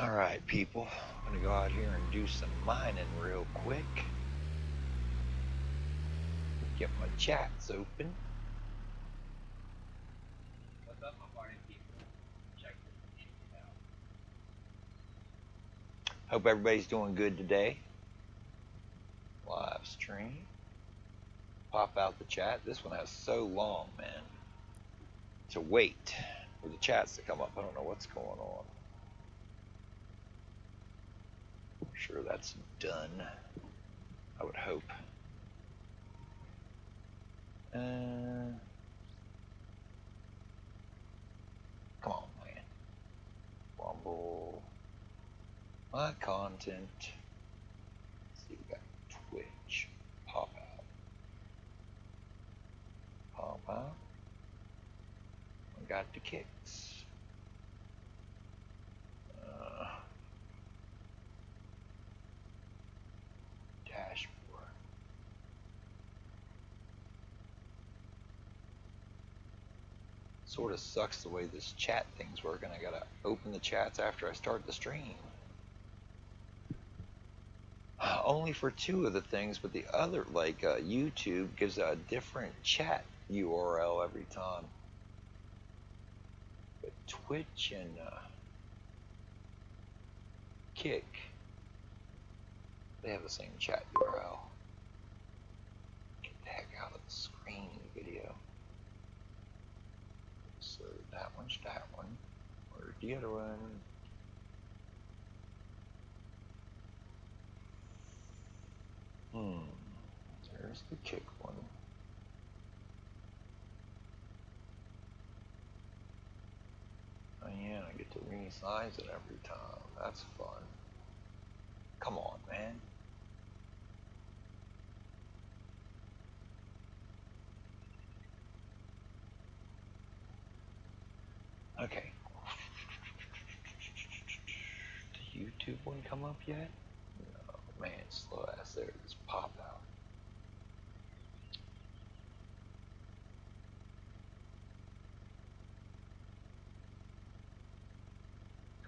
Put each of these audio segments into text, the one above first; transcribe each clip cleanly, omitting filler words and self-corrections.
Alright, people. I'm gonna go out here and do some mining real quick. Get my chats open. What's up, my party people? Check this shit out. Hope everybody's doing good today. Live stream. Pop out the chat. This one has so long, man, to wait for the chats to come up. I don't know what's going on. I'm sure that's done. I would hope. Come on, man. Rumble. My content. Let's see, we got Twitch. Pop out. Pop out. We got the kicks. Dashboard. Sort of sucks the way this chat thing's working. I gotta open the chats after I start the stream. Only for two of the things, but the other, like YouTube, gives a different chat URL every time. But Twitch and Kick, they have the same chat URL. Get the heck out of the screen video. So that one's that one. Where's the other one? There's the Kick one. Oh yeah, I get to resize it every time. That's fun. Come on, man. Okay. Did YouTube one come up yet? No, man, slow ass there. Just pop out.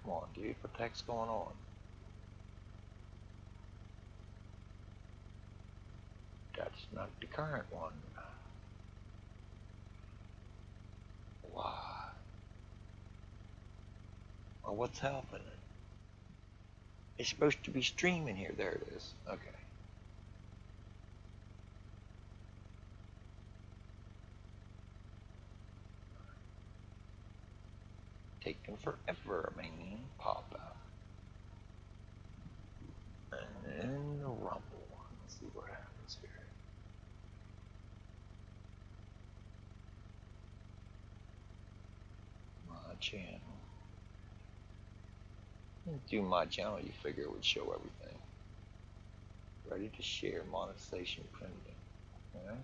Come on, dude. What the heck's going on? That's not the current one. Why? Well, what's happening? It's supposed to be streaming here. There it is. Okay. Taking forever, man. Pop out. And then the rumble. Let's see what happens here. My channel. Do my channel, you figure it would show everything. Ready to share, monetization pending. Okay.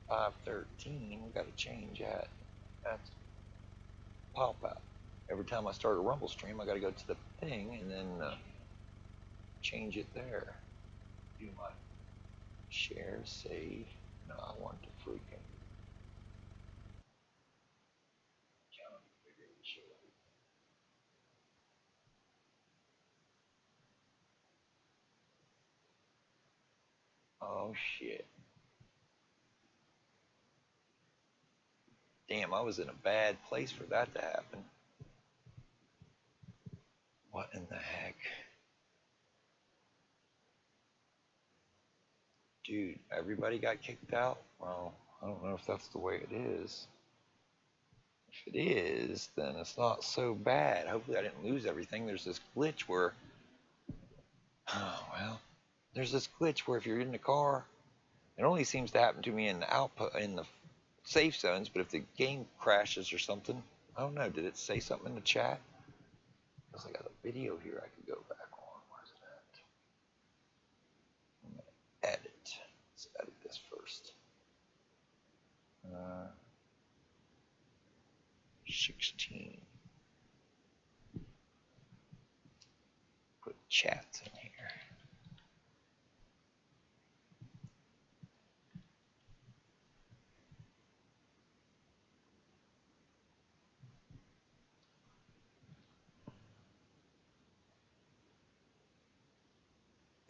513, we gotta change that. That's pop out. Every time I start a Rumble stream, I gotta go to the thing and then change it there. Do my share, save. No, I want to freaking channel, you figure it would show everything. Oh shit. Damn, I was in a bad place for that to happen. What in the heck? Dude, everybody got kicked out? Well, I don't know if that's the way it is. If it is, then it's not so bad. Hopefully I didn't lose everything. There's this glitch where, oh, well, there's this glitch where if you're in the car, it only seems to happen to me in the output, in the safe zones, but if the game crashes or something, I don't know, did it say something in the chat? Because I got a video here I could go back on. Where's it at? I'm going to edit. Let's edit this first. 16. Put chats in here.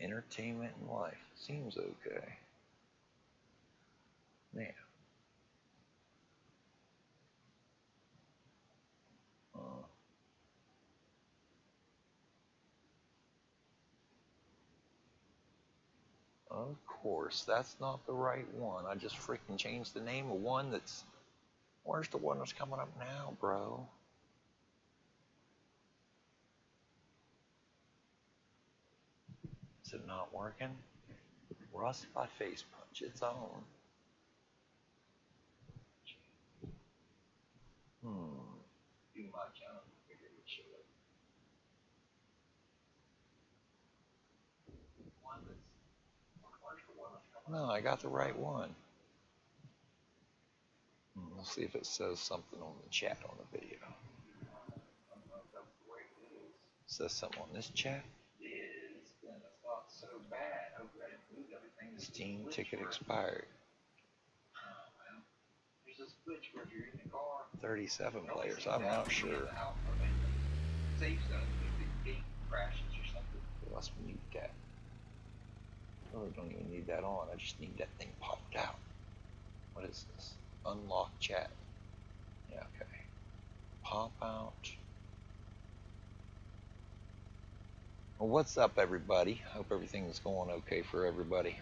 Entertainment and life. Seems okay. Now. Of course, that's not the right one. I just freaking changed the name of one that's... Where's the one that's coming up now, bro? Is it not working? Rust by facepunch. It's on. Do my channel. Figure it show it. One that's... Where's the one that's coming up? No, I got the right one. Let's see if it says something on the chat on the video. I don't know if that's the way it is. Says something on this chat. It is, and it's not so bad. Hopefully I didn't lose everything. Steam ticket expired. Oh, well. There's this glitch where you're in the car. 37 players. I'm not sure. Safe zone, the gate crashes or something. Let's mute that. I really don't even need that on. I just need that thing popped out. What is this? Unlock chat. Yeah, okay. Pop out. Well, what's up, everybody? Hope everything's going okay for everybody.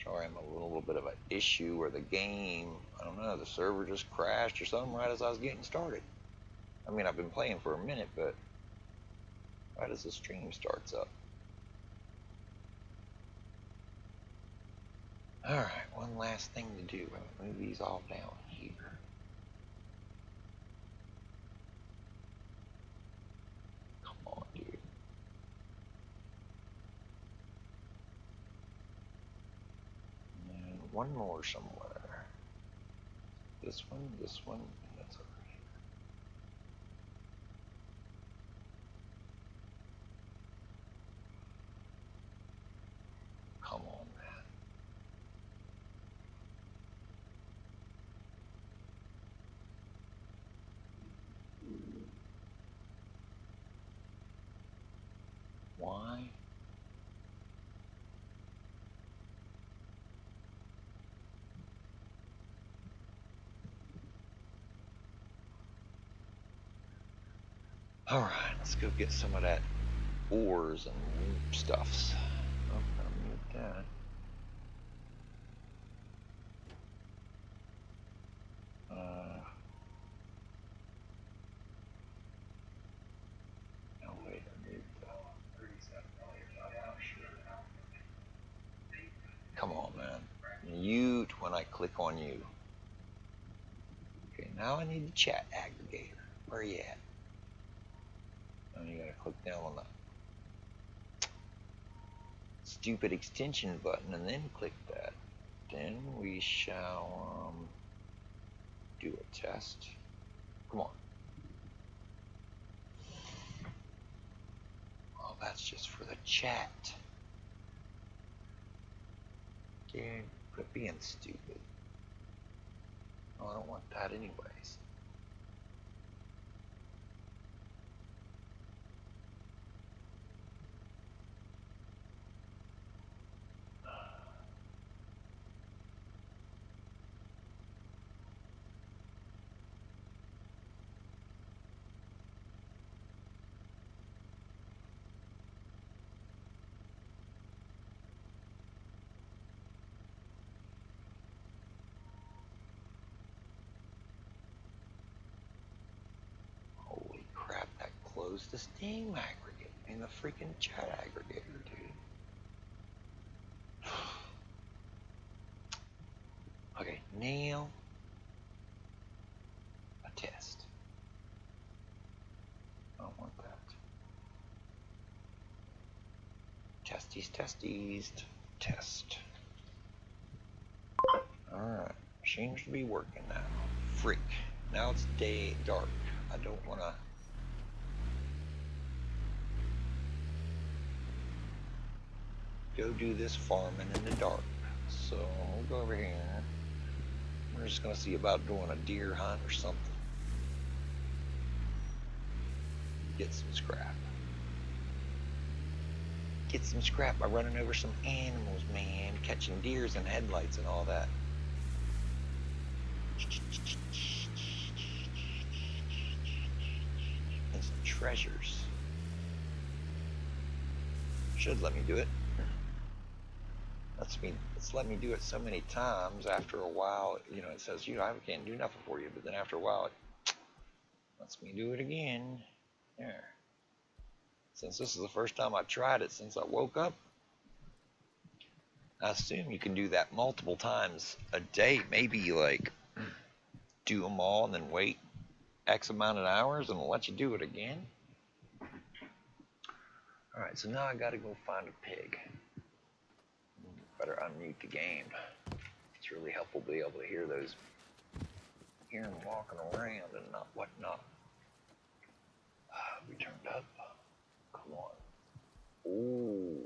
Sorry, I'm a little bit of an issue where the game, I don't know, the server just crashed or something right as I was getting started. I mean, I've been playing for a minute, but right as the stream starts up. Alright, one last thing to do. I'm going to move these all down here. Come on, dude. And one more somewhere. This one, and that's over here. Come on, man. Why? Alright, let's go get some of that ores and stuffs. Oh, gotta mute that. Oh wait, I need the... 37 players. I'm not sure how. Come on, man. Mute when I click on you. Okay, now I need the chat aggregator. Where are you at? And you gotta click down on the stupid extension button and then click that. Then we shall do a test. Come on. Oh, that's just for the chat. Dude, quit being stupid. Oh, I don't want that anyways. Holy crap, that closed the Steam aggregate. I mean, the freaking chat aggregator, dude. Okay, now a test. I don't want that. Testes, test. Alright, seems to be working now. Freak. Now it's dark. I don't want to... go do this farming in the dark. So we'll go over here. We're just going to see about doing a deer hunt or something. Get some scrap. get some scrap by running over some animals, man. Catching deers and headlights and all that. And some treasures. Should let me do it. It's let me do it so many times. After a while, you know, it says, you know, I can't do nothing for you. But then after a while, it lets me do it again. There. Since this is the first time I tried it since I woke up, I assume you can do that multiple times a day. Maybe like do them all and then wait X amount of hours and it'll let you do it again. Alright, so now I gotta go find a pig. Better unmute the game. It's really helpful to be able to hear them walking around and not whatnot. We turned up. Come on. Ooh.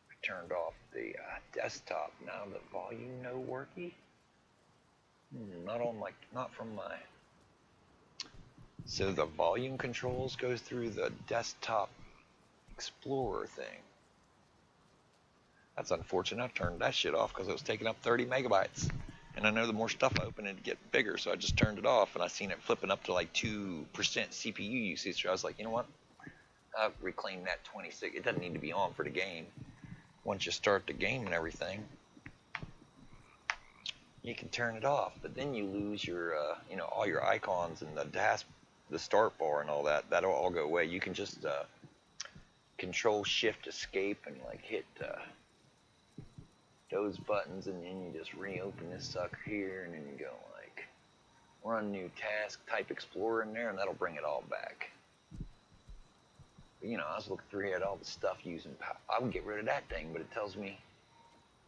We turned off the desktop. Now the volume no worky. Not from my. So the volume controls goes through the desktop Explorer thing. That's unfortunate. I turned that shit off because it was taking up 30 megabytes. And I know the more stuff I open, it'd get bigger. So I just turned it off and I seen it flipping up to like 2% CPU usage. So I was like, you know what? I've reclaimed that 26. It doesn't need to be on for the game. Once you start the game and everything, you can turn it off. But then you lose your, you know, all your icons and the start bar and all that. That'll all go away. You can just Control Shift Escape and like hit those buttons, and then you just reopen this sucker here, and then you go like run new task, type Explorer in there, and that'll bring it all back. But, you know, I was looking through here at all the stuff using power. I would get rid of that thing, but it tells me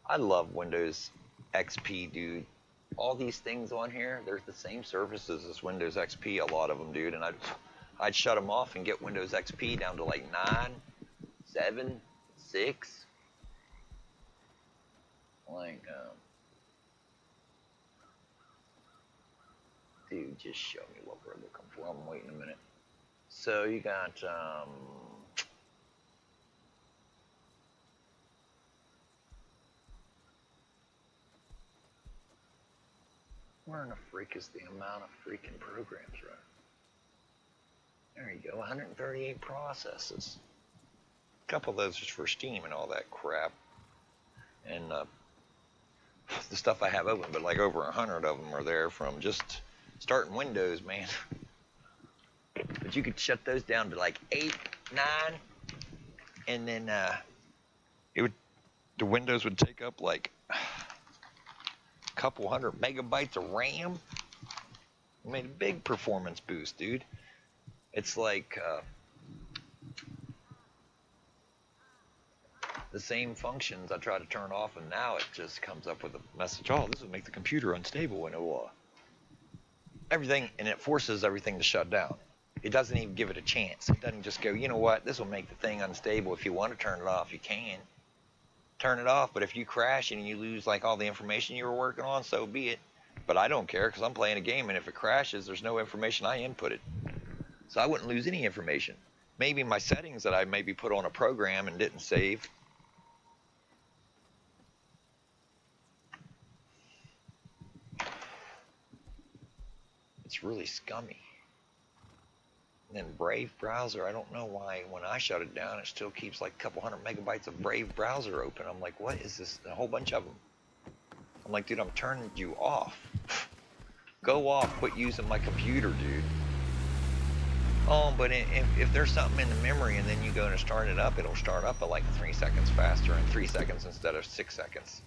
I love Windows XP, dude. All these things on here, they're the same services as Windows XP, a lot of them, dude, and I'd shut them off and get Windows XP down to like 9, 7, 6. Like, dude, just show me what we're looking for. I'm waiting a minute. So you got, where in the freak is the amount of freaking programs, right? There you go, 138 processes. A couple of those is for Steam and all that crap. And the stuff I have open, but like over 100 of them are there from just starting Windows, man. But you could shut those down to like 8, 9, and then the Windows would take up like a couple hundred megabytes of RAM. It made a big performance boost, dude. It's like the same functions I try to turn off, and now it just comes up with a message, oh, this will make the computer unstable, and everything, and it forces everything to shut down. It doesn't even give it a chance. It doesn't just go, you know what, this will make the thing unstable. If you want to turn it off, you can turn it off, but if you crash and you lose like all the information you were working on, so be it. But I don't care, because I'm playing a game, and if it crashes, there's no information I inputted. So I wouldn't lose any information. Maybe my settings that I maybe put on a program and didn't save. It's really scummy. And then Brave browser, I don't know why when I shut it down, it still keeps like a couple hundred megabytes of Brave browser open. I'm like, what is this? A whole bunch of them. I'm like, dude, I'm turning you off. Go off, quit using my computer, dude. Oh, but if there's something in the memory and then you go to start it up, it'll start up at like 3 seconds faster in 3 seconds instead of 6 seconds.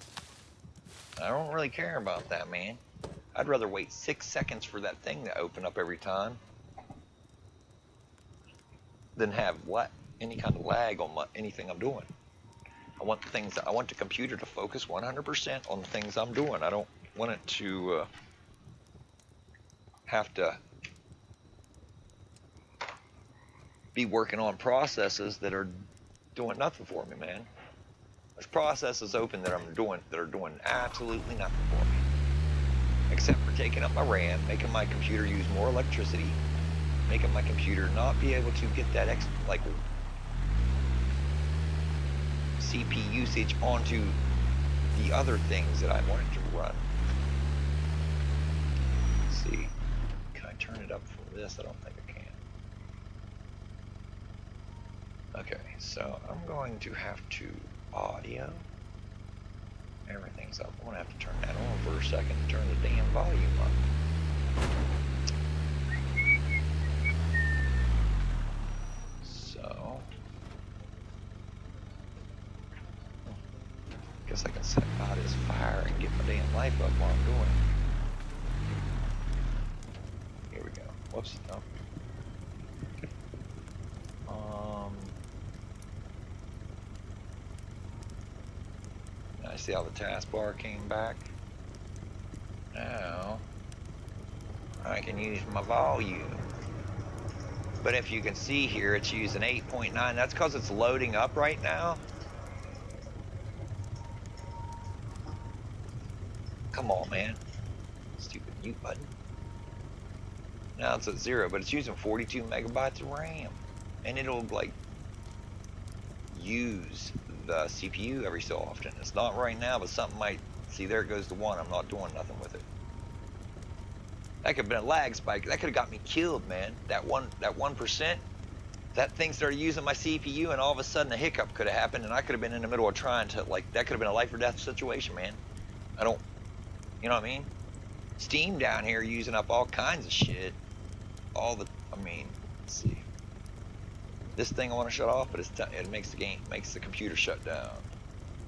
I don't really care about that, man. I'd rather wait 6 seconds for that thing to open up every time than have any kind of lag on anything I'm doing. I want the computer to focus 100% on the things I'm doing. I don't want it to have to be working on processes that are doing nothing for me, man. There's processes open that are doing absolutely nothing for me, except for taking up my RAM, making my computer use more electricity, making my computer not be able to get that CP usage onto the other things that I wanted to run. Let's see, can I turn it up for this? I don't think I can. Okay, so I'm going to have to audio. Everything's up. I'm gonna have to turn that on for a second to turn the damn volume up. So, guess I can set out his fire and get my damn life up while I'm doing it. Here we go. Whoops. No. I see how the taskbar came back. Now I can use my volume. But if you can see here, it's using 8.9. That's because it's loading up right now. Come on, man. Stupid mute button. Now it's at 0, but it's using 42 megabytes of RAM. And it'll like use the CPU every so often. It's not right now, but something might. See, there it goes to 1. I'm not doing nothing with it. That could have been a lag spike. That could have got me killed, man. That 1%. That thing started using my CPU, and all of a sudden a hiccup could have happened, and I could have been in the middle of trying to, like, that could have been a life or death situation, man. I don't, you know what I mean? Steam down here using up all kinds of shit. I mean, let's see. This thing I want to shut off, but it makes the computer shut down.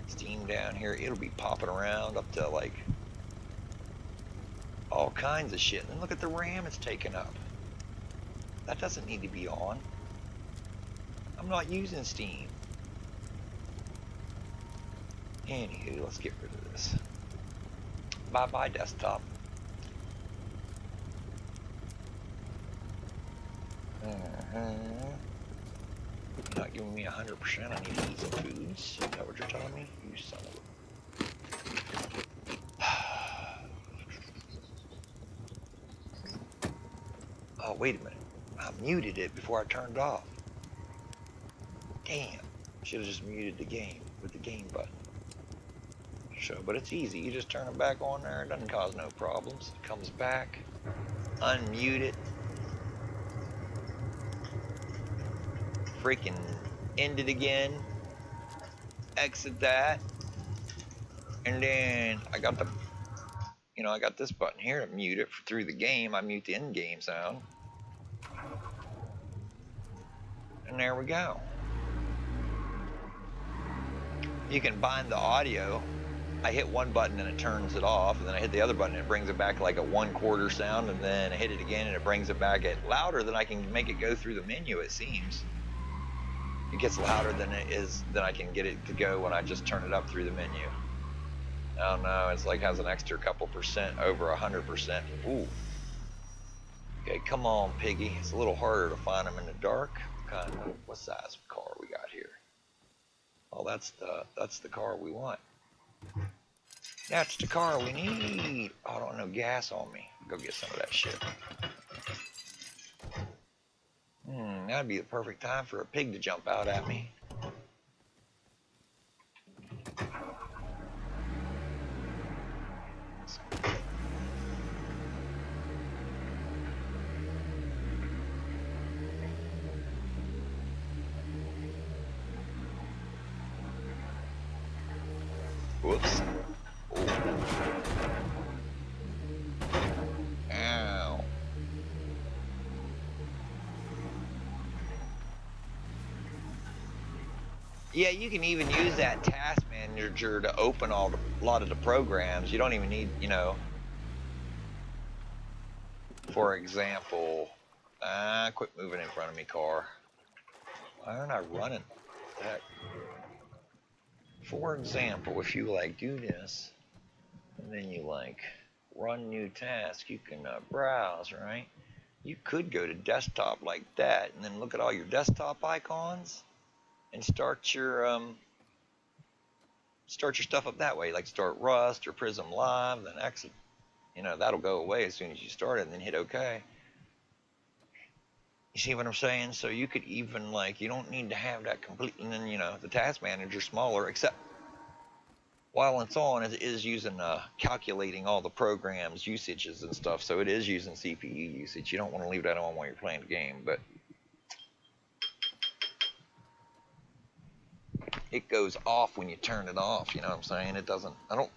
Steam down here, it'll be popping around up to like all kinds of shit. And then look at the RAM it's taking up. That doesn't need to be on. I'm not using Steam. Anywho, let's get rid of this. Bye-bye, desktop. You're not giving me 100%. I need to eat some foods. Is that what you're telling me? You son of a... Oh, wait a minute. I muted it before I turned it off. Damn. Should have just muted the game with the game button. So, but it's easy. You just turn it back on there. It doesn't cause no problems. It comes back. Unmute it. Freaking end it again. Exit that. And then I got I got this button here to mute it through the game. I mute the in-game sound. And there we go. You can bind the audio. I hit one button and it turns it off, and then I hit the other button and it brings it back like a 1/4 sound, and then I hit it again and it brings it back at louder than I can make it go through the menu, it seems. It gets louder than I can get it to go when I just turn it up through the menu. I don't know, it's like has an extra couple percent over 100%. Ooh. Okay, come on, piggy. It's a little harder to find them in the dark. What size of car we got here? Oh, that's the car we want. That's the car we need. Oh, I don't have no gas on me. Go get some of that shit. That'd be the perfect time for a pig to jump out at me. Whoops. Ow. Yeah, you can even use that task manager to open a lot of the programs. You don't even need, for example, quit moving in front of me, car. Why aren't I running? What the heck? For example, if you like do this, and then you like run new task, you can browse, right? You could go to desktop like that, and then look at all your desktop icons, and start your stuff up that way. Like start Rust or Prism Live, then exit. That'll go away as soon as you start it, and then hit OK. You see what I'm saying? So you could even, like, you don't need to have that complete, and then, you know, the task manager's smaller, except while it's on, it is using, calculating all the programs, usages and stuff, so it is using CPU usage. You don't want to leave that on while you're playing the game, but it goes off when you turn it off, you know what I'm saying? It doesn't, I don't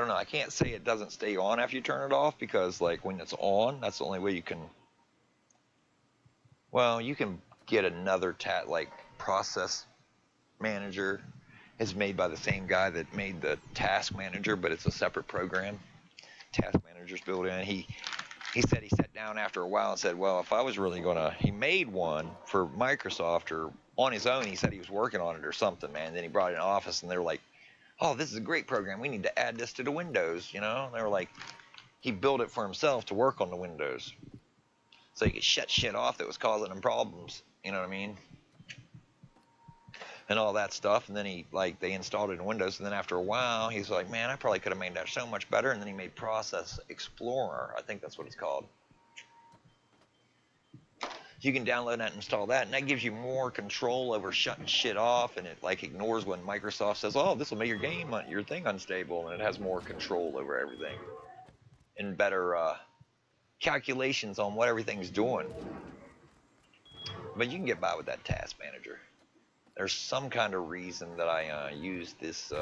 know, I can't say it doesn't stay on after you turn it off, because, like, when it's on, that's the only way you can, well, you can get another like process manager. It's made by the same guy that made the task manager, but it's a separate program. Task manager's built in. He said he sat down after a while and said, well, if I was really gonna, he made one for Microsoft or on his own. He said he was working on it or something, man. Then he brought it in the office and they were like, oh, this is a great program. We need to add this to the Windows, you know? And they were like, he built it for himself to work on the Windows, so he could shut shit off that was causing him problems, you know what I mean? And all that stuff. And then they installed it in Windows, and then after a while, he's like, man, I probably could have made that so much better. And then he made Process Explorer. I think that's what it's called. You can download that and install that, and that gives you more control over shutting shit off, and it, like, ignores when Microsoft says, oh, this will make your thing unstable, and it has more control over everything. And better, calculations on what everything's doing. But you can get by with that task manager. There's some kind of reason that I used this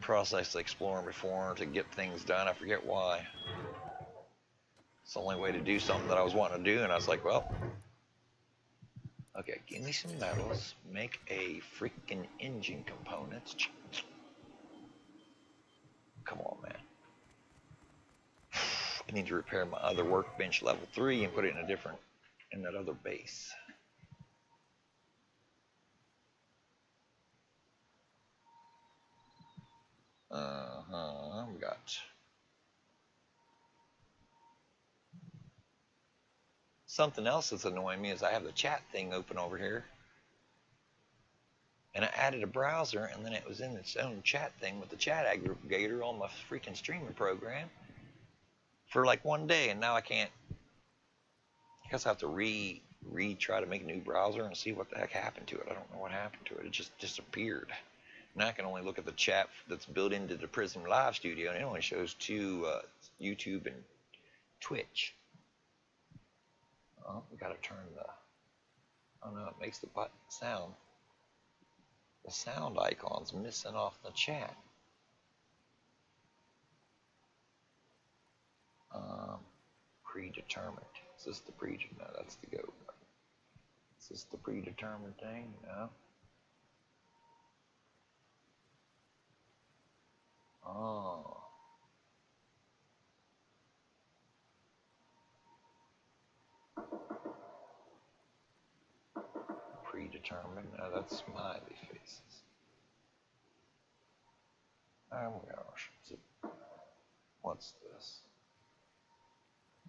Process Explorer before to get things done. I forget why. It's the only way to do something that I was wanting to do, and I was like, well, okay, give me some metals, make a freaking engine components. Come on, man. I need to repair my other workbench level 3 and put it in that other base. We got something else that's annoying me is I have the chat thing open over here. And I added a browser, and then it was in its own chat thing with the chat aggregator on my freaking streaming program for like one day, and now I can't. I guess I have to try to make a new browser and see what the heck happened to it. I don't know what happened to it. It just disappeared. Now I can only look at the chat that's built into the Prism Live Studio, and it only shows 2 YouTube and Twitch. Oh, we gotta turn the. Oh no, it makes the button sound. The sound icon's missing off the chat. Predetermined. Is this the predetermined? No, that's the go button. Is this the predetermined thing? No. Oh. Predetermined. No, that's smiley faces. Oh my gosh. What's this?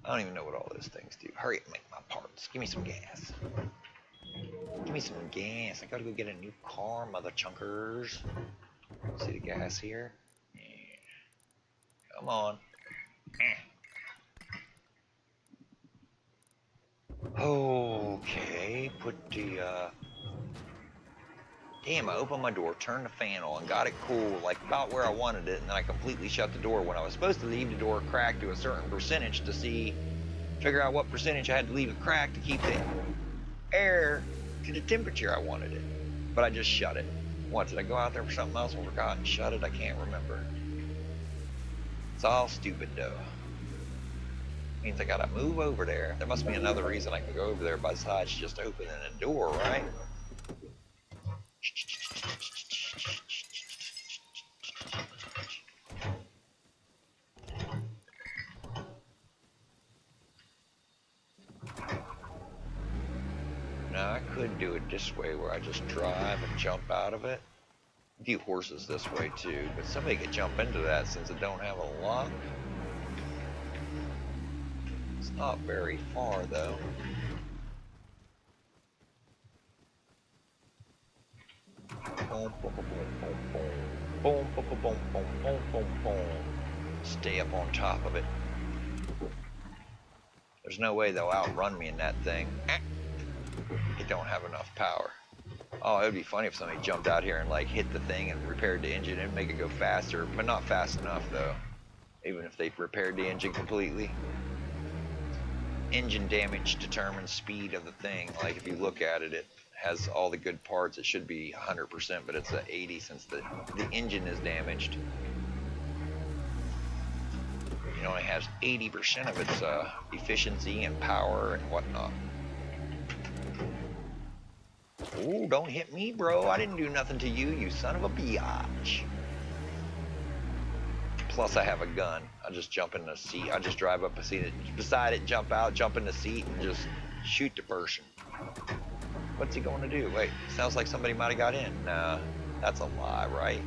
I don't even know what all those things do. Hurry up and make my parts. Give me some gas. Give me some gas. I gotta go get a new car, mother chunkers. See the gas here? Yeah. Come on. Okay, put the, damn, I opened my door, turned the fan on, got it cool, like about where I wanted it, and then I completely shut the door when I was supposed to leave the door cracked to a certain percentage to figure out what percentage I had to leave it cracked to keep the air to the temperature I wanted it. But I just shut it. What, did I go out there for something else and forgot and shut it? I can't remember. It's all stupid though. Means I gotta move over there. There must be another reason I can go over there besides just opening a door, right? Now I could do it this way where I just drive and jump out of it. A few horses this way too, but somebody could jump into that since it don't have a lock. It's not very far though. Boom, boom, boom, boom, boom, boom, boom, boom, boom, boom, boom, boom, boom. Stay up on top of it. There's no way they'll outrun me in that thing. It don't have enough power. Oh, it would be funny if somebody jumped out here and like hit the thing and repaired the engine and make it go faster, but not fast enough though. Even if they repaired the engine completely. Engine damage determines speed of the thing. Like if you look at it, it has all the good parts. It should be 100%, but it's at 80 since the engine is damaged. It only has 80% of its efficiency and power and whatnot. Ooh, don't hit me, bro. I didn't do nothing to you, you son of a biatch. Plus I have a gun. I just jump in the seat. I just drive up a seat beside it, jump out, jump in the seat, and just shoot the person. What's he going to do? Wait, sounds like somebody might have got in. Nah, that's a lie, right?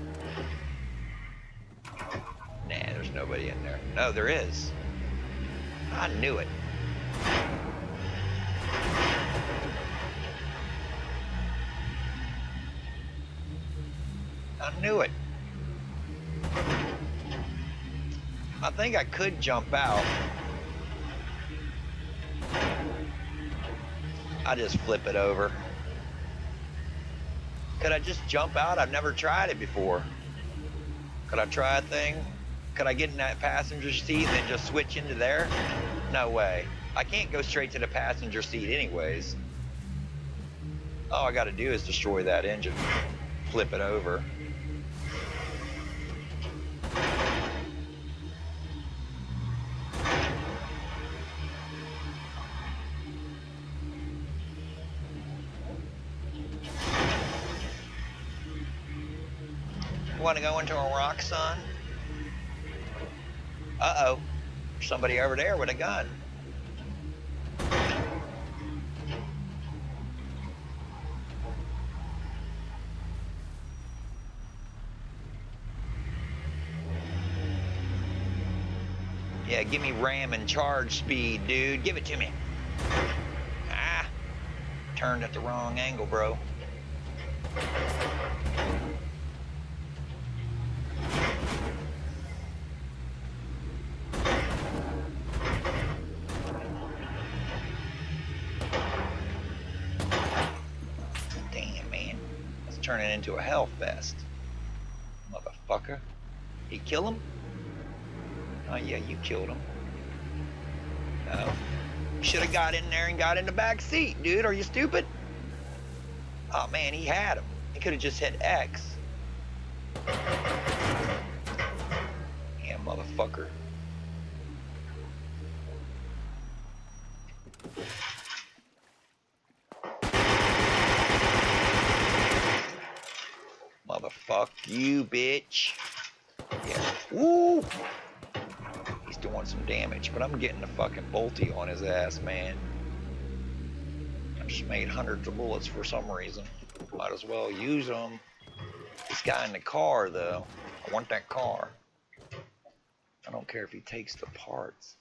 Nah, there's nobody in there. No, there is. I knew it. I knew it. I think I could jump out. I just flip it over. Could I just jump out? I've never tried it before. Could I try a thing? Could I get in that passenger seat and then just switch into there? No way. I can't go straight to the passenger seat anyways. All I gotta do is destroy that engine. Flip it over. Want to go into a rock, son? Uh-oh. Somebody over there with a gun. Yeah, give me ram and charge speed, dude. Give it to me. Ah. Turned at the wrong angle, bro. Turning into a hell fest. Motherfucker. You kill him? Oh yeah, you killed him. No. You should have got in there and got in the back seat, dude. Are you stupid? Oh man, he had him. He could have just hit X. Yeah, motherfucker. Motherfuck you, bitch. Yeah. Woo! He's doing some damage, but I'm getting a fucking bolty on his ass, man. I just made hundreds of bullets for some reason. Might as well use them. This guy in the car, though. I want that car. I don't care if he takes the parts.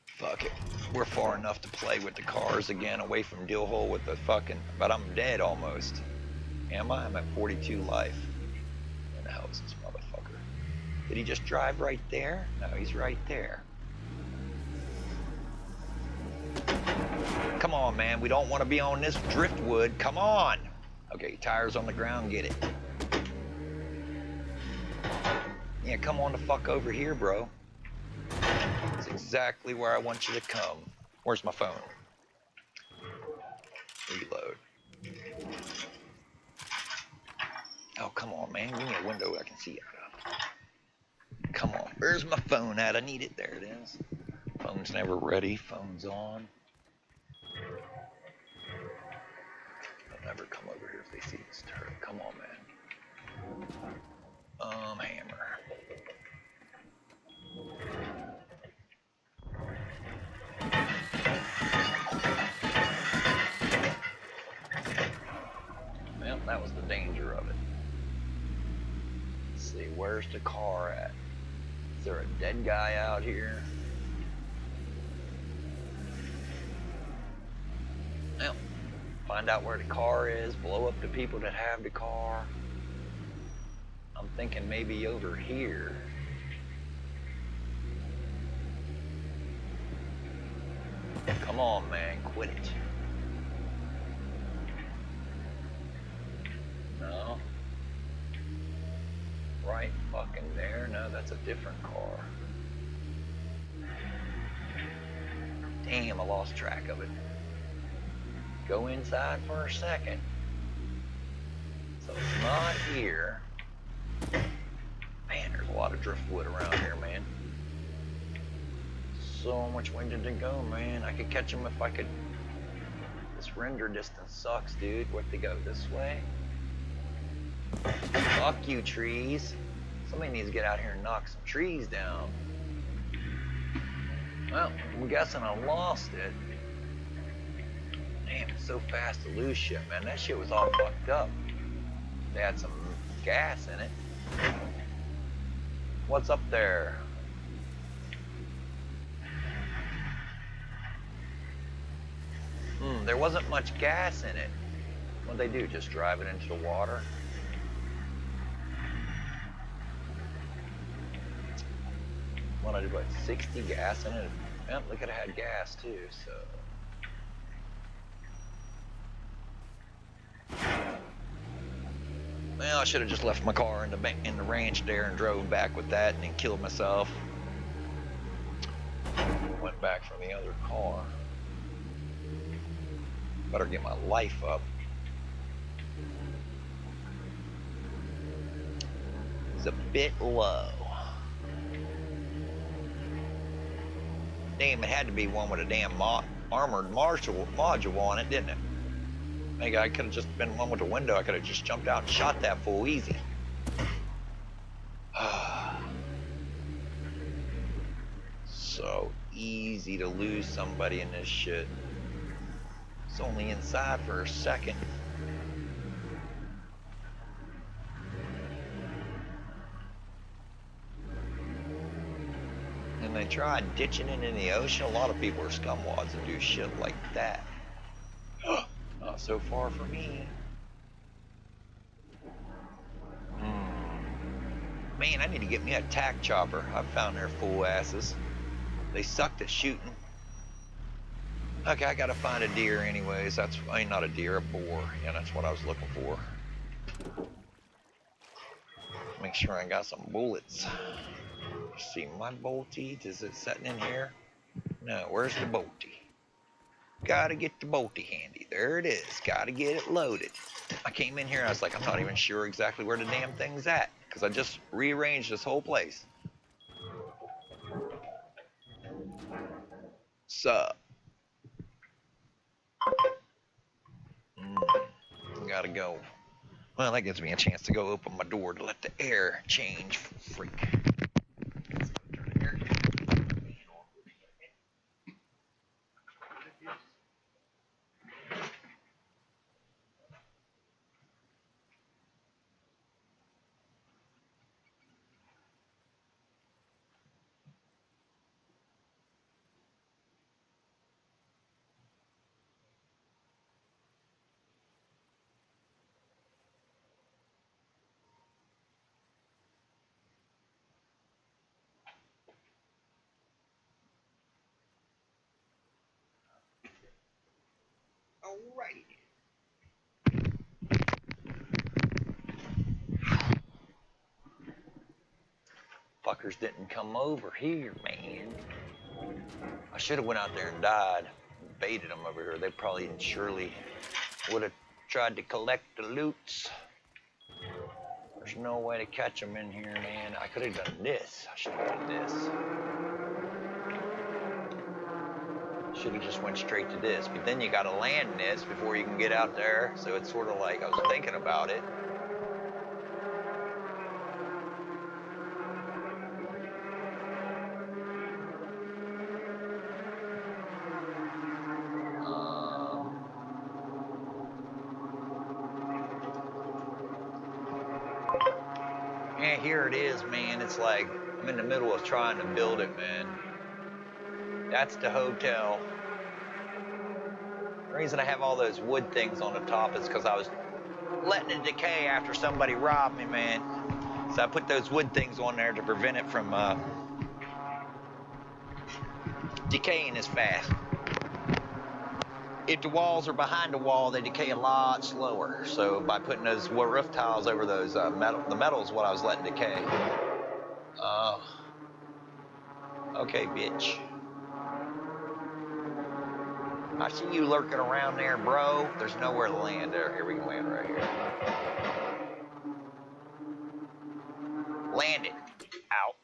Fuck it. We're far enough to play with the cars again, away from Dillhole with the fucking... But I'm dead almost. Am I? I'm at 42 life. Where the hell is this motherfucker? Did he just drive right there? No, he's right there. Come on, man. We don't want to be on this driftwood. Come on. Okay, tires on the ground. Get it. Yeah, come on the fuck over here, bro. That's exactly where I want you to come. Where's my phone? Reload. Oh, come on, man. Give me a window I can see out of. Come on. Where's my phone at? I need it. There it is. Phone's never ready. Phone's on. They'll never come over here if they see this turret. Come on, man. Hammer. Well, that was the danger of it. Let's see, where's the car at? Is there a dead guy out here? Well, find out where the car is, blow up the people that have the car. I'm thinking maybe over here. Come on, man, quit it. No. Right fucking there? No, that's a different car. Damn, I lost track of it. Go inside for a second. So it's not here. Man, there's a lot of driftwood around here, man. So much winded to go, man. I could catch them if I could. This render distance sucks, dude. What, to go this way? Fuck you, trees. Somebody needs to get out here and knock some trees down. Well, I'm guessing I lost it. Damn, it's so fast to lose shit, man. That shit was all fucked up. They had some gas in it. What's up there? There wasn't much gas in it. What'd they do? Just drive it into the water? What I did, like 60 gas in it? Yep, look at it, had gas too, so. Well, I should have just left my car in the ranch there and drove back with that and then killed myself. Went back from the other car. Better get my life up. It's a bit low. Damn, it had to be one with a damn armored module on it, didn't it? Maybe I could have just been one with a window. I could have just jumped out and shot that fool easy. So easy to lose somebody in this shit. It's only inside for a second. And they tried ditching it in the ocean. A lot of people are scumwads and do shit like that. Not so far for me. Man, I need to get me a tack chopper. I've found their fool asses. They sucked at shooting. Okay, I gotta find a deer anyways. I mean, not a deer, a boar. Yeah, that's what I was looking for. Make sure I got some bullets. Let's see, my bolty, is it sitting in here? No, where's the bolty? Gotta get the bolty handy. There it is. Gotta get it loaded. I came in here and I was like, I'm not even sure exactly where the damn thing's at, because I just rearranged this whole place. Sup? Gotta go. Well, that gives me a chance to go open my door to let the air change. Freak. Alrighty. Fuckers didn't come over here, man. I should have went out there and died. Baited them over here. They probably and surely would have tried to collect the loots. There's no way to catch them in here, man. I could have done this. I should have done this. Should have just went straight to this. But then you got to land this before you can get out there. So it's sort of like I was thinking about it. Yeah, here it is, man. It's like I'm in the middle of trying to build it, man. That's the hotel. The reason I have all those wood things on the top is because I was letting it decay after somebody robbed me, man. So I put those wood things on there to prevent it from decaying as fast. if the walls are behind the wall, they decay a lot slower. So by putting those roof tiles over those the metal is what I was letting decay. Okay, bitch. I see you lurking around there, bro. There's nowhere to land there. Here, we can land right here. Land it. Out.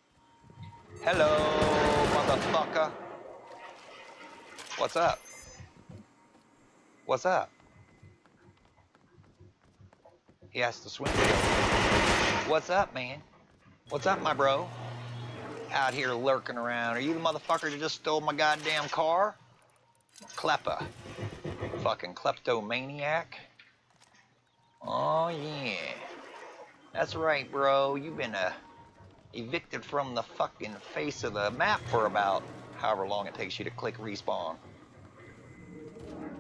Hello, motherfucker. What's up? What's up? He has to swing. What's up, man? What's up, my bro? Out here lurking around. Are you the motherfucker that just stole my goddamn car? Kleppa. Fucking kleptomaniac. Oh, yeah. That's right, bro. You've been evicted from the fucking face of the map for about however long it takes you to click respawn.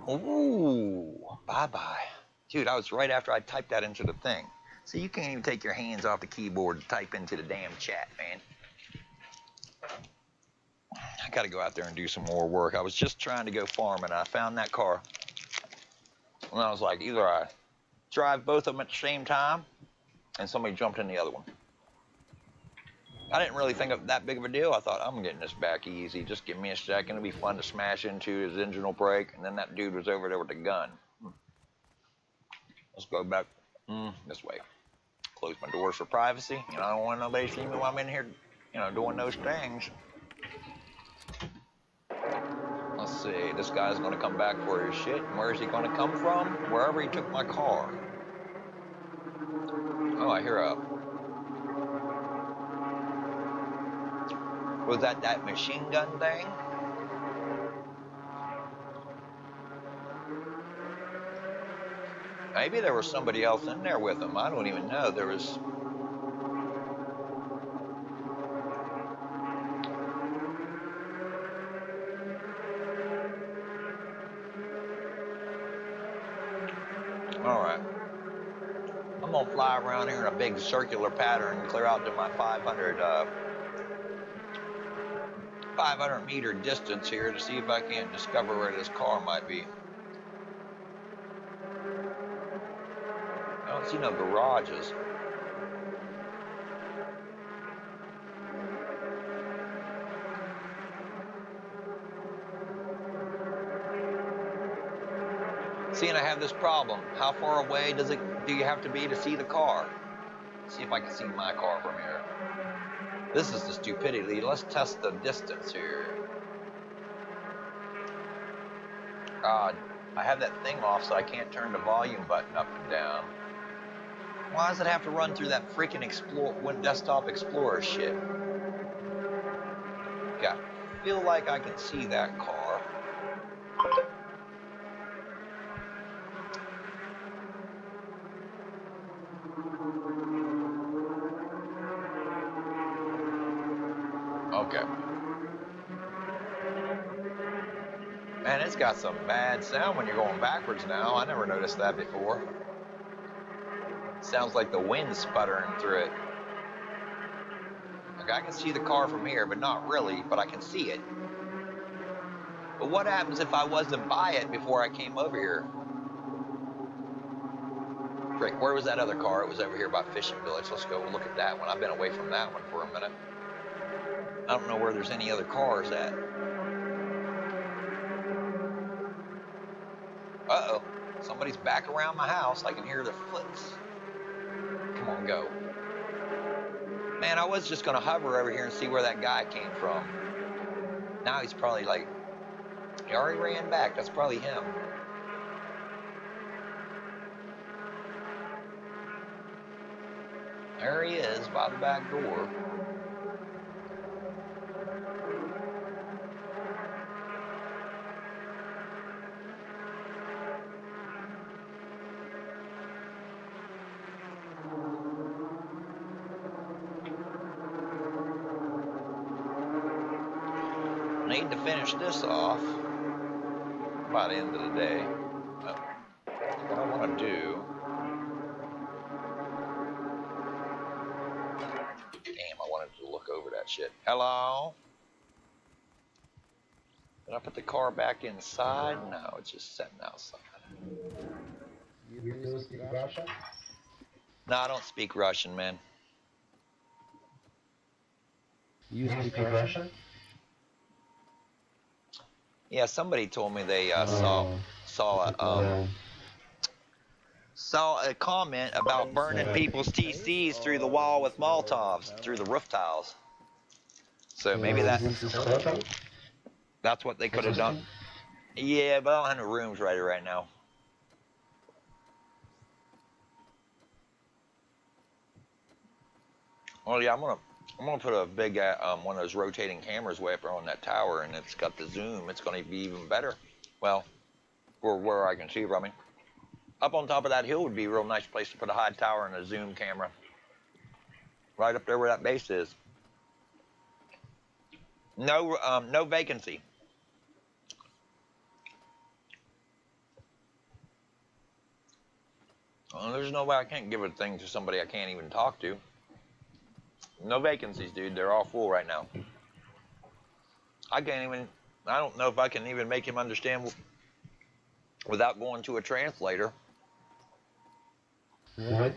Ooh, bye-bye. Dude, I was right after I typed that into the thing. So you can't even take your hands off the keyboard to type into the damn chat, man. I gotta go out there and do some more work. I was just trying to go farm and I found that car. And I was like, either I drive both of them at the same time and somebody jumped in the other one. I didn't really think of that big of a deal. I thought, I'm getting this back easy. Just give me a second. It'll be fun to smash into. His engine will break. And then that dude was over there with the gun. Let's go back this way. Close my doors for privacy. You know, I don't want nobody to see me while I'm in here, you know, doing those things. Let's see. This guy's going to come back for his shit. And where is he going to come from? Wherever he took my car. Oh, I hear a... Was that machine gun thing? Maybe there was somebody else in there with him. I don't even know. There was... All right. I'm going to fly around here in a big circular pattern and clear out to my 500 meter distance here to see if I can't discover where this car might be. I don't see no garages. See, and I have this problem. How far away do you have to be to see the car? Let's see if I can see my car from here. This is the stupidity. Let's test the distance here. God, I have that thing off so I can't turn the volume button up and down. Why does it have to run through that freaking desktop Explorer shit? Yeah, I feel like I can see that car. Okay. Man, it's got some bad sound when you're going backwards now. I never noticed that before. Sounds like the wind sputtering through it. Like I can see the car from here, but not really, but I can see it. But what happens if I wasn't by it before I came over here? Frick, where was that other car? It was over here by Fishing Village. Let's go look at that one. I've been away from that one for a minute. I don't know where there's any other cars at. Uh-oh. Somebody's back around my house. I can hear their foots. Come on, go. Man, I was just going to hover over here and see where that guy came from. Now he's probably like... He already ran back. That's probably him. There he is by the back door. Need to finish this off by the end of the day. What I want to do... Damn, I wanted to look over that shit. Hello? Did Did I put the car back inside? No, it's just sitting outside. You do speak Russian? No, I don't speak Russian, man. You speak Russian? Yeah, somebody told me they Oh. saw a comment about burning people's TCs through the wall with Molotovs through the roof tiles. So maybe that's what they could have done. Yeah, but I don't have no rooms ready right now. Well, yeah, I'm gonna put a big one of those rotating cameras way up there on that tower, and it's got the zoom. It's gonna be even better. Well, for where I can see from me. Up on top of that hill would be a real nice place to put a high tower and a zoom camera. Right up there where that base is. No vacancy. Well, there's no way I can't give a thing to somebody I can't even talk to. No vacancies, dude. They're all full right now. I don't know if I can even make him understand without going to a translator. What?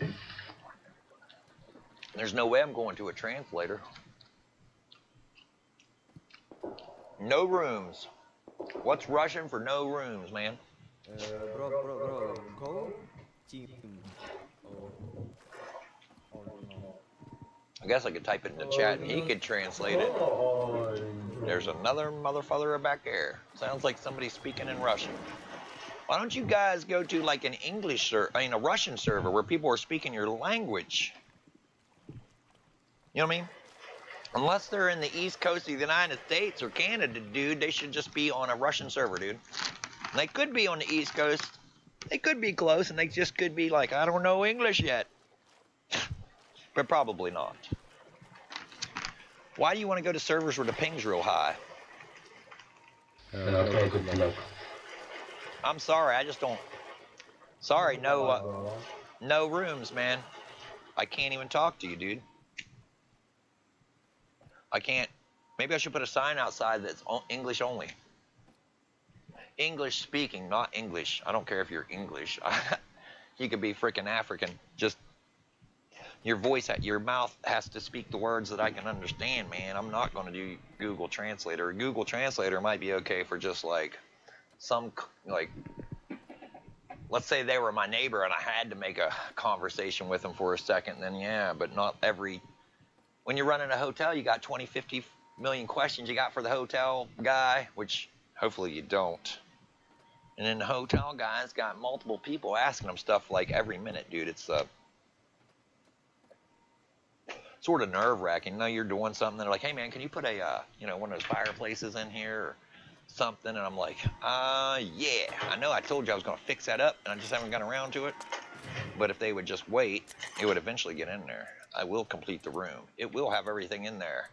There's no way I'm going to a translator. No rooms. What's Russian for no rooms, man? Bro, go team. Oh no. I guess I could type it in the chat and he could translate it. There's another motherfucker back there. Sounds like somebody speaking in Russian. Why don't you guys go to like an a Russian server where people are speaking your language? You know what I mean? Unless they're in the East Coast of the United States or Canada, dude, they should just be on a Russian server, dude. And they could be on the East Coast. They could be close, and they just could be like, I don't know English yet. But probably not. Why do you want to go to servers where the ping's real high? Okay, good luck. I'm sorry, I just don't. Sorry, no rooms, man. I can't even talk to you, dude. I can't. Maybe I should put a sign outside that's English only. English speaking, not English. I don't care if you're English. You could be freaking African. Just your mouth has to speak the words that I can understand, man. I'm not going to do Google Translator. Google Translator might be okay for just like let's say they were my neighbor and I had to make a conversation with them for a second, then yeah, but not every. When you're running a hotel, you got 20, 50 million questions you got for the hotel guy, which hopefully you don't. And then the hotel guy's got multiple people asking them stuff like every minute, dude. It's sort of nerve-wracking. You know, you're doing something, they're like, hey man, can you put a one of those fireplaces in here or something? And I'm like, yeah, I know I told you I was gonna fix that up and I just haven't gotten around to it. But if they would just wait, it would eventually get in there. I will complete the room. It will have everything in there.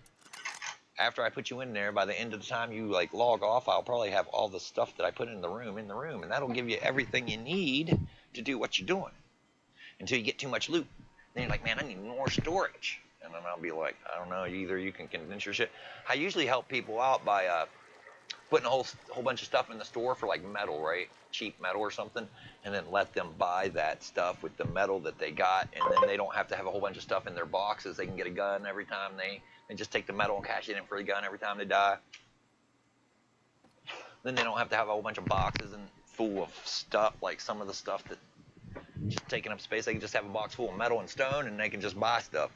After I put you in there, by the end of the time you like log off, I'll probably have all the stuff that I put in the room, and that'll give you everything you need to do what you're doing. Until you get too much loot. Then you're like, man, I need more storage. And then I'll be like, I don't know, either you can condense your shit. I usually help people out by putting a whole bunch of stuff in the store for like metal, right? Cheap metal or something, and then let them buy that stuff with the metal that they got, and then they don't have to have a whole bunch of stuff in their boxes. They can get a gun every time they just take the metal and cash it in for a gun every time they die. Then they don't have to have a whole bunch of boxes and full of stuff, like some of the stuff that just taking up space. They can just have a box full of metal and stone, and they can just buy stuff.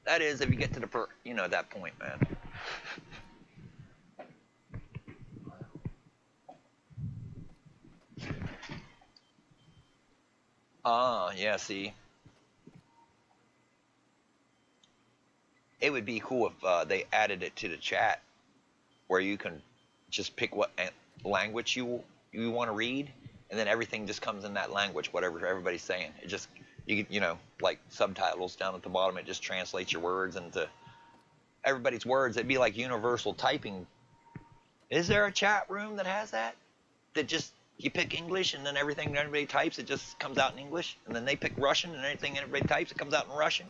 That is, if you get to that point, man. Yeah, see. It would be cool if they added it to the chat where you can just pick what language you want to read, and then everything just comes in that language, whatever everybody's saying. It just, like subtitles down at the bottom, it just translates your words into everybody's words. It'd be like universal typing. Is there a chat room that has that? That just, you pick English and then everything that everybody types, it just comes out in English, and then they pick Russian and anything everybody types, it comes out in Russian.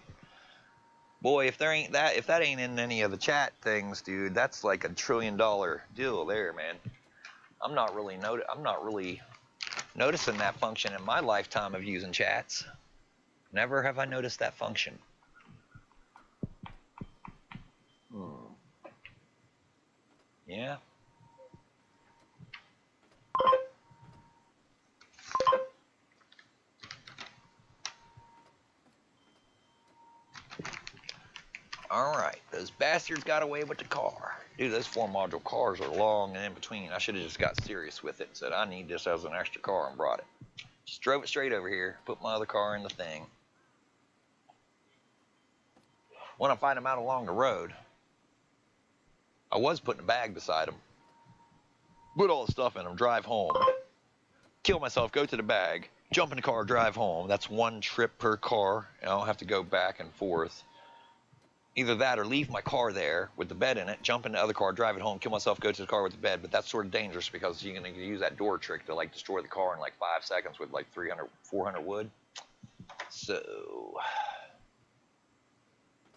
Boy, if that ain't in any of the chat things, dude, that's like $1 trillion deal there, man. I'm not really noticing that function in my lifetime of using chats. Never have I noticed that function. Yeah. All right, those bastards got away with the car. Dude, those 4-module cars are long and in between. I should have just got serious with it and said, I need this as an extra car and brought it. Just drove it straight over here, put my other car in the thing. When I find them out along the road, I was putting a bag beside them. Put all the stuff in them, drive home. Kill myself, go to the bag, jump in the car, drive home. That's 1 trip per car, and I don't have to go back and forth. Either that or leave my car there with the bed in it, jump in the other car, drive it home, kill myself, go to the car with the bed. But that's sort of dangerous because you're going to use that door trick to like destroy the car in like 5 seconds with like 300, 400 wood. So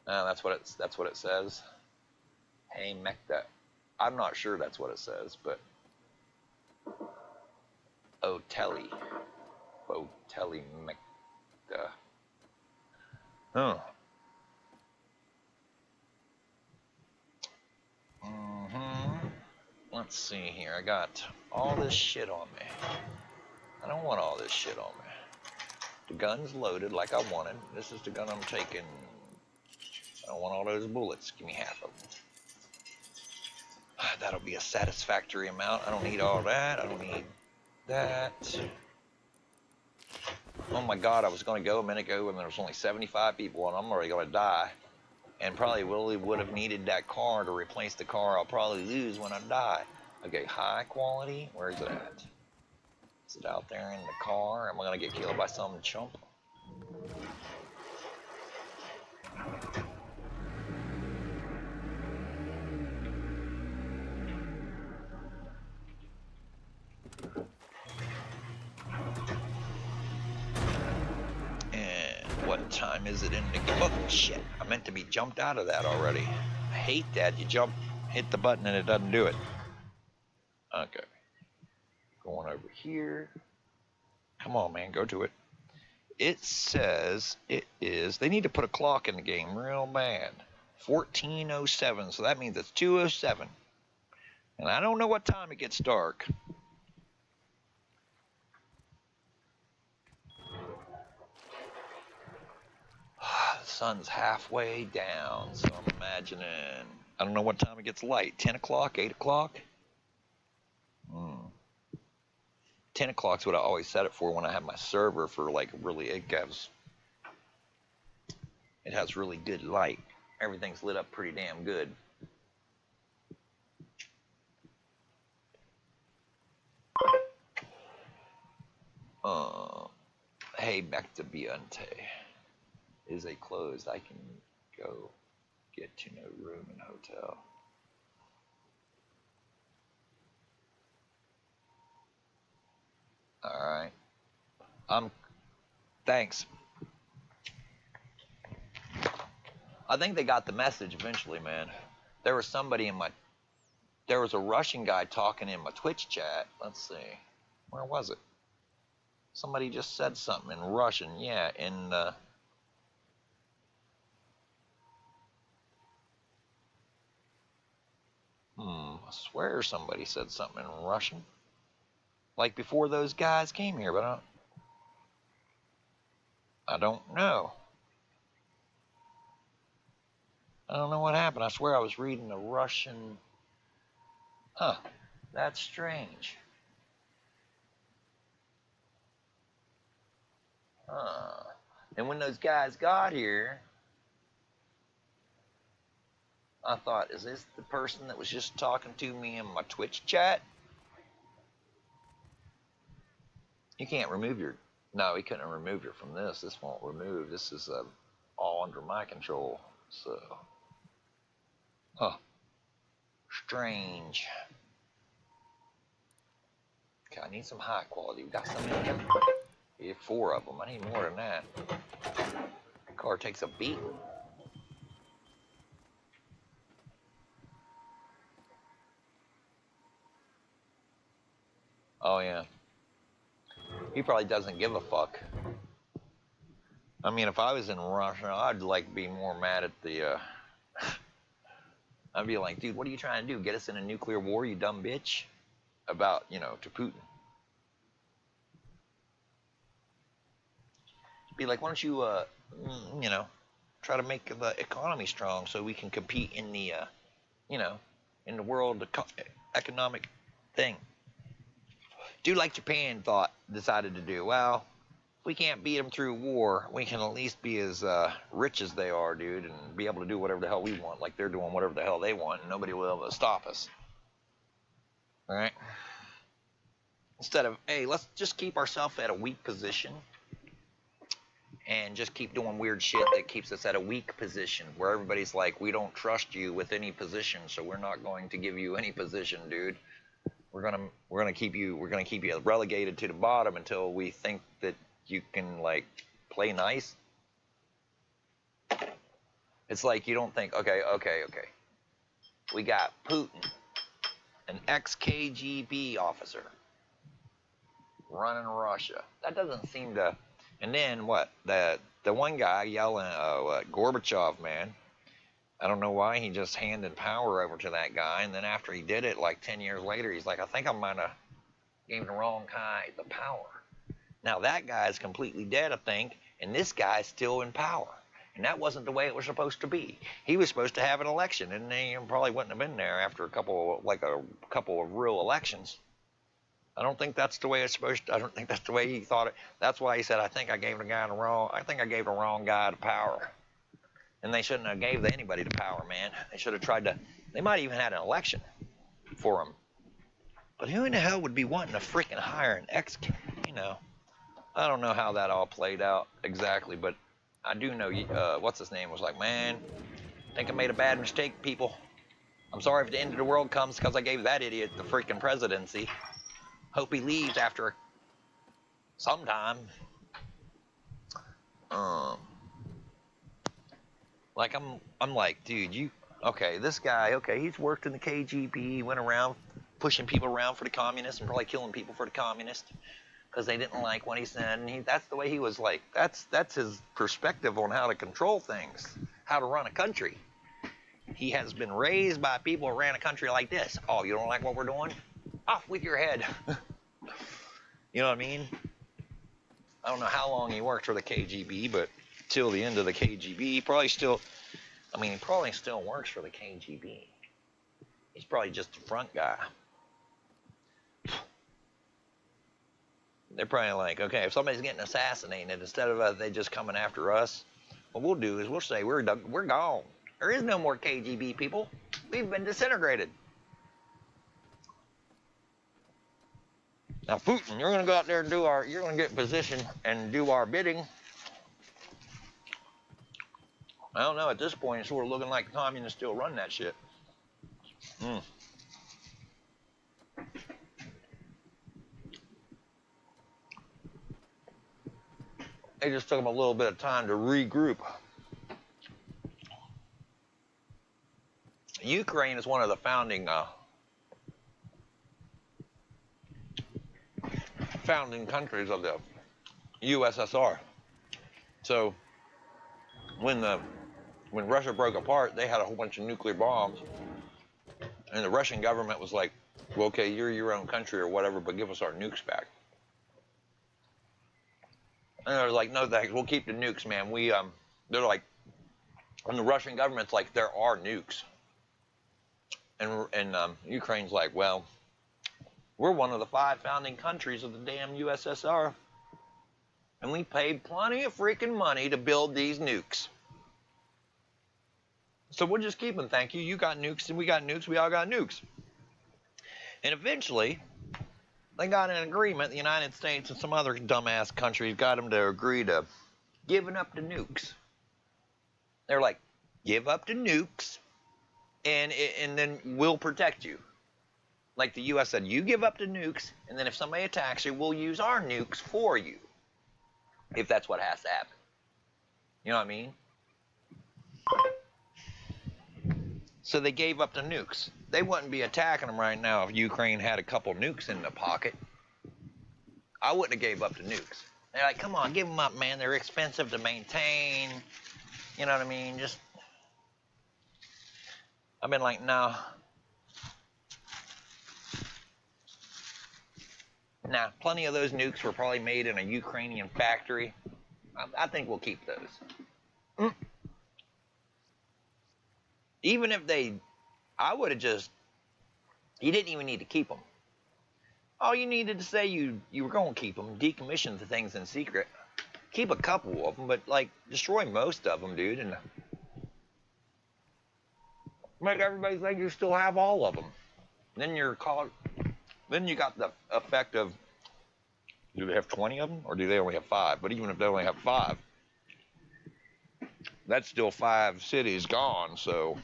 that's what it says. Hey, Mecta. I'm not sure that's what it says, but Otelli Mecta. Huh. Let's see here. I got all this shit on me. I don't want all this shit on me. The gun's loaded like I wanted. This is the gun I'm taking. I don't want all those bullets. Give me half of them. That'll be a satisfactory amount. I don't need all that. I don't need that. Oh my God, I was going to go a minute ago and there was only 75 people and I'm already going to die. And probably really would have needed that car to replace the car I'll probably lose when I die. Okay, high quality. Where is it at? Is it out there in the car? Am I going to get killed by some chump? What time is it in the game? Oh, shit. I meant to be jumped out of that already. I hate that. You jump, hit the button, and it doesn't do it. Okay. Going over here. Come on, man. Go to it. It says it is... They need to put a clock in the game real bad. 14:07. So that means it's 2:07. And I don't know what time it gets dark. The sun's halfway down, so I'm imagining, I don't know what time it gets light, 10 o'clock, 8 o'clock? 10 o'clock's what I always set it for when I have my server for like really, it has really good light. Everything's lit up pretty damn good. Hey, back to Beyonce. Is a closed. I can go get to no room in hotel. All right. Thanks. I think they got the message eventually, man. There was a Russian guy talking in my Twitch chat. Let's see. Where was it? Somebody just said something in Russian. Yeah, in I swear somebody said something in Russian. Like before those guys came here, but I don't know. I don't know what happened. I swear I was reading a Russian. Huh. That's strange. And when those guys got here, I thought, is this the person that was just talking to me in my Twitch chat? You can't remove your... No, he couldn't remove you from this. This won't remove. This is all under my control. So... Huh. Strange. Okay, I need some high quality. We got some in here? Yeah, 4 of them. I need more than that. The car takes a beating. Oh yeah. He probably doesn't give a fuck. I mean, if I was in Russia, I'd like be more mad at the. I'd be like, dude, what are you trying to do? Get us in a nuclear war, you dumb bitch? About, to Putin. Be like, why don't you, try to make the economy strong so we can compete in the, in the world economic thing. Do like Japan decided to do. Well, we can't beat them through war. We can at least be as rich as they are, dude, and be able to do whatever the hell we want, like they're doing whatever the hell they want, and nobody will be able to stop us. All right? Instead of, hey, let's just keep ourselves at a weak position and just keep doing weird shit that keeps us at a weak position, where everybody's like, we don't trust you with any position, so we're not going to give you any position, dude. We're gonna keep you relegated to the bottom until we think that you can like play nice. It's like you don't think, okay. We got Putin, an ex-KGB officer, running Russia. That doesn't seem to. And then what? The one guy yelling, Gorbachev, man. I don't know why he just handed power over to that guy, and then after he did it, like 10 years later, he's like, I think I might have gave the wrong guy the power. Now that guy is completely dead, I think, and this guy's still in power. And that wasn't the way it was supposed to be. He was supposed to have an election, and he probably wouldn't have been there after a couple of real elections. I don't think that's the way it's supposed to. I don't think that's the way he thought it. That's why he said, I think I gave the wrong guy the power. And they shouldn't have gave anybody the power, man. They should have tried to. They might have even had an election for him. But who in the hell would be wanting to freaking hire an ex? I don't know how that all played out exactly, but I do know. What's his name was like, man, I think I made a bad mistake, people. I'm sorry if the end of the world comes because I gave that idiot the freaking presidency. Hope he leaves after some time. Like I'm like, dude, this guy, he's worked in the KGB, went around pushing people around for the communists and probably killing people for the communists because they didn't like what he said, and that's the way he was like. That's his perspective on how to control things, how to run a country. He has been raised by people who ran a country like this. Oh, you don't like what we're doing? Off with your head. You know what I mean? I don't know how long he worked for the KGB, but till the end of the KGB, he probably still works for the KGB. He's probably just a front guy. They're probably like, okay, if somebody's getting assassinated, instead of they just coming after us, what we'll do is we'll say we're gone. There is no more KGB people. We've been disintegrated. Now, Putin, you're going to go out there and you're going to get in position and do our bidding. I don't know, at this point, it's sort of looking like the communists still run that shit. They just took them a little bit of time to regroup. Ukraine is one of the founding countries of the USSR. So when Russia broke apart, they had a whole bunch of nuclear bombs, and the Russian government was like, well, okay, you're your own country or whatever, but give us our nukes back. And they're like, no thanks, we'll keep the nukes, man. They're like, and the Russian government's like, there are nukes. And Ukraine's like, well, we're one of the 5 founding countries of the damn USSR, and we paid plenty of freaking money to build these nukes. So we'll just keep them, thank you. You got nukes, and we got nukes, we all got nukes. And eventually, they got an agreement, the United States and some other dumbass countries got them to agree to giving up the nukes. They're like, give up the nukes, and then we'll protect you. Like the U.S. said, you give up the nukes, and then if somebody attacks you, we'll use our nukes for you. If that's what has to happen. You know what I mean? So they gave up the nukes. They wouldn't be attacking them right now if Ukraine had a couple nukes in the pocket. I wouldn't have gave up the nukes. They're like, come on, give them up, man. They're expensive to maintain. You know what I mean? Just, I've been like, no. Nah, plenty of those nukes were probably made in a Ukrainian factory. I think we'll keep those. Even if they, I would have just, you didn't even need to keep them. All you needed to say you were going to keep them, decommission the things in secret. Keep a couple of them, but like destroy most of them, dude, and make everybody think you still have all of them. Then you're caught. Then you got the effect of, do they have 20 of them or do they only have 5? But even if they only have 5, that's still 5 cities gone. So,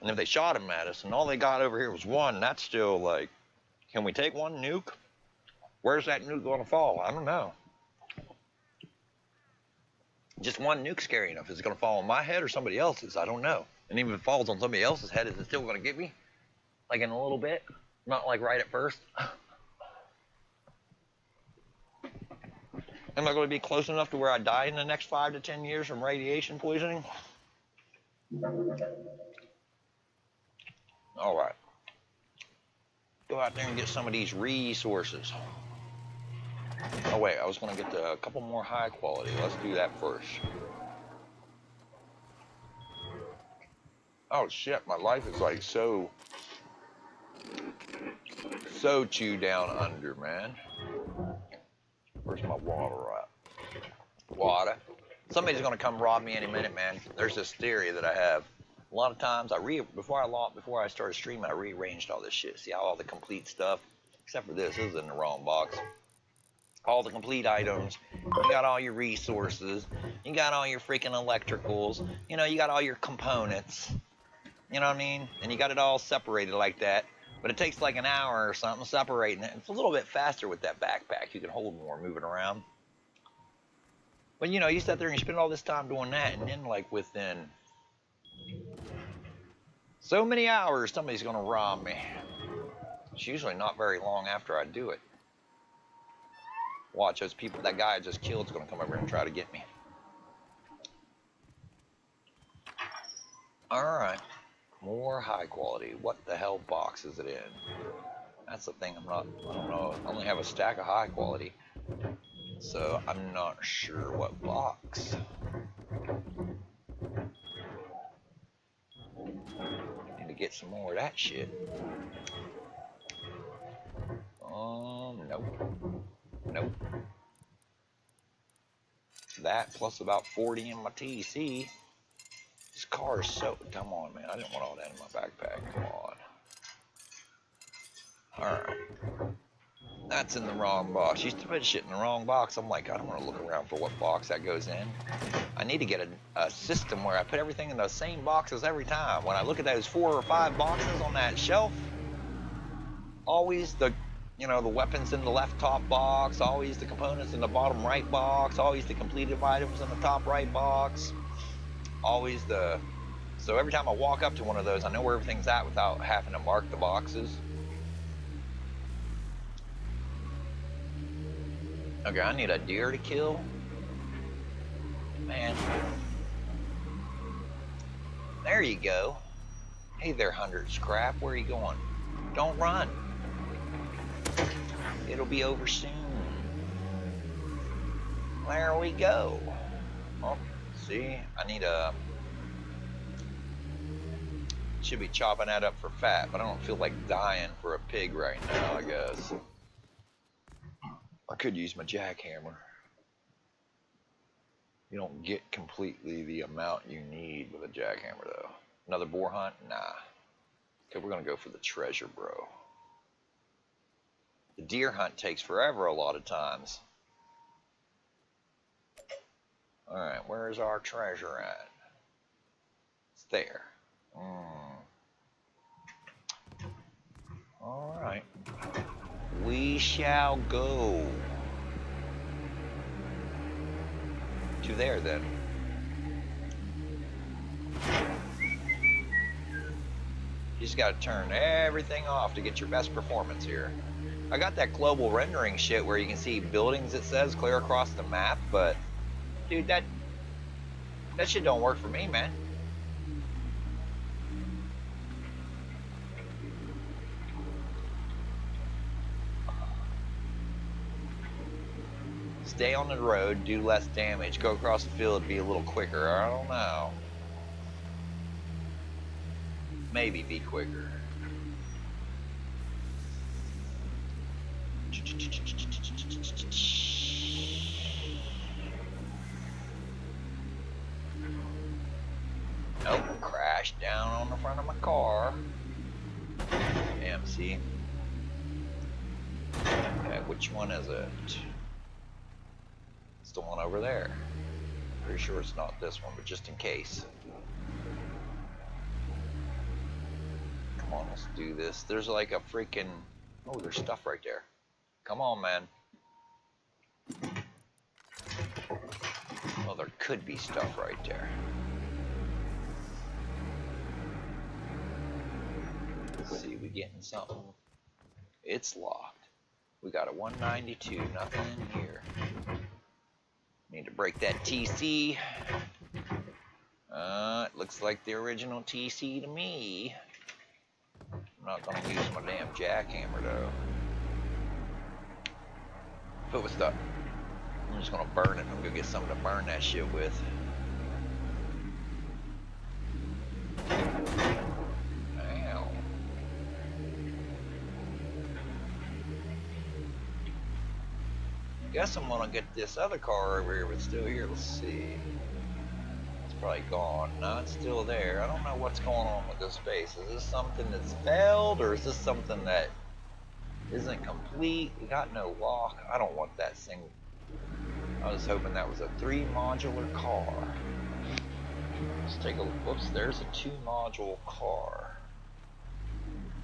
and if they shot them at us and all they got over here was 1, that's still like, can we take 1 nuke? Where's that nuke going to fall? I don't know. Just 1 nuke scary enough. Is it going to fall on my head or somebody else's? I don't know. And even if it falls on somebody else's head, is it still going to get me? Like in a little bit? Not like right at first. Am I going to be close enough to where I die in the next 5 to 10 years from radiation poisoning? All right. Go out there and get some of these resources. Oh wait, I was going to get a couple more high quality. Let's do that first. Oh shit, my life is like so chewed down under, man. Where's my water at? Water. Somebody's gonna come rob me any minute, man. There's this theory that I have. A lot of times, before I started streaming, I rearranged all this shit. See how all the complete stuff, except for this is in the wrong box. All the complete items. You got all your resources. You got all your freaking electricals. You know, you got all your components. You know what I mean? And you got it all separated like that. But it takes like an hour or something separating it. It's a little bit faster with that backpack. You can hold more moving around. But you know, you sit there and you spend all this time doing that, and then like within so many hours, somebody's gonna rob me. It's usually not very long after I do it. Watch, those people, that guy I just killed is gonna come over and try to get me. Alright. More high quality. What the hell box is it in? That's the thing, I don't know. I only have a stack of high quality. So I'm not sure what box. Need to get some more of that shit. Nope. Nope. That plus about 40 in my TC. This car is so, come on, man. I didn't want all that in my backpack. Come on. Alright. That's in the wrong box. Used to put shit in the wrong box. I'm like, I don't want to look around for what box that goes in. I need to get a system where I put everything in the same boxes every time. When I look at those 4 or 5 boxes on that shelf, always the, you know, the weapons in the left top box, always the components in the bottom right box, always the completed items in the top right box. Always the, so every time I walk up to one of those, I know where everything's at without having to mark the boxes. Okay, I need a deer to kill. Man. There you go. Hey there, 100 scrap. Where are you going? Don't run. It'll be over soon. There we go. Oh. See, I need a, should be chopping that up for fat, but I don't feel like dying for a pig right now, I guess. I could use my jackhammer. You don't get completely the amount you need with a jackhammer though. Another boar hunt? Nah. Okay, we're gonna go for the treasure, bro. The deer hunt takes forever a lot of times. Alright, where's our treasure at? It's there. Alright. We shall go to there then. You just gotta turn everything off to get your best performance here. I got that global rendering shit where you can see buildings, it says, clear across the map, but dude, that shit don't work for me, man. Stay on the road, do less damage, go across the field, be a little quicker. I don't know. Maybe be quicker. Nope, crashed down on the front of my car. MC. Okay, which one is it? It's the one over there. Pretty sure it's not this one, but just in case. Come on, let's do this. There's like a freaking... Oh, there's stuff right there. Come on, man. Well, there could be stuff right there. Let's see, we getting something. It's locked. We got a 192, nothing in here. Need to break that TC. It looks like the original TC to me. I'm not gonna use my damn jackhammer though. But with stuff, I'm just gonna burn it. I'm gonna get something to burn that shit with. Ow. Guess I'm gonna get this other car over here, but still here. Let's see. It's probably gone. No, it's still there. I don't know what's going on with this base. Is this something that's failed, or is this something that isn't complete? We got no lock. I don't want that thing. I was hoping that was a 3-modular car. Let's take a look. Whoops, there's a 2-module car.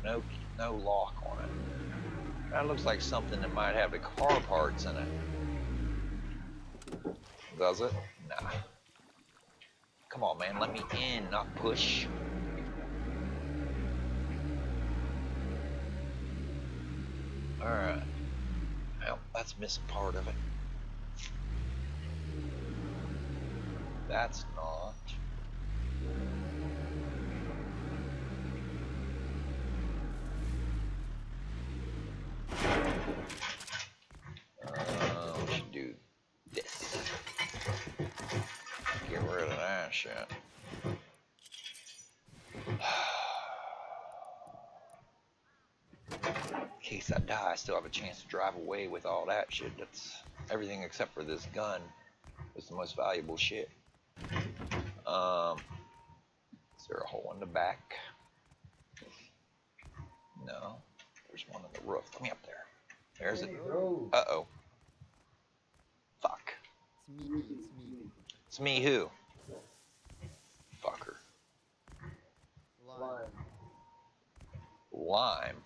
No lock on it. That looks like something that might have the car parts in it. Does it? Nah. Come on, man, let me in, not push. Alright. Well, that's missing part of it. That's not. We should do this. Get rid of that shit. In case I die, I still have a chance to drive away with all that shit. That's everything except for this gun. It's the most valuable shit. Is there a hole in the back? No. There's one on the roof. Let me up there. There's it. Uh-oh. Fuck. It's me, it's me. It's me who? Fucker. Lime. Lime.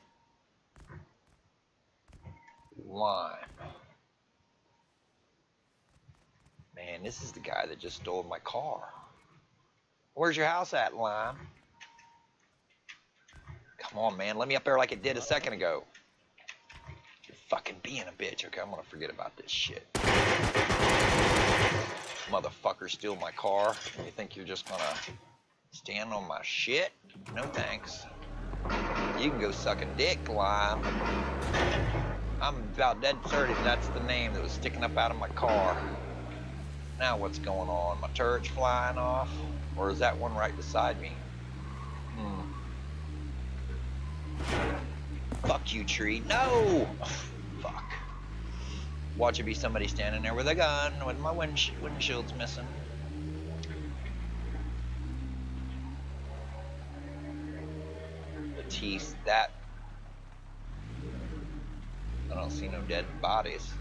Lime. Man, this is the guy that just stole my car. Where's your house at, Lime? Come on, man. Let me up there like it did a second ago. You're fucking being a bitch. Okay, I'm gonna forget about this shit. Motherfucker steal my car. You think you're just gonna stand on my shit? No thanks. You can go suck a dick, Lime. I'm about dead certain that's the name that was sticking up out of my car. Now what's going on? My turret's flying off? Or is that one right beside me? Fuck you, tree. No! Fuck. Watch it be somebody standing there with a gun with my windshield's missing. The teeth, that... I don't see no dead bodies.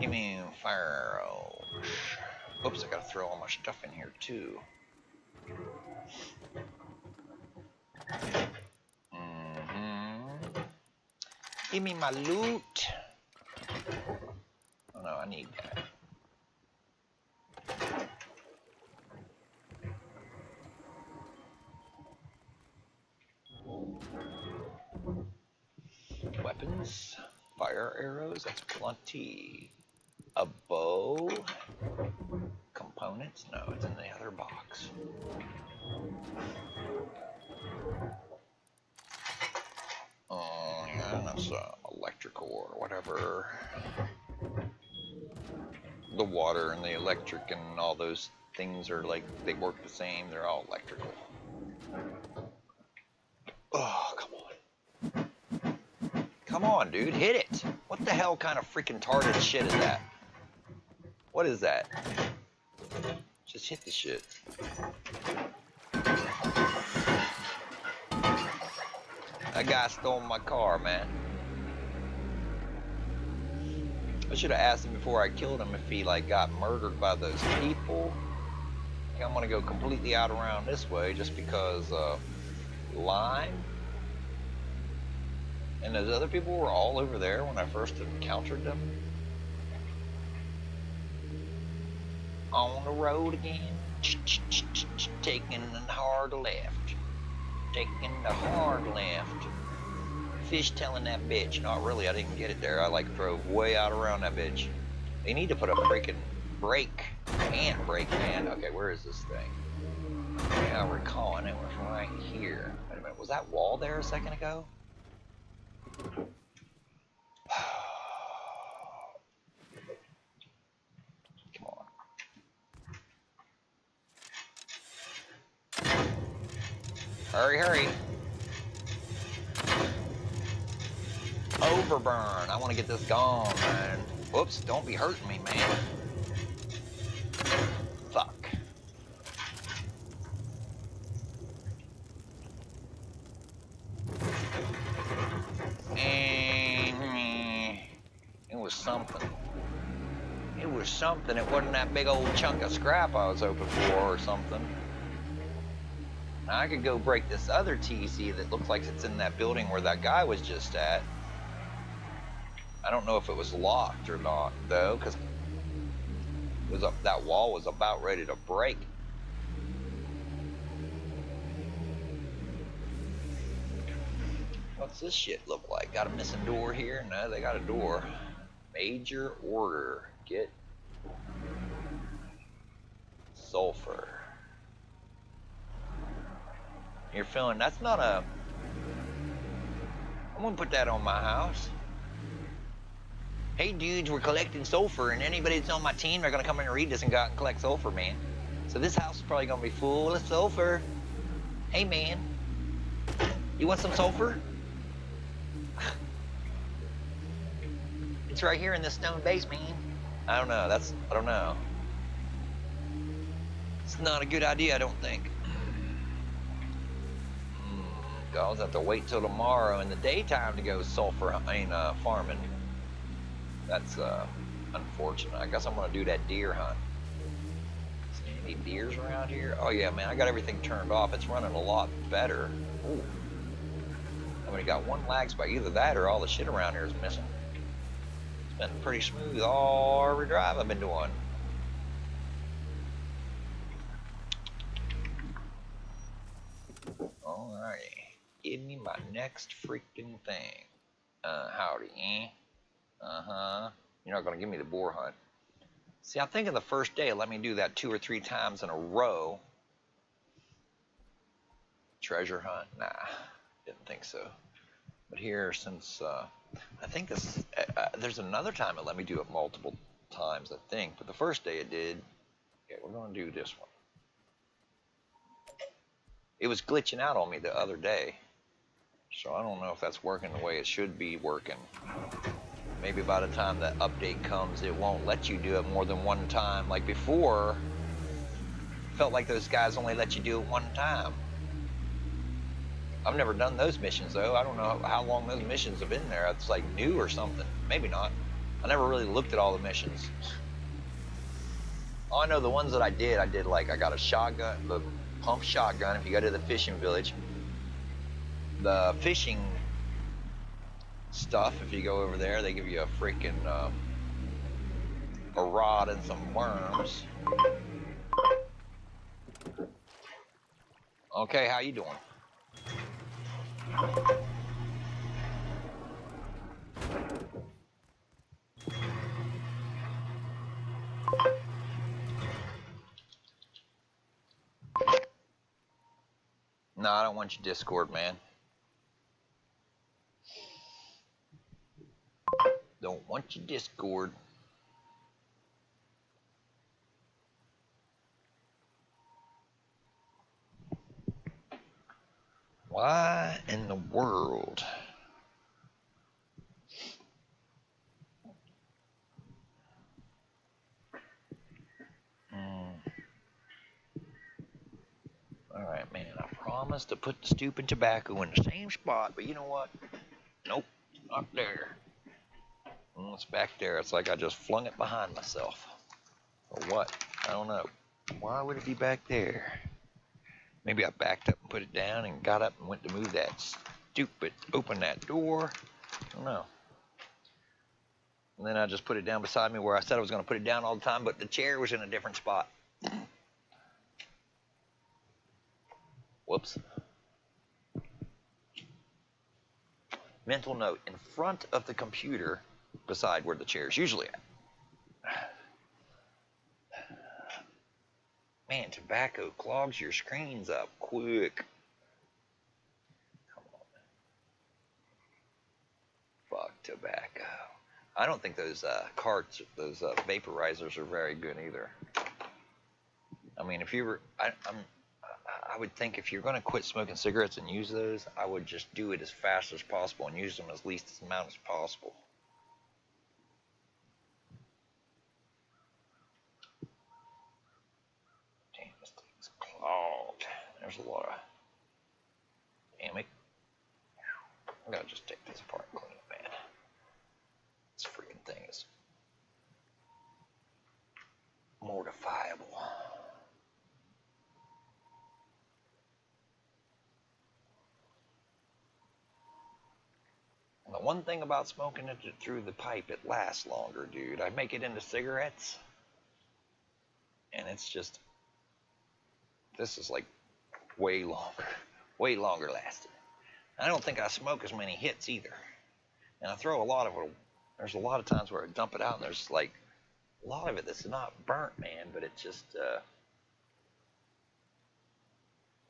Give me fire. Oops, I gotta throw all my stuff in here too. Give me my loot. Oh no, I need that. Weapons, fire arrows, that's plenty. A bow, components, no, it's in the other box. That's electrical or whatever. The water and the electric and all those things are like, they work the same, they're all electrical. Oh, come on. Come on, dude, hit it. What the hell kind of freaking retarded shit is that? What is that? Just hit the shit. That guy stole my car, man. I should have asked him before I killed him if he like got murdered by those people. I think I'm gonna go completely out around this way just because lime. And those other people were all over there when I first encountered them. On the road again, taking the hard left, taking the hard left. Fish telling that bitch. Not really, I didn't get it there. I like drove way out around that bitch. They need to put a freaking brake, handbrake, man. Okay, where is this thing? Yeah, we're calling it was right here. Wait a minute, was that wall there a second ago? Come on. Hurry, hurry. Overburn. I want to get this gone, man. Whoops, don't be hurting me, man. Fuck. It was something. It was something. It wasn't that big old chunk of scrap I was hoping for or something. Now I could go break this other TC that looks like it's in that building where that guy was just at. I don't know if it was locked or not, though, because that wall was about ready to break. What's this shit look like? Got a missing door here? No, they got a door. Major order. Get sulfur. You're feeling, that's not a... I'm gonna put that on my house. Hey dudes, we're collecting sulfur, and anybody that's on my team, they're gonna come in and read this and go out and collect sulfur, man. So this house is probably gonna be full of sulfur. Hey man, you want some sulfur? It's right here in this stone base, man. I don't know, I don't know. It's not a good idea, I don't think. I'll have to wait till tomorrow in the daytime to go sulfur, farming. That's unfortunate. I guess I'm gonna do that deer hunt. See any deers around here? Oh yeah, man, I got everything turned off. It's running a lot better. Ooh. I've only got one lag spot. Either that or all the shit around here is missing. It's been pretty smooth all every drive I've been doing. Alrighty. Give me my next freaking thing. Howdy, eh? Uh-huh. You're not gonna give me the boar hunt. See, I think in the first day, let me do that 2 or 3 times in a row. Treasure hunt? Nah, didn't think so. But here, since, I think this, there's another time it let me do it multiple times, I think. But the first day it did. Okay, we're gonna do this one. It was glitching out on me the other day. So I don't know if that's working the way it should be working. Maybe by the time that update comes, it won't let you do it more than one time. Like before, felt like those guys only let you do it one time. I've never done those missions though. I don't know how long those missions have been there. It's like new or something. Maybe not. I never really looked at all the missions. All I know, the ones that I did like, I got a shotgun, the pump shotgun. If you go to the fishing village, the fishing stuff. If you go over there, they give you a freaking a rod and some worms. Okay, how you doing? No, I don't want your Discord, man. Don't want your Discord. Why in the world? Alright, man, I promised to put the stupid tobacco in the same spot, but you know what? Nope, not there. It's back there. It's like I just flung it behind myself. Or what? I don't know. Why would it be back there? Maybe I backed up and put it down and got up and went to move that stupid, open that door. I don't know. And then I just put it down beside me where I said I was going to put it down all the time, but the chair was in a different spot. Whoops. Mental note, in front of the computer, beside where the chair is usually at. Man, tobacco clogs your screens up quick. Come on. Fuck tobacco. I don't think those carts, those vaporizers are very good either. I mean, if you were, I would think if you're going to quit smoking cigarettes and use those, I would just do it as fast as possible and use them as least amount as possible. Damn, this thing's clogged. There's a lot of, damn it. I gotta just take this apart and clean it, man. This freaking thing is mortifiable. And the one thing about smoking it through the pipe, it lasts longer, dude. I make it into cigarettes, and it's just, this is like way longer lasting. I don't think I smoke as many hits either. And I throw a lot of it, there's a lot of times where I dump it out and there's like a lot of it that's not burnt, man, but it's just,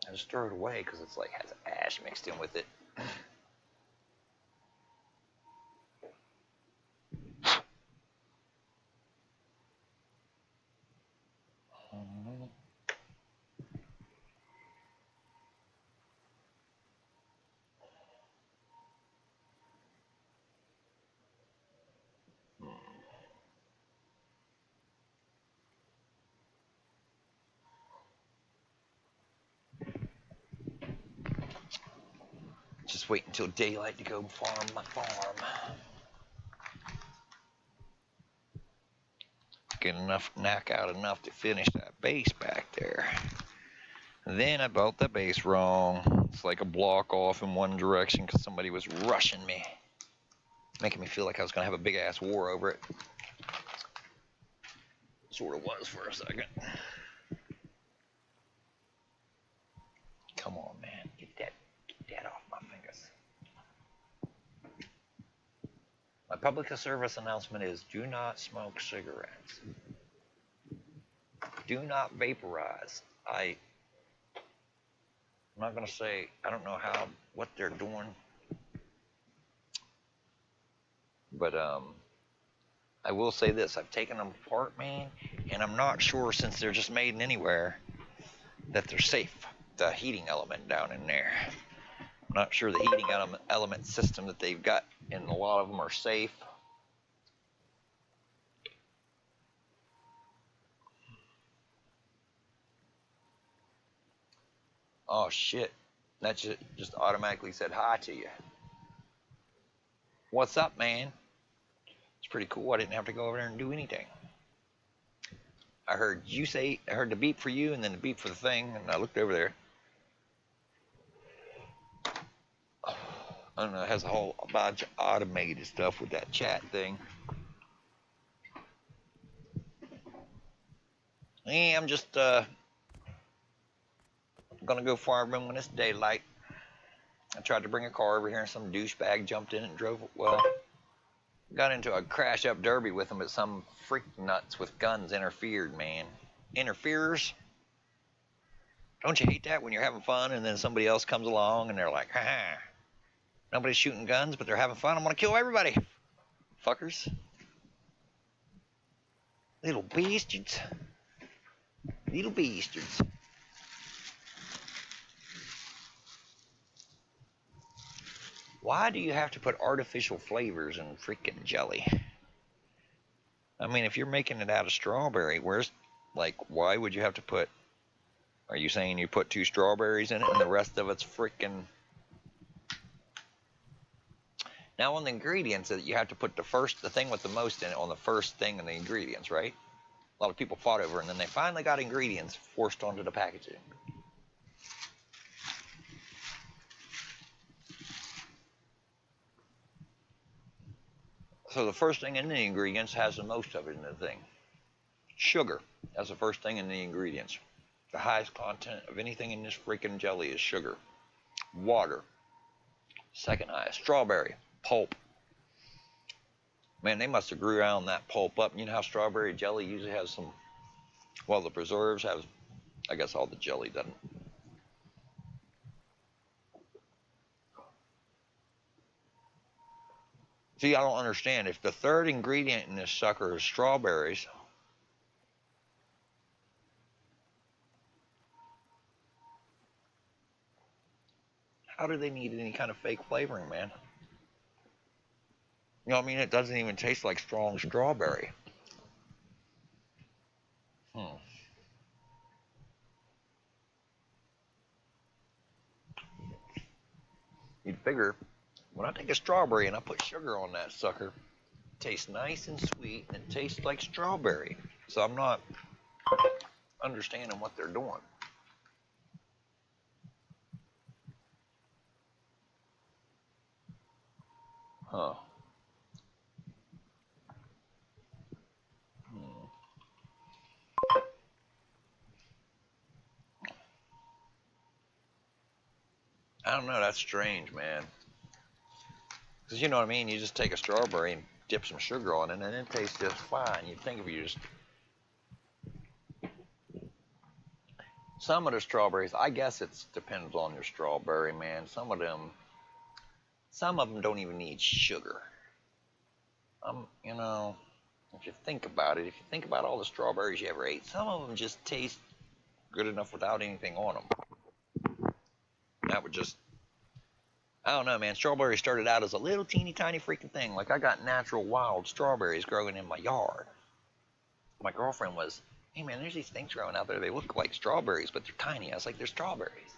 I just throw it away because it's like has ash mixed in with it. Just wait until daylight to go farm my farm. Get enough, knock out enough to finish that base back there. And then I built the base wrong. It's like a block off in one direction because somebody was rushing me, making me feel like I was gonna have a big ass war over it. Sort of was for a second. Come on, man, get that off my fingers. My public service announcement is: do not smoke cigarettes. Do not vaporize. I'm not gonna say I don't know what they're doing, but I will say this: I've taken them apart, man, and I'm not sure, since they're just made anywhere, that they're safe. The heating element down in there, I'm not sure the heating element system that they've got in a lot of them are safe. Oh shit, that just automatically said hi to you. What's up, man? It's pretty cool. I didn't have to go over there and do anything. I heard you say, I heard the beep for you and then the beep for the thing, and I looked over there. I don't know, it has a whole bunch of automated stuff with that chat thing. Yeah, I'm just gonna go farming when it's daylight. I tried to bring a car over here and some douchebag jumped in it and drove it. Well, got into a crash up derby with him, but some freak nuts with guns interfered, man. Interferers. Don't you hate that when you're having fun and then somebody else comes along and they're like, ha, nobody's shooting guns, but they're having fun. I'm gonna kill everybody. Fuckers. Little bastards. Little bastards. Why do you have to put artificial flavors in freaking jelly? I mean, if you're making it out of strawberry, where's, like, why would you have to put, are you saying you put 2 strawberries in it and the rest of it's freaking... Now on the ingredients, you have to put the thing with the most in it on the first thing in the ingredients, right? A lot of people fought over it, and then they finally got ingredients forced onto the packaging. So the first thing in the ingredients has the most of it in the thing. Sugar. That's the first thing in the ingredients. The highest content of anything in this freaking jelly is sugar. Water. Second highest. Strawberry. Pulp. Man, they must have grew around that pulp up. You know how strawberry jelly usually has some, well, the preserves have, I guess all the jelly doesn't. See, I don't understand. If the third ingredient in this sucker is strawberries, how do they need any kind of fake flavoring, man? You know what I mean? It doesn't even taste like strong strawberry. You'd figure, when I take a strawberry and I put sugar on that sucker, it tastes nice and sweet and it tastes like strawberry. So I'm not understanding what they're doing. Huh. I don't know, that's strange, man. Because you know what I mean? You just take a strawberry and dip some sugar on it and it tastes just fine. You'd think if you just... Some of the strawberries, I guess it depends on your strawberry, man. Some of them don't even need sugar. You know, if you think about it, if you think about all the strawberries you ever ate, some of them just taste good enough without anything on them. That would just, I don't know, man. Strawberries started out as a little teeny tiny freaking thing. Like I got natural wild strawberries growing in my yard. My girlfriend was, hey man, there's these things growing out there. They look like strawberries, but they're tiny. I was like, they're strawberries.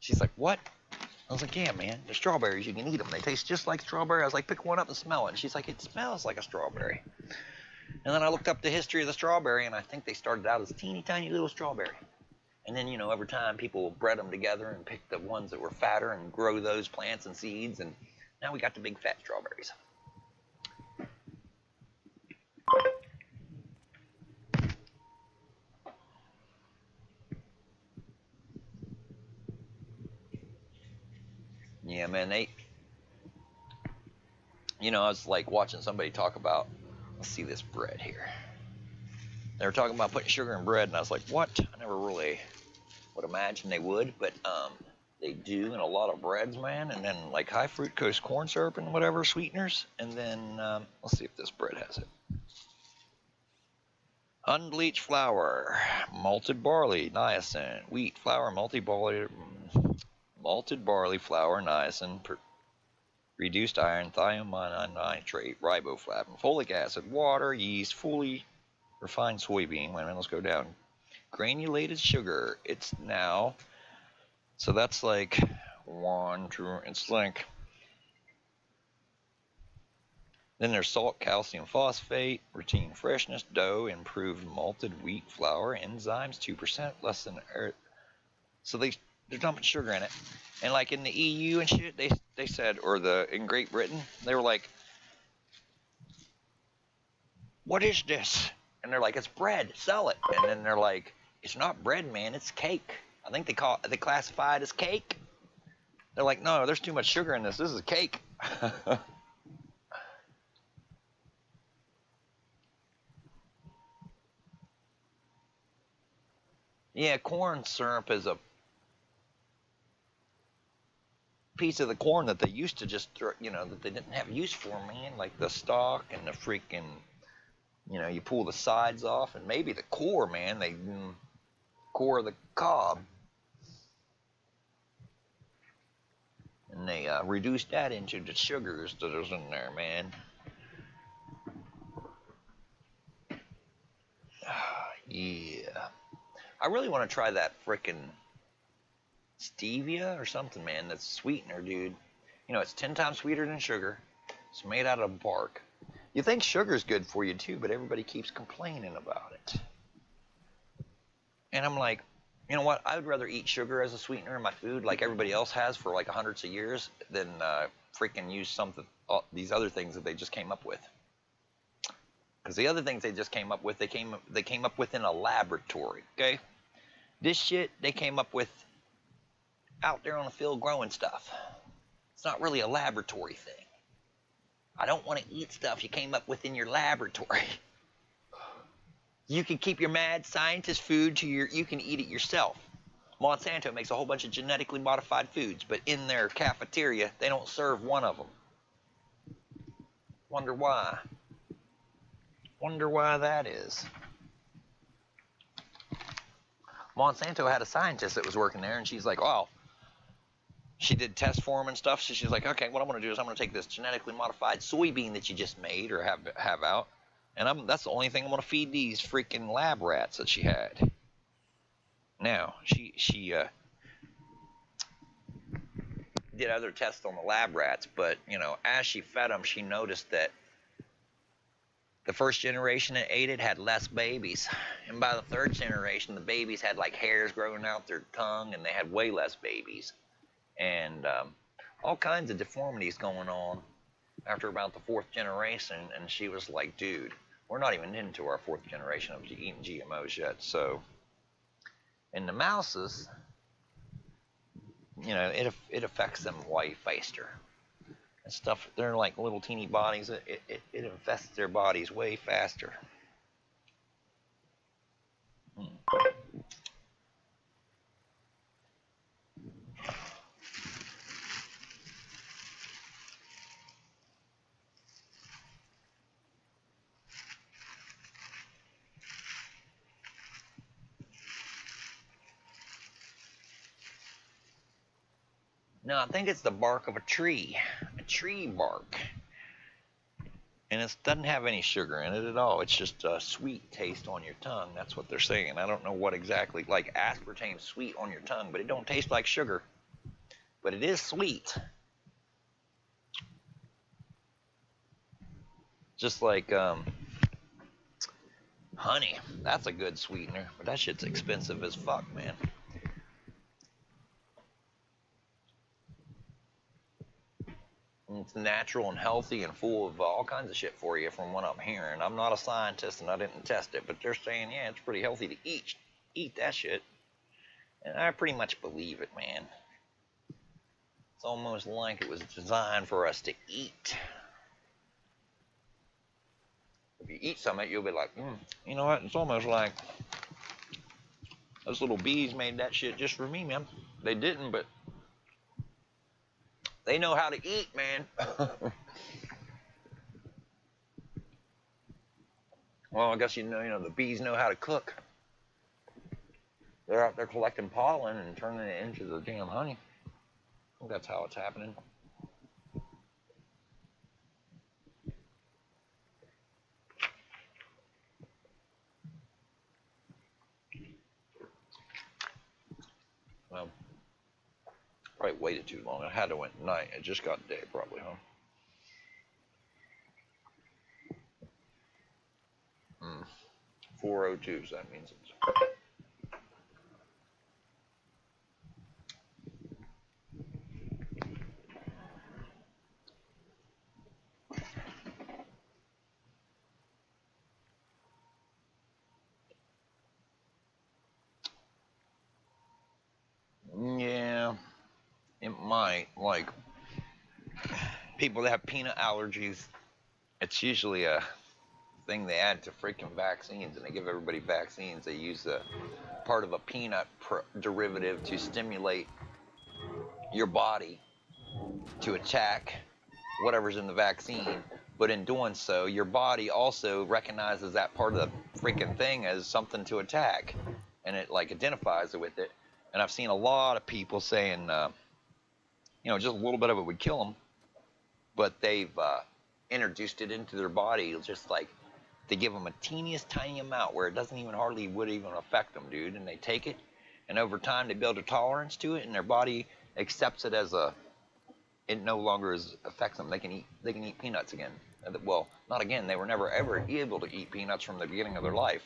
She's like, what? I was like, yeah, man, they're strawberries. You can eat them. They taste just like strawberry. I was like, pick one up and smell it. And she's like, it smells like a strawberry. And then I looked up the history of the strawberry, and I think they started out as teeny tiny little strawberry. And then, you know, over time, people bred them together and picked the ones that were fatter and grow those plants and seeds. And now we got the big fat strawberries. Yeah, man, you know, I was like watching somebody talk about, let's see this bread here. They were talking about putting sugar in bread, and I was like, what? I never really would imagine they would, but they do in a lot of breads, man. And then like high fructose corn syrup and whatever sweeteners. And then let's see if this bread has it. Unbleached flour, malted barley, niacin, wheat flour, malted barley flour, niacin, reduced iron, thiamine nitrate, riboflavin, folic acid, water, yeast, fully refined soybean. Wait a minute, let's go down. Granulated sugar. It's now, so that's like it's like, then there's salt, calcium phosphate, routine freshness, dough, improved malted wheat flour, enzymes, 2%, less than earth. So They're dumping sugar in it. And like in the EU and shit, they said, or in Great Britain, they were like, what is this? And they're like, it's bread, sell it. And then they're like, it's not bread, man, it's cake. I think they classify it as cake. They're like, no, there's too much sugar in this. This is cake. Yeah, corn syrup is a piece of the corn that they used to just throw, that they didn't have use for, man. Like the stalk and the freaking, you pull the sides off and maybe the core, man. They core of the cob. And they reduced that into the sugars that is in there, man. Yeah. I really want to try that frickin' stevia or something, man. That's sweetener, dude. It's 10 times sweeter than sugar. It's made out of bark. You think sugar's good for you too, but everybody keeps complaining about it. And I'm like, you know what? I would rather eat sugar as a sweetener in my food like everybody else has for like hundreds of years than freaking use these other things that they just came up with. Because the other things they just came up with, they came up with in a laboratory, okay? This shit they came up with out there on the field growing stuff. It's not really a laboratory thing. I don't want to eat stuff you came up with in your laboratory. You can keep your mad scientist food you can eat it yourself. Monsanto makes a whole bunch of genetically modified foods, but in their cafeteria, they don't serve one of them. Wonder why. Wonder why that is. Monsanto had a scientist that was working there, and she's like, oh, she did tests for him and stuff, so she's like, okay, what I'm going to do is I'm going to take this genetically modified soybean that you just made or have out, and that's the only thing I'm going to feed these freaking lab rats that she had. Now, she did other tests on the lab rats, but, as she fed them, she noticed that the first generation that ate it had less babies. And by the third generation, the babies had like hairs growing out their tongue, and they had way less babies. And all kinds of deformities going on after about the fourth generation. And she was like, dude, we're not even into our fourth generation of eating GMOs yet. So in the mouses, it affects them way faster. And stuff, they're like little teeny bodies. It infests their bodies way faster. No, I think it's the bark of a tree bark. And it doesn't have any sugar in it at all. It's just a sweet taste on your tongue. That's what they're saying. I don't know what exactly, like aspartame's sweet on your tongue, but it don't taste like sugar. But it is sweet. Just like honey. That's a good sweetener, but that shit's expensive as fuck, man. It's natural and healthy and full of all kinds of shit for you from what I'm hearing. I'm not a scientist and I didn't test it, but they're saying, yeah, it's pretty healthy to eat that shit. And I pretty much believe it, man. It's almost like it was designed for us to eat. If you eat some of it, you'll be like, you know what? It's almost like those little bees made that shit just for me, man. They didn't, but they know how to eat, man. Well, I guess the bees know how to cook. They're out there collecting pollen and turning it into the damn honey. I think that's how it's happening. Well, probably waited too long. I had to went night. It just got day, probably, huh? 4:02, so that means it's might, like people that have peanut allergies, it's usually a thing they add to freaking vaccines, and they give everybody vaccines. They use the part of a peanut derivative to stimulate your body to attack whatever's in the vaccine, but in doing so, your body also recognizes that part of the freaking thing as something to attack, and it like identifies it with it. And I've seen a lot of people saying, you know, just a little bit of it would kill them, but they've introduced it into their body, just like they give them a teeniest tiny amount where it doesn't even would even affect them, dude. And they take it, and over time they build a tolerance to it, and their body accepts it as it no longer affects them. They can eat peanuts again. Well, not again. They were never ever able to eat peanuts from the beginning of their life.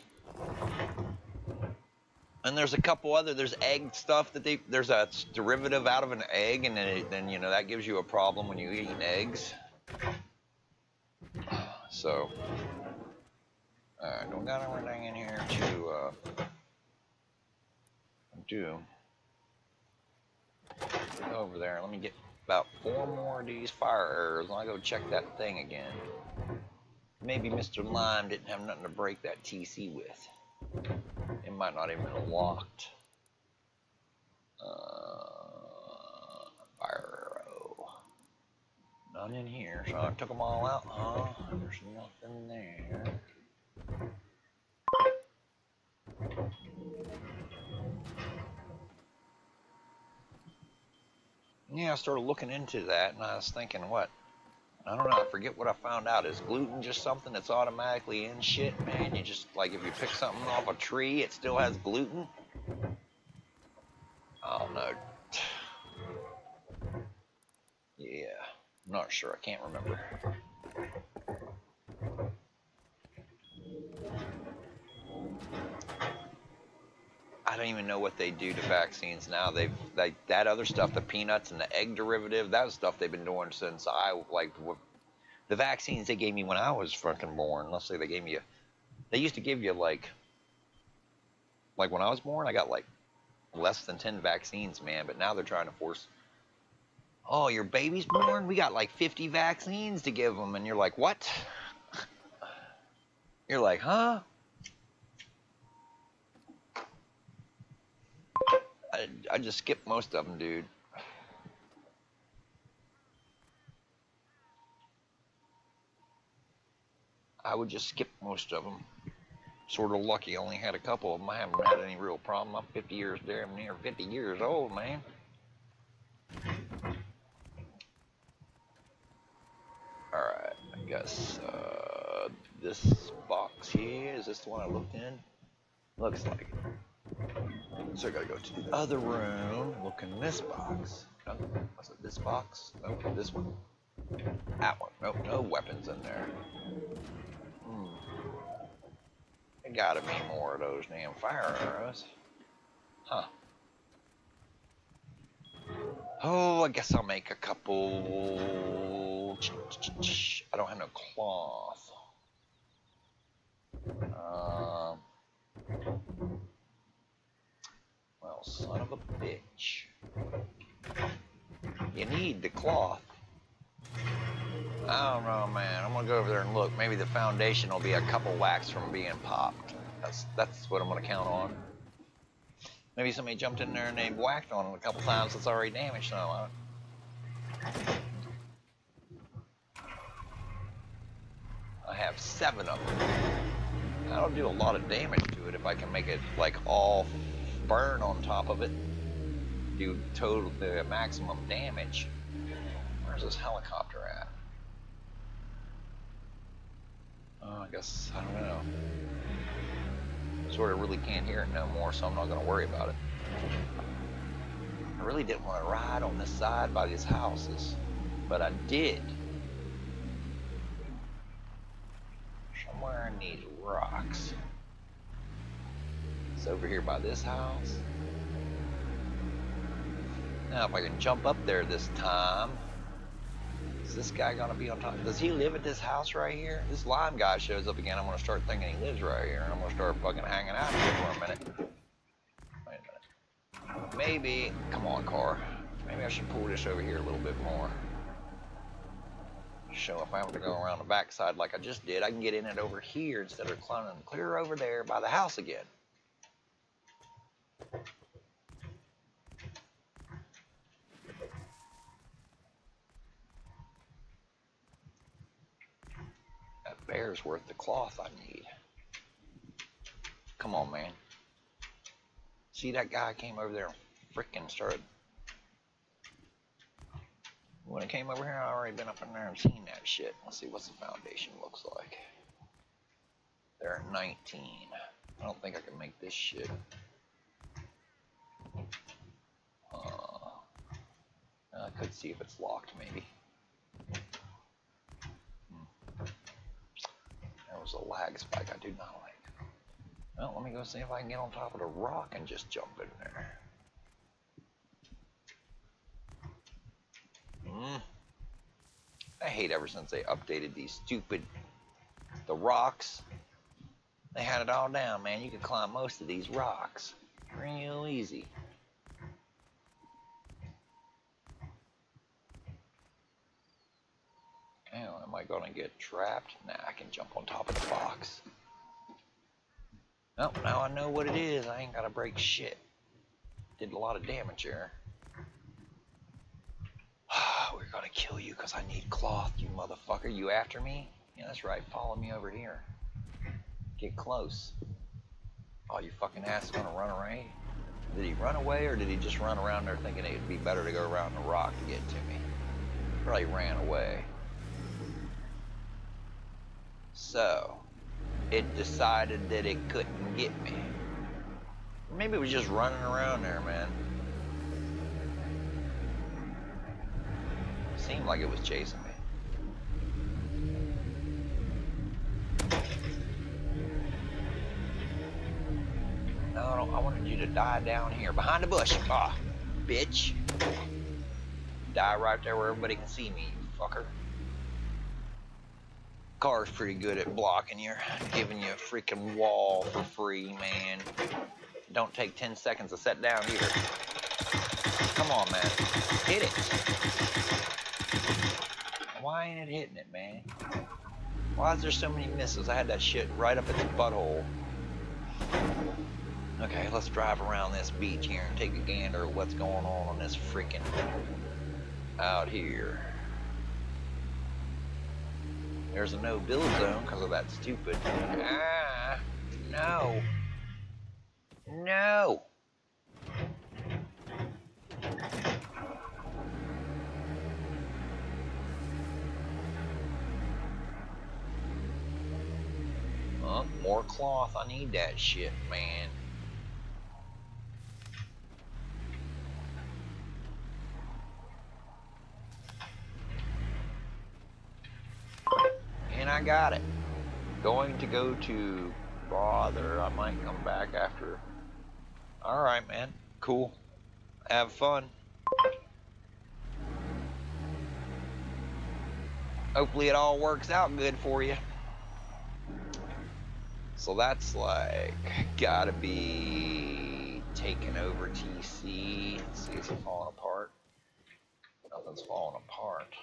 And there's a couple other. There's egg stuff that there's a derivative out of an egg, and then you know that gives you a problem when you're eating eggs. So, don't got everything in here to do. Go over there. Let me get about 4 more of these fire arrows, and I'll go check that thing again. Maybe Mr. Lime didn't have nothing to break that TC with. It might not even been locked. Fire arrow. None in here, so I took them all out, huh? There's nothing there. Yeah, I started looking into that, and I was thinking, what? I don't know, I forget what I found out. Is gluten just something that's automatically in shit, man? You just, like, if you pick something off a tree, it still has gluten? I don't know. Yeah, I'm not sure, I can't remember. I don't even know what they do to vaccines now. That other stuff, the peanuts and the egg derivative, that stuff they've been doing since the vaccines they gave me when I was fucking born. Let's say they used to give you like when I was born, I got like less than 10 vaccines, man. But now they're trying to force, oh, your baby's born? We got like 50 vaccines to give them. And you're like, what? You're like, huh? I just skipped most of them, dude. I would just skip most of them. Sort of lucky, I only had a couple of them. I haven't had any real problem. I'm 50 years, damn near 50 years old, man. Alright, I guess this box here, is this the one I looked in? Looks like it. So I gotta go to the other room, look in this box. Oh, was it this box? Nope, this one. That one. Nope, no weapons in there. There gotta be more of those damn fire arrows. Huh. Oh, I guess I'll make a couple. I don't have no cloth. Well, son of a bitch. You need the cloth. I don't know, man. I'm gonna go over there and look. Maybe the foundation will be a couple whacks from being popped. That's what I'm gonna count on. Maybe somebody jumped in there and they whacked on it a couple times. It's already damaged. So I have 7 of them. That'll do a lot of damage to it if I can make it like all burn on top of it. Do the maximum damage. Where's this helicopter at? I guess, I don't know. Sort of really can't hear it no more, so I'm not going to worry about it. I really didn't want to ride on this side by these houses, but I did. Somewhere in these rocks. It's over here by this house. Now if I can jump up there this time. Is this guy gonna be on top? Does he live at this house right here? This lime guy shows up again. I'm gonna start thinking he lives right here, and I'm gonna start fucking hanging out here for a minute. Wait a minute. Maybe, come on, car. Maybe I should pull this over here a little bit more. So if I have to go around the backside like I just did, I can get in it over here instead of climbing clear over there by the house again. That bear's worth the cloth I need. Come on, man. See, that guy came over there and frickin' started. When it came over here, I already been up in there and seen that shit. Let's see what's the foundation looks like. They're at 19. I don't think I can make this shit. I could see if it's locked, maybe. There was a lag spike I do not like. Well, let me go see if I can get on top of the rock and just jump in there. I hate ever since they updated these the rocks. They had it all down, man. You could climb most of these rocks real easy. Oh, am I gonna get trapped? Nah, I can jump on top of the box. Oh, now I know what it is. I ain't gotta break shit. Did a lot of damage here. We're gonna kill you because I need cloth, you motherfucker. You after me? Yeah, that's right. Follow me over here. Get close. Oh, you fucking ass is gonna run away? Did he run away or did he just run around there thinking it'd be better to go around the rock to get to me? Probably ran away. So, it decided that it couldn't get me. Or maybe it was just running around there, man. Seemed like it was chasing me. No, I wanted you to die down here, behind the bush. Ah, bitch. Die right there where everybody can see me, you fucker. Car's pretty good at blocking you, giving you a freaking wall for free, man. Don't take 10 seconds to set down either. Come on, man. Hit it. Why ain't it hitting it, man? Why is there so many misses? I had that shit right up its butthole. Okay, let's drive around this beach here and take a gander at what's going on this freaking out here. There's a no build zone because of that stupid. Ah, no. No. Oh, more cloth. I need that shit, man. And I got it. Going to go to bother. I might come back after. Alright, man. Cool. Have fun. Hopefully it all works out good for you. So that's like gotta be taking over TC. Let's see, is it falling apart? Nothing's falling apart.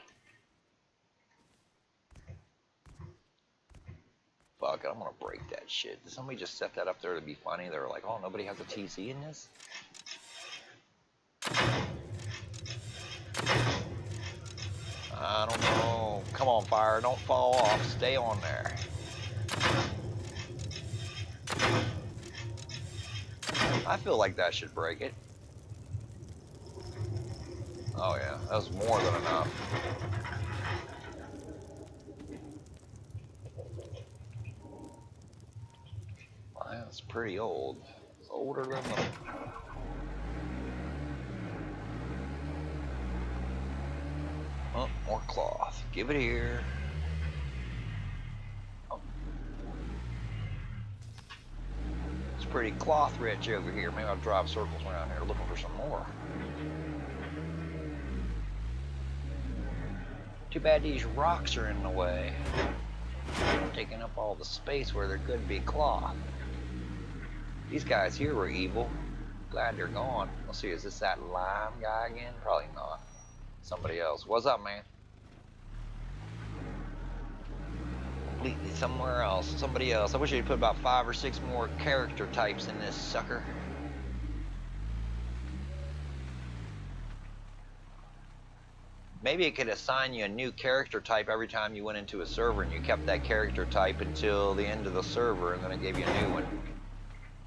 Fuck it, I'm gonna break that shit. Did somebody just set that up there to be funny? They were like, oh, nobody has a TC in this? I don't know. Come on, fire, don't fall off. Stay on there. I feel like that should break it. Oh yeah, that was more than enough. Wow, it's pretty old. It's older than the... Oh, more cloth. Give it here. Oh. It's pretty cloth rich over here. Maybe I'll drive circles around here looking for some more. Too bad these rocks are in the way. Taking up all the space where there could be cloth. These guys here were evil. Glad they're gone. Let's see, is this that lime guy again? Probably not. Somebody else. What's up, man? Completely somewhere else. Somebody else. I wish they'd put about 5 or 6 more character types in this sucker. Maybe it could assign you a new character type every time you went into a server and you kept that character type until the end of the server and then it gave you a new one.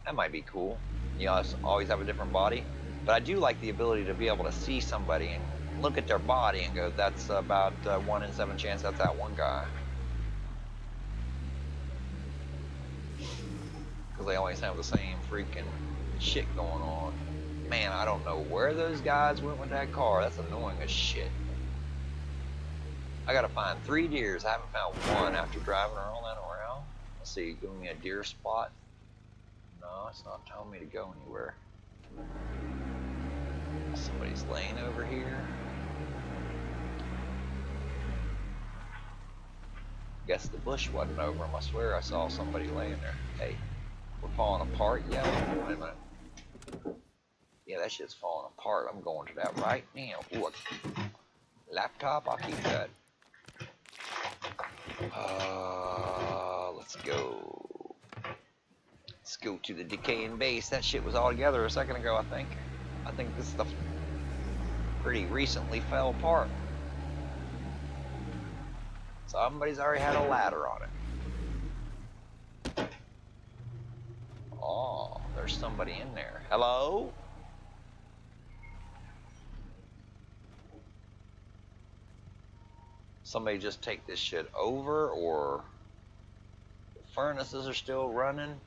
That might be cool. You know, always have a different body. But I do like the ability to be able to see somebody and look at their body and go, that's about 1 in 7 chance that's that one guy. Because they always have the same freaking shit going on. Man, I don't know where those guys went with that car. That's annoying as shit. I gotta find 3 deers. I haven't found one after driving all that around. Let's see, give me a deer spot. No, it's not telling me to go anywhere. Somebody's laying over here. Guess the bush wasn't over them. I swear I saw somebody laying there. Hey, we're falling apart. Yeah, wait a minute. Yeah, that shit's falling apart. I'm going to that right now. Ooh, laptop, I'll keep that. Let's go. Let's go to the decaying base. That shit was all together a second ago, I think. I think this stuff pretty recently fell apart. Somebody's already had a ladder on it. Oh, there's somebody in there. Hello? Somebody just take this shit over, or the furnaces are still running?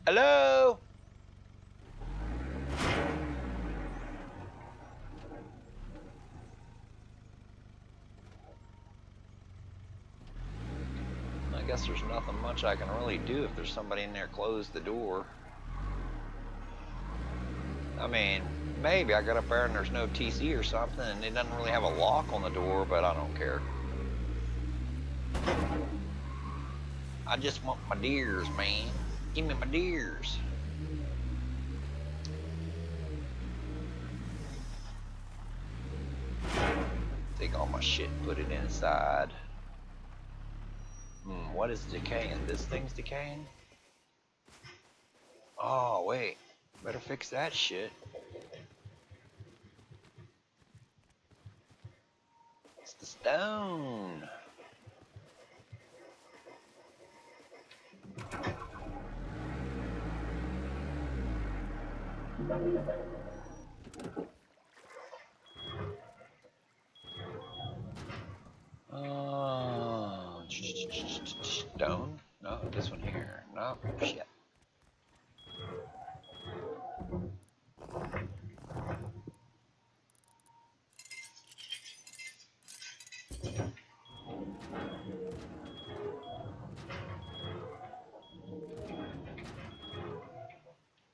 Hello? I guess there's nothing much I can really do if there's somebody in there. Close the door. I mean, maybe I got up there and there's no TC or something and it doesn't really have a lock on the door, but I don't care. I just want my deers, man. Give me my deers. Take all my shit and put it inside. What is decaying? This thing's decaying? Oh, wait. Better fix that shit. It's the stone. Stone? No, this one here. No, shit.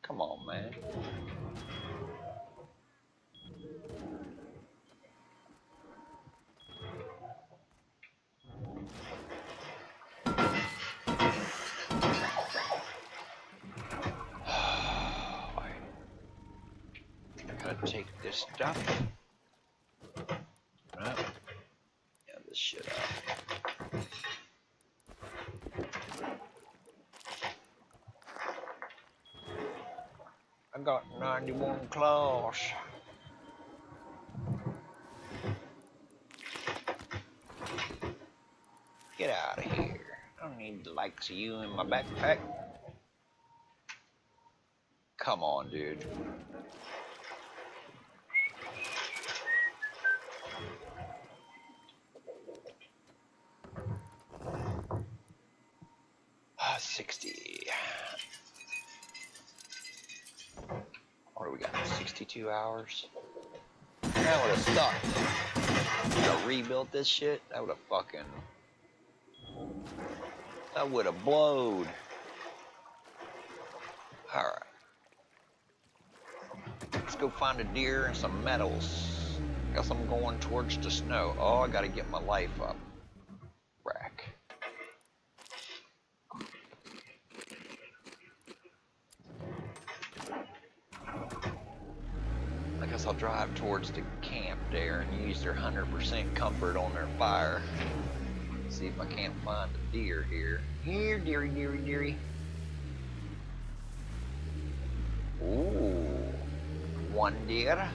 Come on, man. Take this stuff. Right. Yeah, this shit out. I got 91 claws. Get out of here. I don't need the likes of you in my backpack. Come on, dude. Ah, 60. What do we got? 62 hours? That would have sucked. Would have rebuilt this shit. That would have fucking. That would have blowed. Alright. Let's go find a deer and some metals. Guess I'm going towards the snow. Oh, I gotta get my life up. Rack. guess I'll drive towards the camp there and use their 100% comfort on their fire. See if I can't find a deer here. Here, dearie, dearie, dearie. Ooh. 1 deer.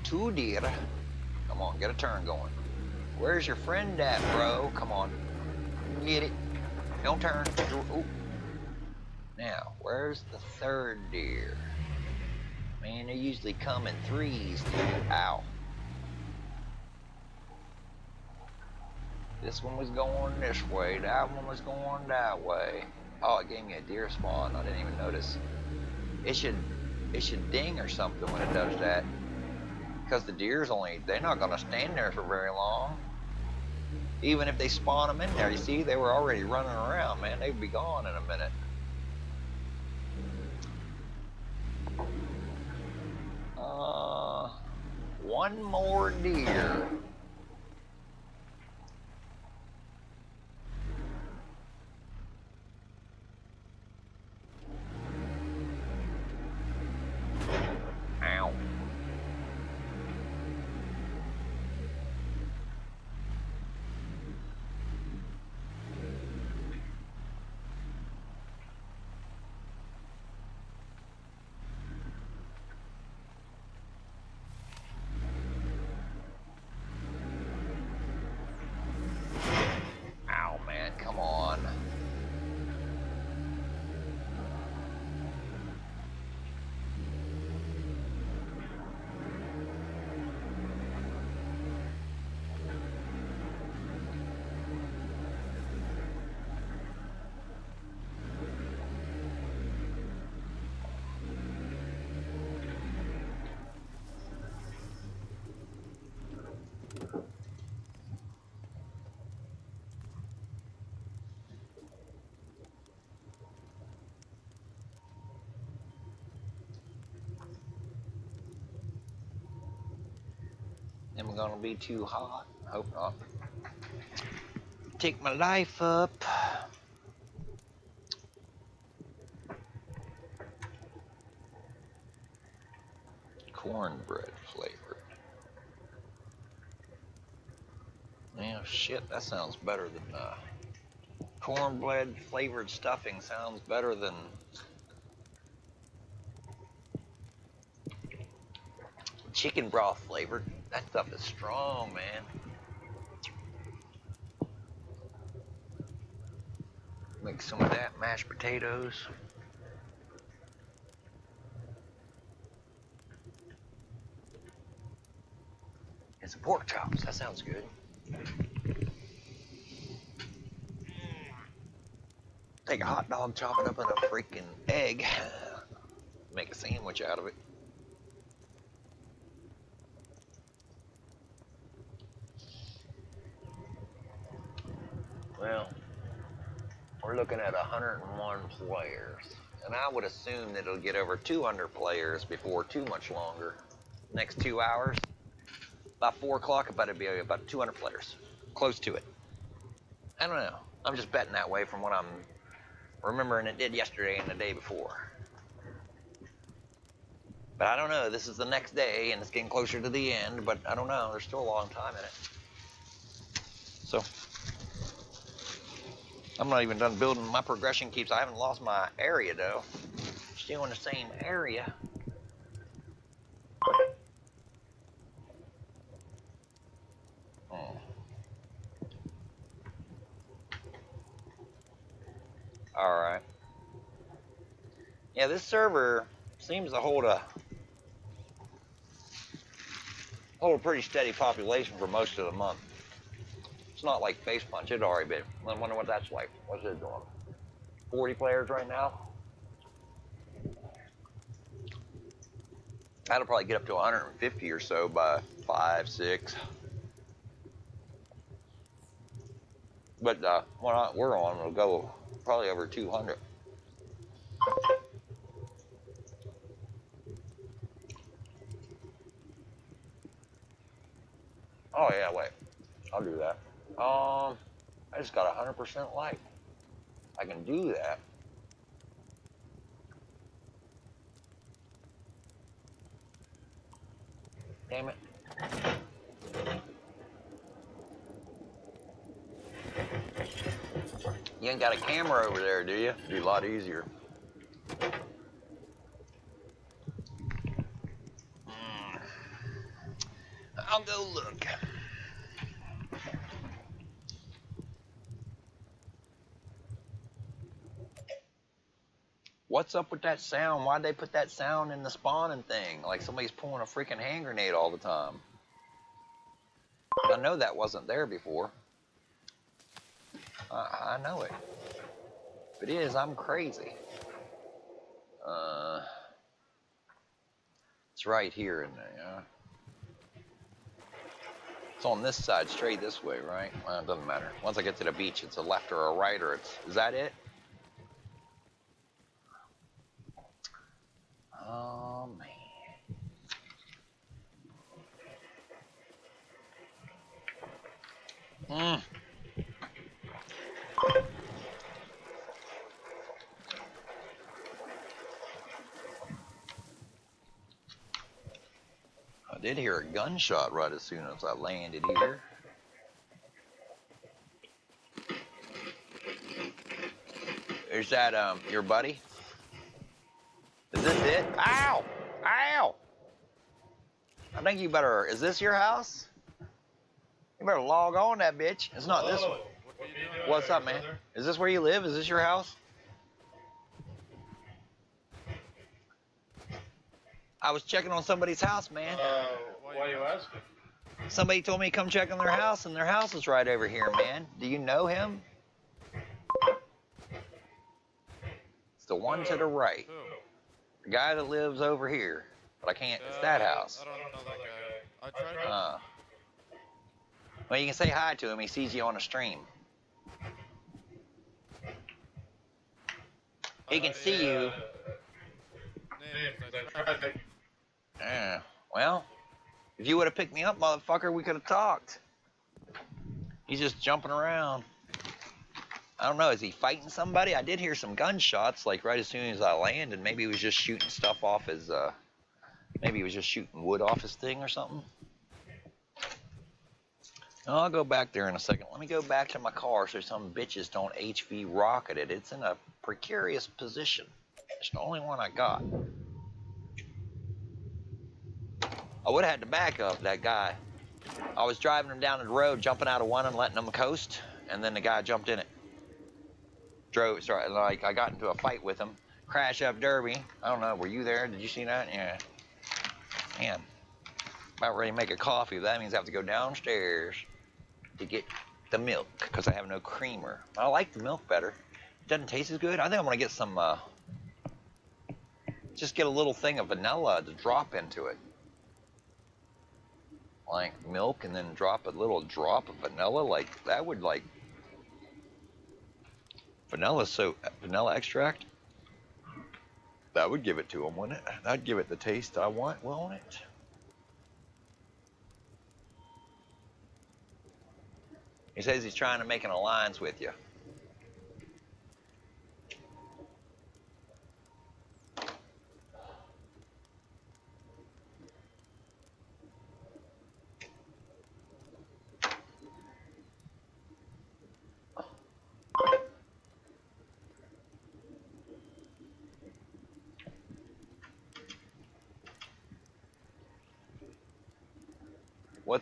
2 deer. Come on, get a turn going. Where's your friend at, bro? Come on. Get it. Don't turn. Ooh. Now, where's the 3rd deer? Man, they usually come in 3s, dude. Ow. This one was going this way. That one was going that way. Oh, it gave me a deer spawn. I didn't even notice. It should ding or something when it does that. Because the deer's they're not going to stand there for very long. Even if they spawn them in there, you see, they were already running around, man. They'd be gone in a minute. One more deer. Ow. Ow, man, come on. Am I gonna be too hot? Hope not. Take my life up. Cornbread flavored. Yeah, shit, that sounds better than cornbread flavored stuffing sounds better than chicken broth flavored. That stuff is strong, man. Make some of that, mashed potatoes. And some pork chops, that sounds good. Take a hot dog, chop it up in a freaking egg. Make a sandwich out of it. Well, we're looking at 101 players. And I would assume that it'll get over 200 players before too much longer. Next 2 hours. By 4 o'clock, I bet it'll be about 200 players. Close to it. I don't know. I'm just betting that way from what I'm remembering it did yesterday and the day before. But I don't know. This is the next day, and it's getting closer to the end, but I don't know. There's still a long time in it. So, I'm not even done building. My progression keeps... I haven't lost my area, though. Still in the same area. Alright. Yeah, this server seems to hold a pretty steady population for most of the month. It's not like facepunch. It'd already been. I wonder what that's like. What's it doing? 40 players right now? That'll probably get up to 150 or so by 5, 6. But what we're on will go probably over 200. Oh yeah, wait. I'll do that. I just got 100% light. I can do that. Damn it. You ain't got a camera over there, do you? It'd be a lot easier. I'll go look. What's up with that sound? Why'd they put that sound in the spawning thing? Like somebody's pulling a freaking hand grenade all the time. I know that wasn't there before. I know it. If it is, I'm crazy. It's right here in there. It's on this side, straight this way, right? Well, it doesn't matter. Once I get to the beach, it's a left or a right, or it's... Is that it? Oh, man. I did hear a gunshot right as soon as I landed here. Is that your buddy? Is this it? Ow! Ow! I think you better. Is this your house? You better log on that bitch. It's not this one. What's up, man? Is this where you live? Is this your house? I was checking on somebody's house, man. Why are you asking? Somebody told me to come check on their house, and their house is right over here, man. Do you know him? It's the one to the right. The guy that lives over here. But I can't. It's that house. I don't know that guy. I tried. Well, you can say hi to him. He sees you on the stream. He can see you. Yeah. Well, if you would have picked me up, motherfucker, we could have talked. He's just jumping around. I don't know. Is he fighting somebody? I did hear some gunshots, like right as soon as I landed. Maybe he was just shooting stuff off his. Maybe he was just shooting wood off his thing or something. I'll go back there in a second. Let me go back to my car so some bitches don't HV rocket it. It's in a precarious position. It's the only one I got. I would have had to back up that guy. I was driving him down the road, jumping out of one and letting him coast, and then the guy jumped in it. Like I got into a fight with him. Crash up Derby. I don't know, were you there? Did you see that? Yeah. Man, about ready to make a coffee. That means I have to go downstairs to get the milk because I have no creamer. I like the milk better. It doesn't taste as good. I think I'm gonna get some, just get a little thing of vanilla to drop into it. Like milk and then drop a little drop of vanilla. Like that would like, vanilla extract. That would give it to him, wouldn't it? That'd give it the taste I want, won't it? He says he's trying to make an alliance with you. What?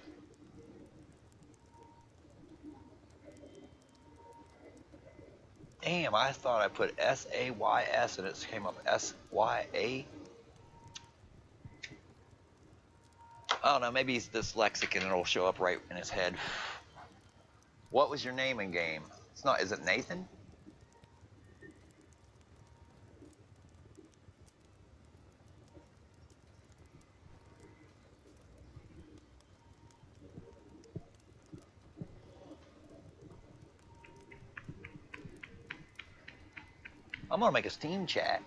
Damn, I thought I put S-A-Y-S and it came up S-Y-A. I don't know, maybe he's dyslexic and it'll show up right in his head. What was your name in game? It's not, is it Nathan? I'm gonna make a Steam chat,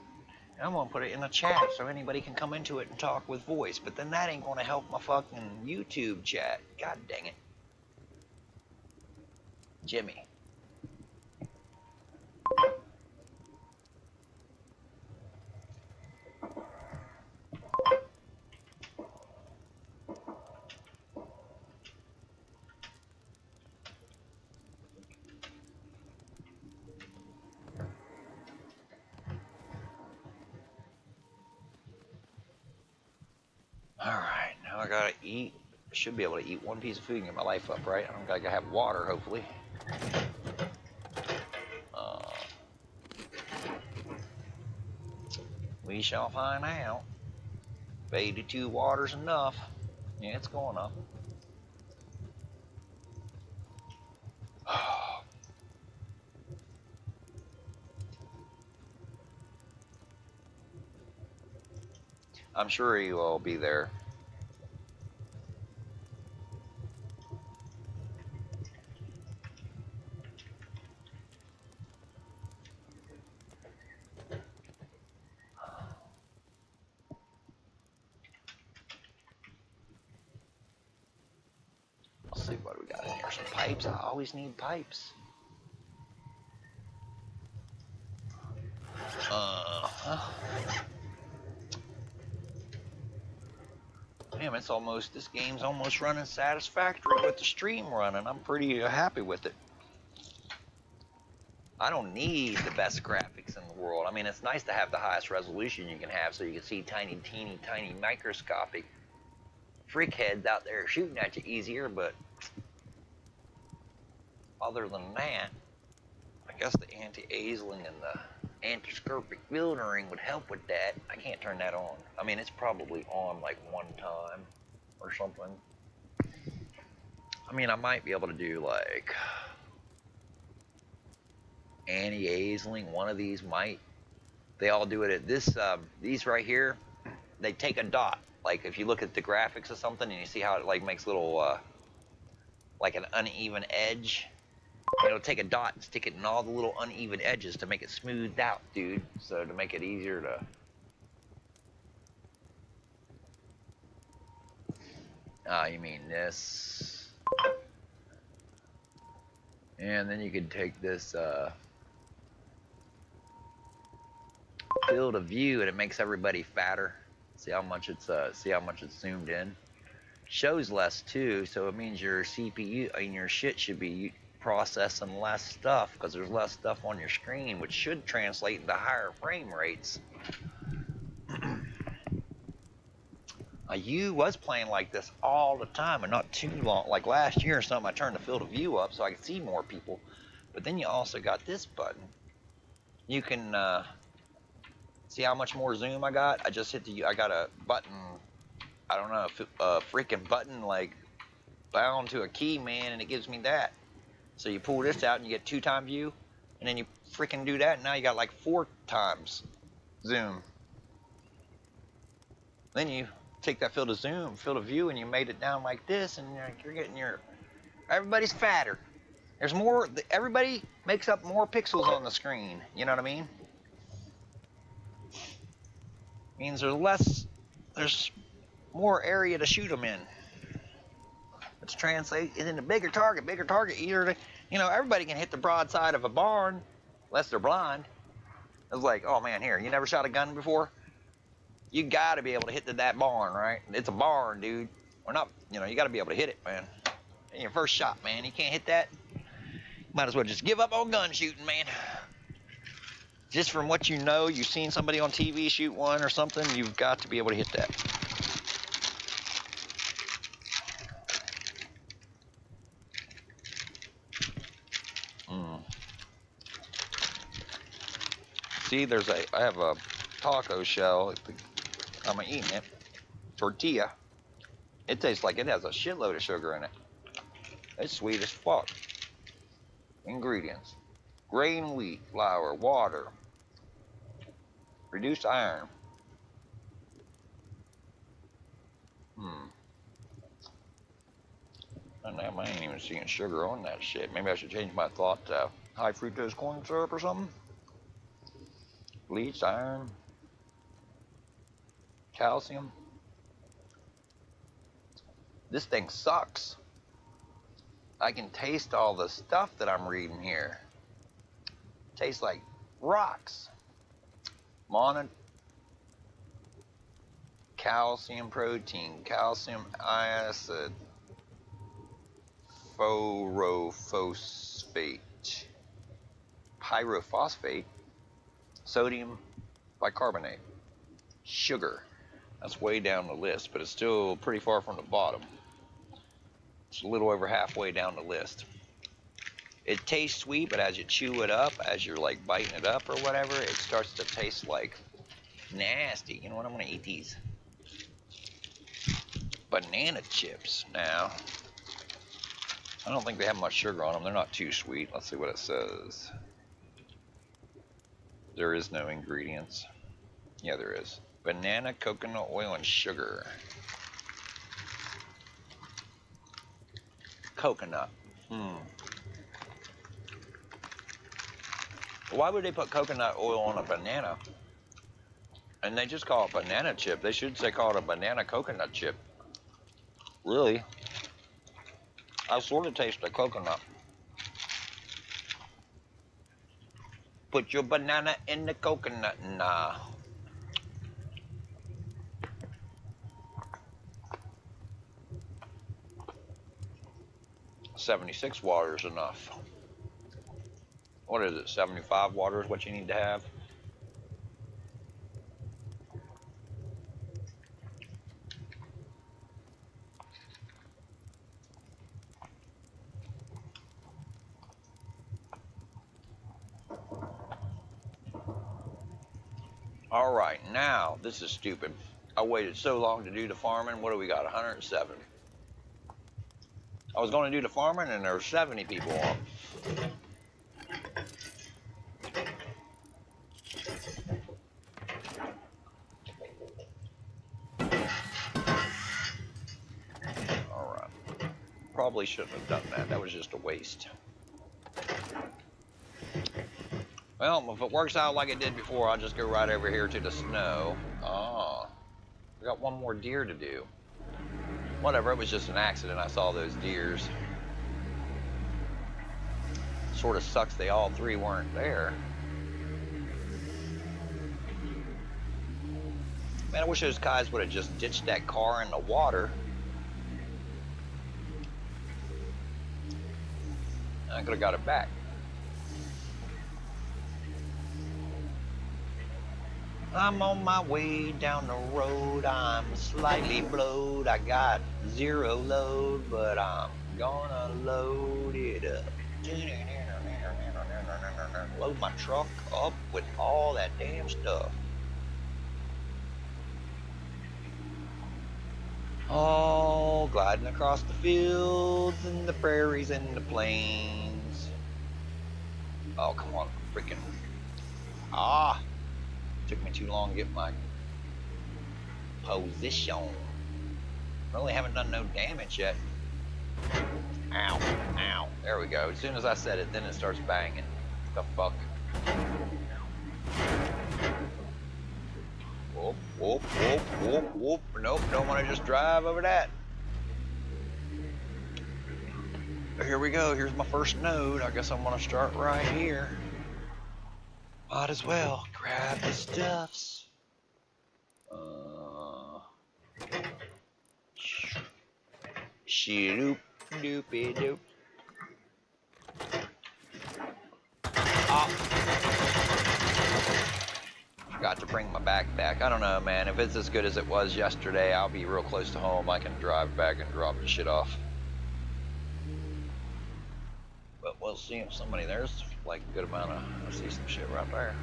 and I'm gonna put it in a chat so anybody can come into it and talk with voice, but then that ain't gonna help my fucking YouTube chat. God dang it. Jimmy. gotta eat. I should be able to eat one piece of food and get my life up, right? I don't gotta have water, hopefully. We shall find out. 82 water's enough. Yeah, it's going up. I'm sure you will be there. Let's see what we got in here. Some pipes. I always need pipes. Damn, it's almost, this game's almost running satisfactory with the stream running. I'm pretty happy with it. I don't need the best graphics in the world. I mean, it's nice to have the highest resolution you can have so you can see tiny, teeny, tiny microscopic freak heads out there shooting at you easier, but other than that, I guess the anti-aisling and the anti-scorpic filtering would help with that. I can't turn that on. I mean, it's probably on like one time or something. I mean, I might be able to do like anti-aisling. One of these might. They all do it at this. These right here, they take a dot. Like if you look at the graphics of something and you see how it like makes little like an uneven edge. It'll take a dot and stick it in all the little uneven edges to make it smoothed out, dude. So to make it easier to... Ah, you mean this. And then you could take this field of view and it makes everybody fatter. See how much it's zoomed in. Shows less too, so it means your CPU and your shit should be processing less stuff because there's less stuff on your screen, which should translate into higher frame rates. You was playing like this all the time and not too long. Like last year or something, I turned the field of view up so I could see more people. But then you also got this button. You can see how much more zoom I got. I just hit the. I got a button. I don't know, a freaking button like bound to a key, man, and it gives me that. So you pull this out and you get 2x view, and then you freaking do that, and now you got like 4x zoom. Then you take that field of view, and you made it down like this, and you're getting your, everybody's fatter. There's more, everybody makes up more pixels on the screen, you know what I mean? Means there's more area to shoot them in. Let's translate it into bigger target, easier to, you know, everybody can hit the broadside of a barn, unless they're blind. It's like, oh man, here, you never shot a gun before? You gotta be able to hit that barn, right? It's a barn, dude. Or not, you know, you gotta be able to hit it, man. In your first shot, man, you can't hit that. Might as well just give up on gun shooting, man. Just from what you know, you've seen somebody on TV shoot one or something, you've got to be able to hit that. See, I have a taco shell. I'm eating it. Tortilla. It tastes like it has a shitload of sugar in it. It's sweet as fuck. Ingredients: grain wheat flour, water, reduced iron. And damn, I ain't even seeing sugar on that shit. Maybe I should change my thought to high fructose corn syrup or something. Bleached iron, calcium. This thing sucks. I can taste all the stuff that I'm reading here. Tastes like rocks. Calcium protein, calcium acid, pyrophosphate, sodium bicarbonate, sugar. That's way down the list, but it's still pretty far from the bottom. It's a little over halfway down the list. It tastes sweet, but as you chew it up, as you're like biting it up or whatever, it starts to taste like nasty. You know what? I'm gonna eat these banana chips now. I don't think they have much sugar on them. They're not too sweet. Let's see what it says. There is no ingredients. Yeah, there is. Banana, coconut oil, and sugar. Coconut. Why would they put coconut oil on a banana? And they just call it banana chip. They should say call it a banana coconut chip. Really? I sort of taste the coconut. Put your banana in the coconut. Nah. $76 water is enough. What is it? 75 water is what you need to have. All right, now this is stupid. I waited so long to do the farming. What do we got? 107. I was going to do the farming and there were 70 people on. All right. Probably shouldn't have done that. That was just a waste. Well, if it works out like it did before, I'll just go right over here to the snow. Oh, we got one more deer to do. Whatever, it was just an accident. I saw those deers. Sort of sucks they all three weren't there. Man, I wish those guys would have just ditched that car in the water. I could have got it back. I'm on my way down the road. I'm slightly blowed. I got zero load, but I'm gonna load it up. Load my truck up with all that damn stuff. Oh, gliding across the fields and the prairies and the plains. Oh, come on, freaking. Ah, took me too long to get my position. Really haven't done no damage yet. Ow, ow. There we go. As soon as I said it, then it starts banging. The fuck? Whoop, whoop, whoop, whoop, whoop. Nope, don't want to just drive over that. Here we go. Here's my first node. I guess I'm going to start right here. Might as well grab the stuffs. Shoop, doopy doop. Forgot to bring my backpack. I don't know, man. If it's as good as it was yesterday, I'll be real close to home. I can drive back and drop the shit off. But we'll see if somebody there's like a good amount of. I see some shit right there.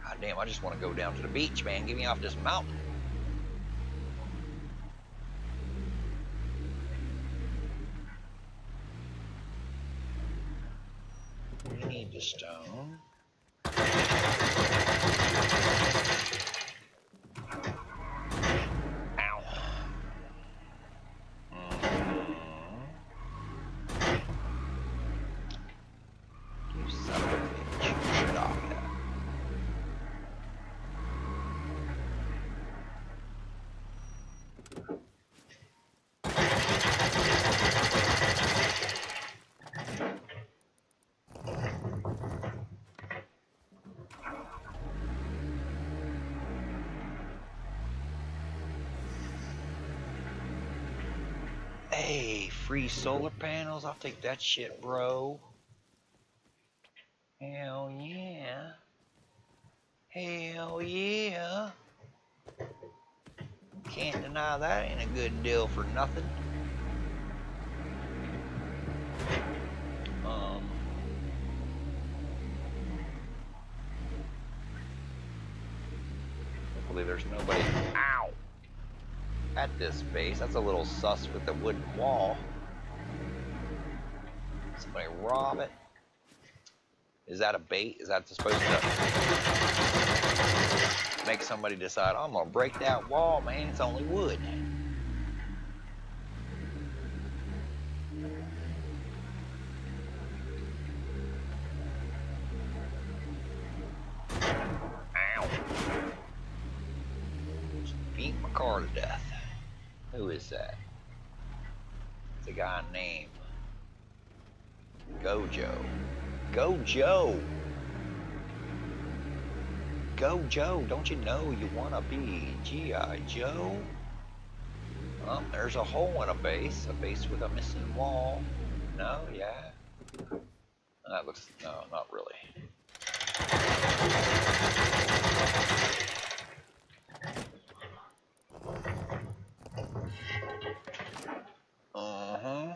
God damn! I just want to go down to the beach, man. Get me off this mountain. We need the stone. Ow. You son of a bitch. Shut off that. Hey, free solar panels? I'll take that shit, bro. Hell yeah. Hell yeah. Can't deny that ain't a good deal for nothing. Hopefully there's nobody, ow, at this base. That's a little sus with the wooden wall. Somebody rob it. Is that a bait? Is that supposed to make somebody decide, I'm gonna break that wall, man, it's only wood. Ow. Just beat my car to death. Who is that? It's a guy named Go Joe. Go Joe! Go Joe, don't you know you wanna be G.I. Joe? Oh, there's a hole in a base with a missing wall. No, yeah. That looks, no, not really. Uh-huh.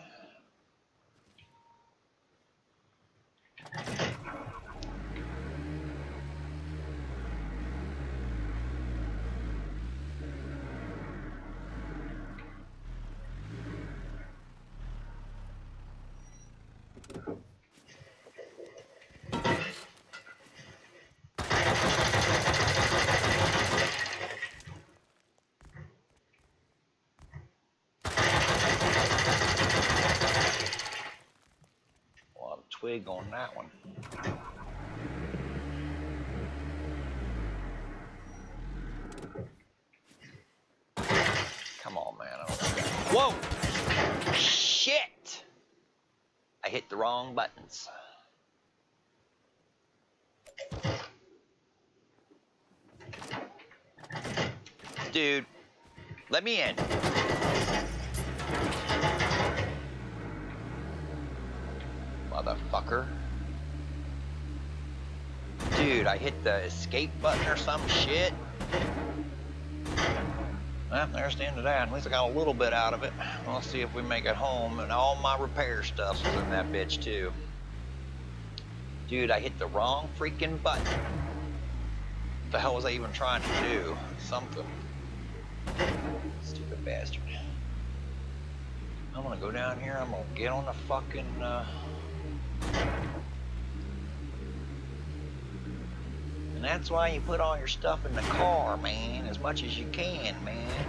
Twig on that one. Come on, man. Whoa! Shit! I hit the wrong buttons. Dude, let me in. Motherfucker. Dude, I hit the escape button or some shit. Well, there's the end of that. At least I got a little bit out of it. We'll see if we make it home. And all my repair stuff was in that bitch too. Dude, I hit the wrong freaking button. What the hell was I even trying to do? Something. Stupid bastard. I'm gonna go down here. I'm gonna get on the fucking and that's why you put all your stuff in the car, man, as much as you can, man.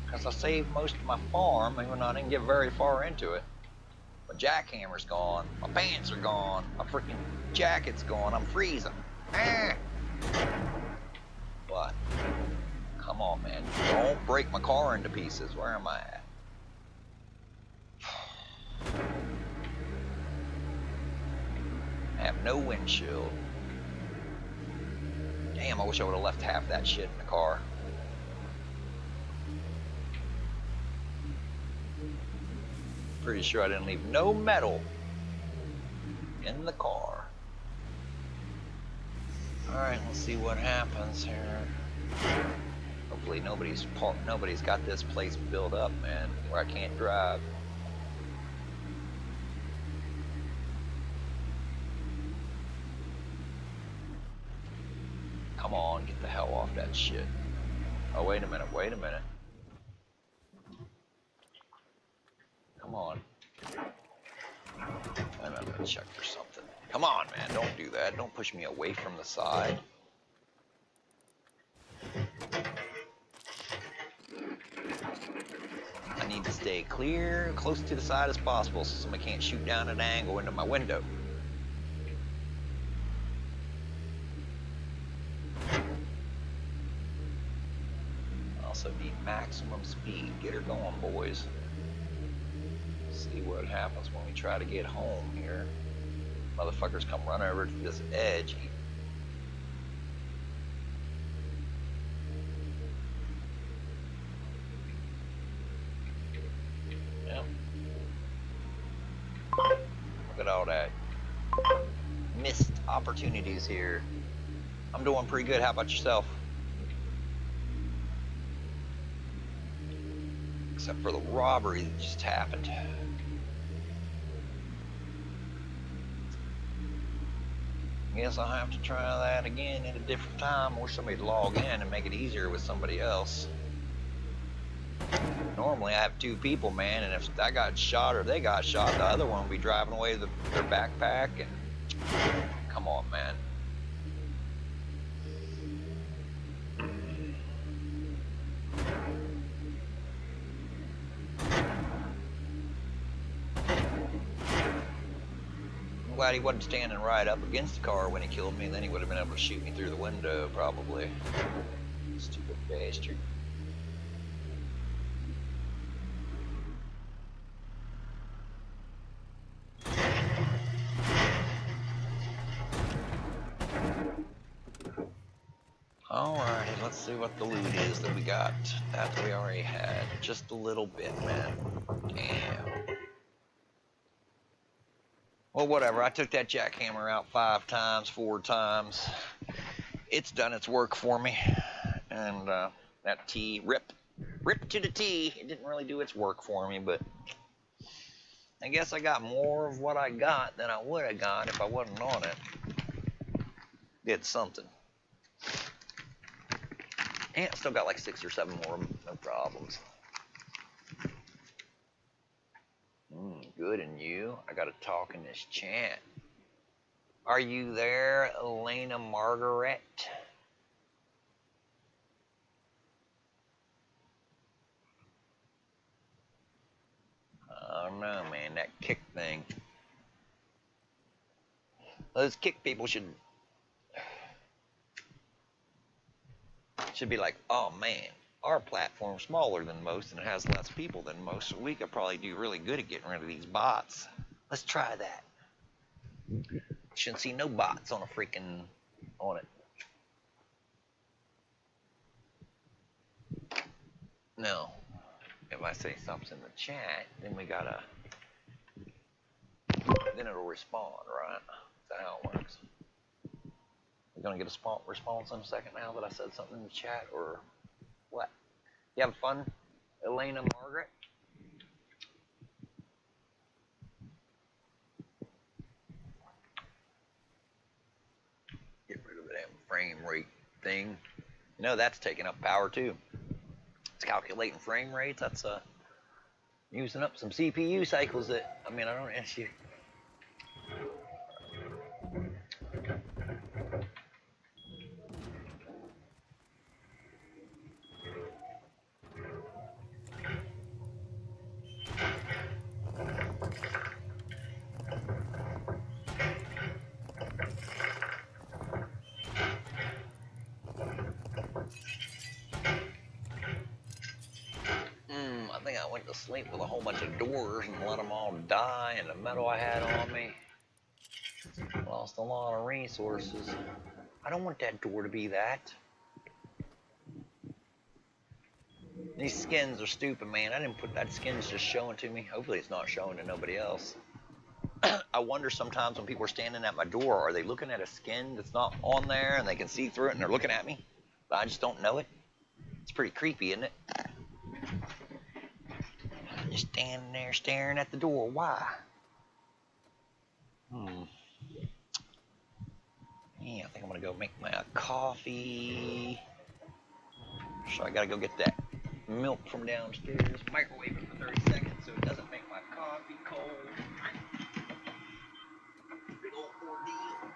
Because I saved most of my farm, even though I didn't get very far into it. My jackhammer's gone, my pants are gone, my freaking jacket's gone, I'm freezing. Ah. But, come on, man, don't break my car into pieces. Where am I at? I have no windshield. Damn, I wish I would have left half that shit in the car. Pretty sure I didn't leave no metal in the car. Alright, let's see what happens here. Hopefully nobody's got this place built up, man, where I can't drive. Come on, get the hell off that shit. Oh, wait a minute, wait a minute. Come on. I'm gonna check for something. Come on, man, don't do that. Don't push me away from the side. I need to stay clear, close to the side as possible so somebody can't shoot down at an angle into my window. Also need maximum speed. Get her going, boys. See what happens when we try to get home here. Motherfuckers come run over to this edge. Yep. Look at all that. Missed opportunities here. I'm doing pretty good. How about yourself? except for the robbery that just happened. Guess I'll have to try that again at a different time, or somebody to log in and make it easier with somebody else. Normally I have 2 people, man, and if I got shot or they got shot, the other one will be driving away with their backpack, and come on, man. I'm glad he wasn't standing right up against the car when he killed me, then he would have been able to shoot me through the window, probably. Stupid bastard. Alrighty, let's see what the loot is that we got. That we already had. Just a little bit, man. Damn. Well, whatever. I took that jackhammer out 5 times, 4 times. It's done its work for me. And that T, rip to the T. It didn't really do its work for me, but I guess I got more of what I got than I would have got if I wasn't on it. Did something. And still got like 6 or 7 more, no problems. Good, and you? I gotta talk in this chat. Are you there, Elena Margaret? I don't know, man, that kick thing. Those kick people should be like, oh man, our platform's smaller than most and it has less people than most, so we could probably do really good at getting rid of these bots. Let's try that. Shouldn't see no bots on it. No. If I say something in the chat, then then it'll respond, right? That's how it works. We're gonna get a response in a second now that I said something in the chat, or what? You having fun, Elena Margaret? Get rid of that frame rate thing. You know that's taking up power too. It's calculating frame rates. That's using up some CPU cycles that, I don't ask you. I think I went to sleep with a whole bunch of doors and let them all die, and the metal I had on me. Lost a lot of resources. I don't want that door to be that. These skins are stupid, man. I didn't put that skin's just showing to me. Hopefully it's not showing to nobody else. I wonder sometimes when people are standing at my door, are they looking at a skin that's not on there and they can see through it and they're looking at me, but I just don't know it? It's pretty creepy, isn't it? Just standing there staring at the door. Why? Yeah, I think I'm gonna go make my coffee. So I gotta go get that milk from downstairs, microwave it for 30 seconds so it doesn't make my coffee cold. Big old ordeal.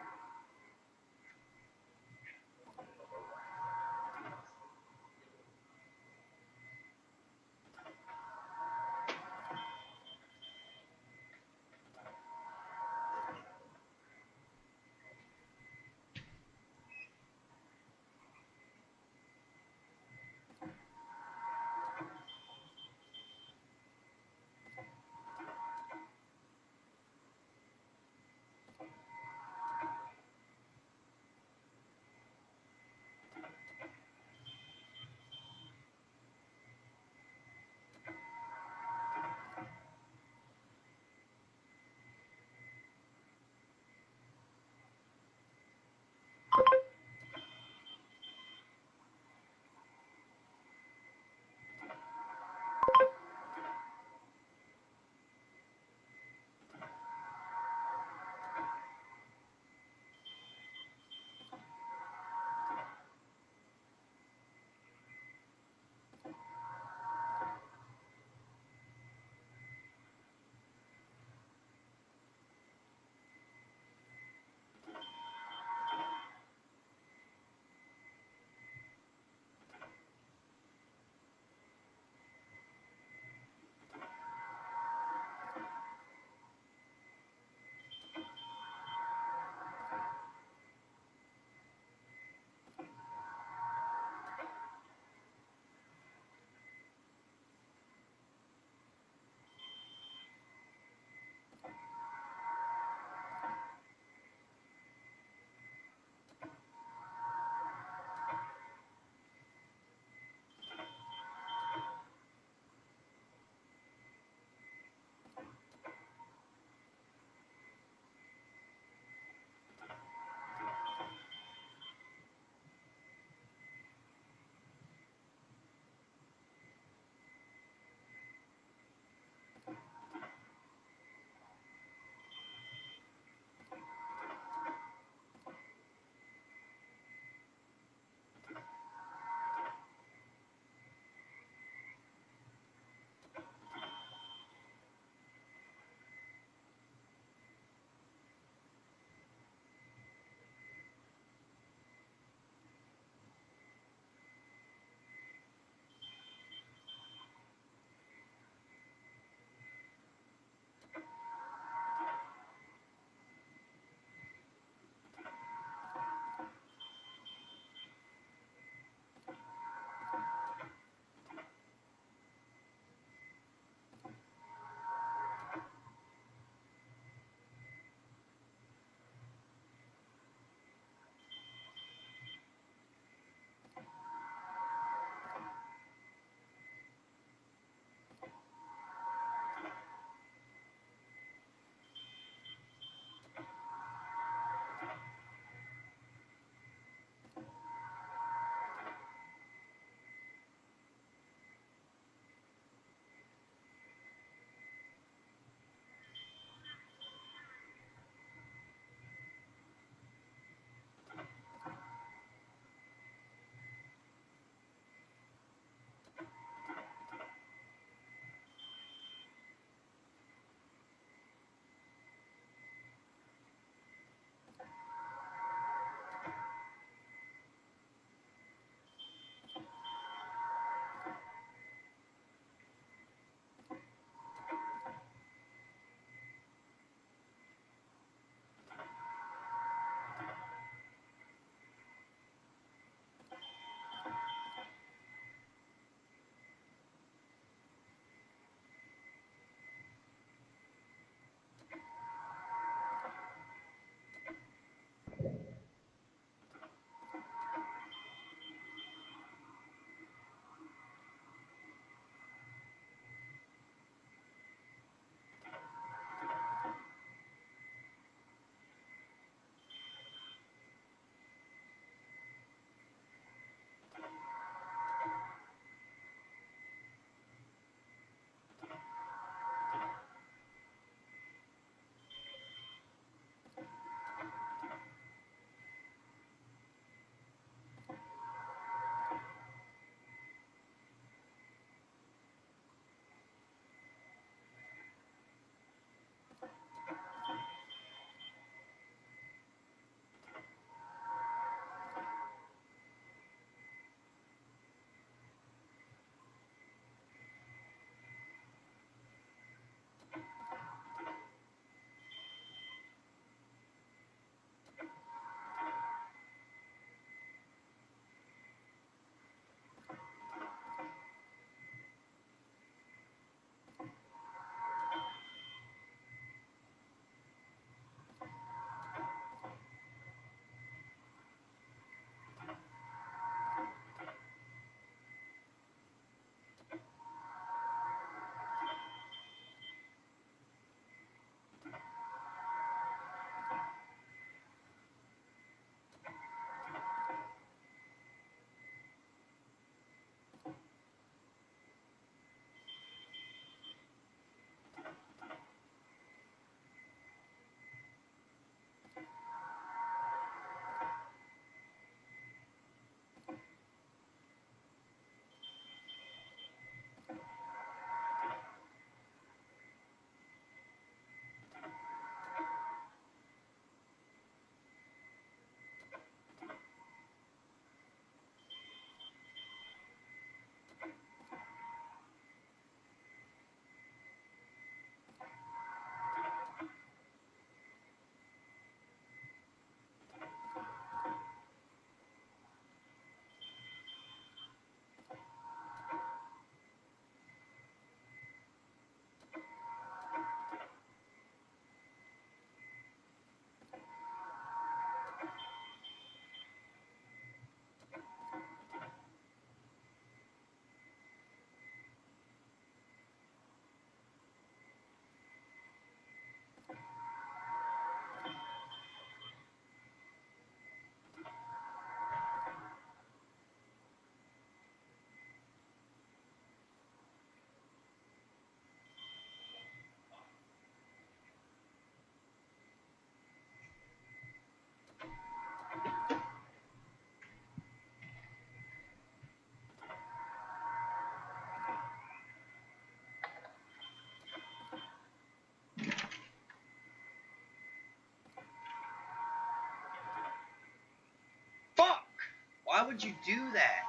Why would you do that?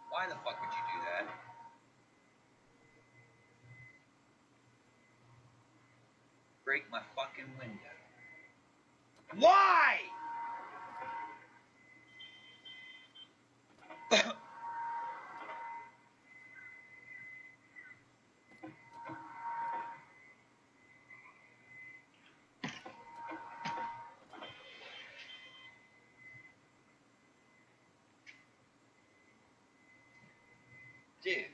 Why the fuck would you do that? Break my fucking window. Why? Dude.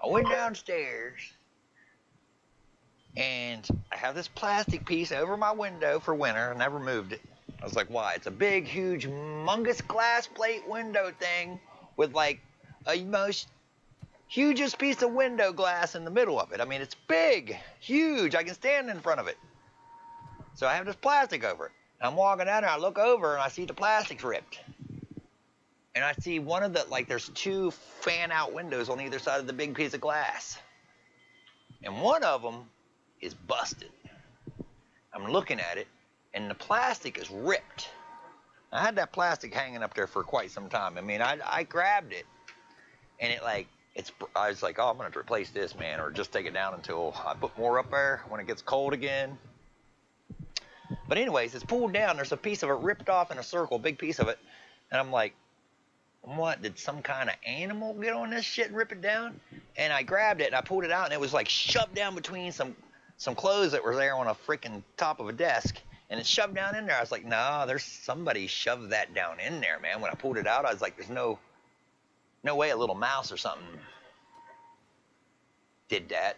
I went downstairs and I have this plastic piece over my window for winter. I never moved it. I was like, why? It's a big, huge, humongous glass plate window thing with like a most hugest piece of window glass in the middle of it. I mean, it's big, huge. I can stand in front of it. So I have this plastic over it. I'm walking down there, I look over and I see the plastic's ripped. And I see one of the, like there's two fan out windows on either side of the big piece of glass. And one of them is busted. I'm looking at it and the plastic is ripped. I had that plastic hanging up there for quite some time. I mean, I grabbed it and it like, I was like, oh, I'm going to replace this, man, or just take it down until I put more up there when it gets cold again. But anyways, it's pulled down. There's a piece of it ripped off in a circle, big piece of it. And I'm like, what, did some kind of animal get on this shit and rip it down? And I grabbed it and I pulled it out and it was like shoved down between some clothes that were there on a freaking top of a desk. And it's shoved down in there. I was like, no, there's somebody shoved that down in there, man. When I pulled it out, I was like, there's no way a little mouse or something did that.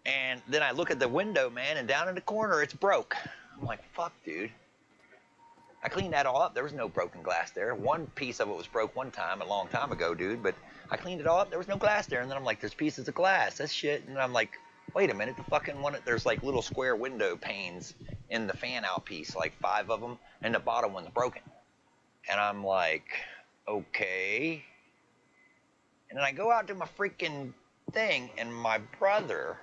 And then I look at the window, man, and down in the corner, it's broke. I'm like, fuck, dude. I cleaned that all up. There was no broken glass there. One piece of it was broke one time, a long time ago, dude, but I cleaned it all up. There was no glass there. And then I'm like, there's pieces of glass. That's shit. And I'm like, wait a minute, the fucking one, there's like little square window panes in the fan out piece, like 5 of them, and the bottom one's broken. And I'm like, okay. And then I go out to my freaking thing, and my brother,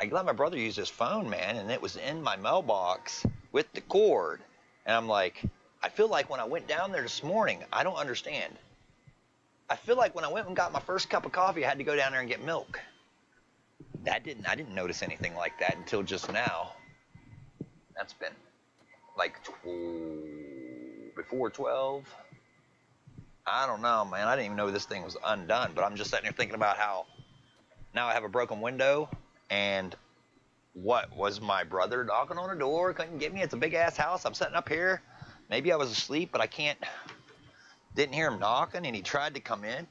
I let my brother use his phone, man, and it was in my mailbox with the cord. And I'm like, I feel like when I went down there this morning, I don't understand. I feel like when I went and got my first cup of coffee, I had to go down there and get milk. I didn't notice anything like that until just now. That's been like before 12. I don't know, man. I didn't even know this thing was undone, but I'm just sitting here thinking about how now I have a broken window, and what was my brother knocking on the door? Couldn't get me. It's a big ass house. I'm sitting up here. Maybe I was asleep, but didn't hear him knocking, and he tried to come in.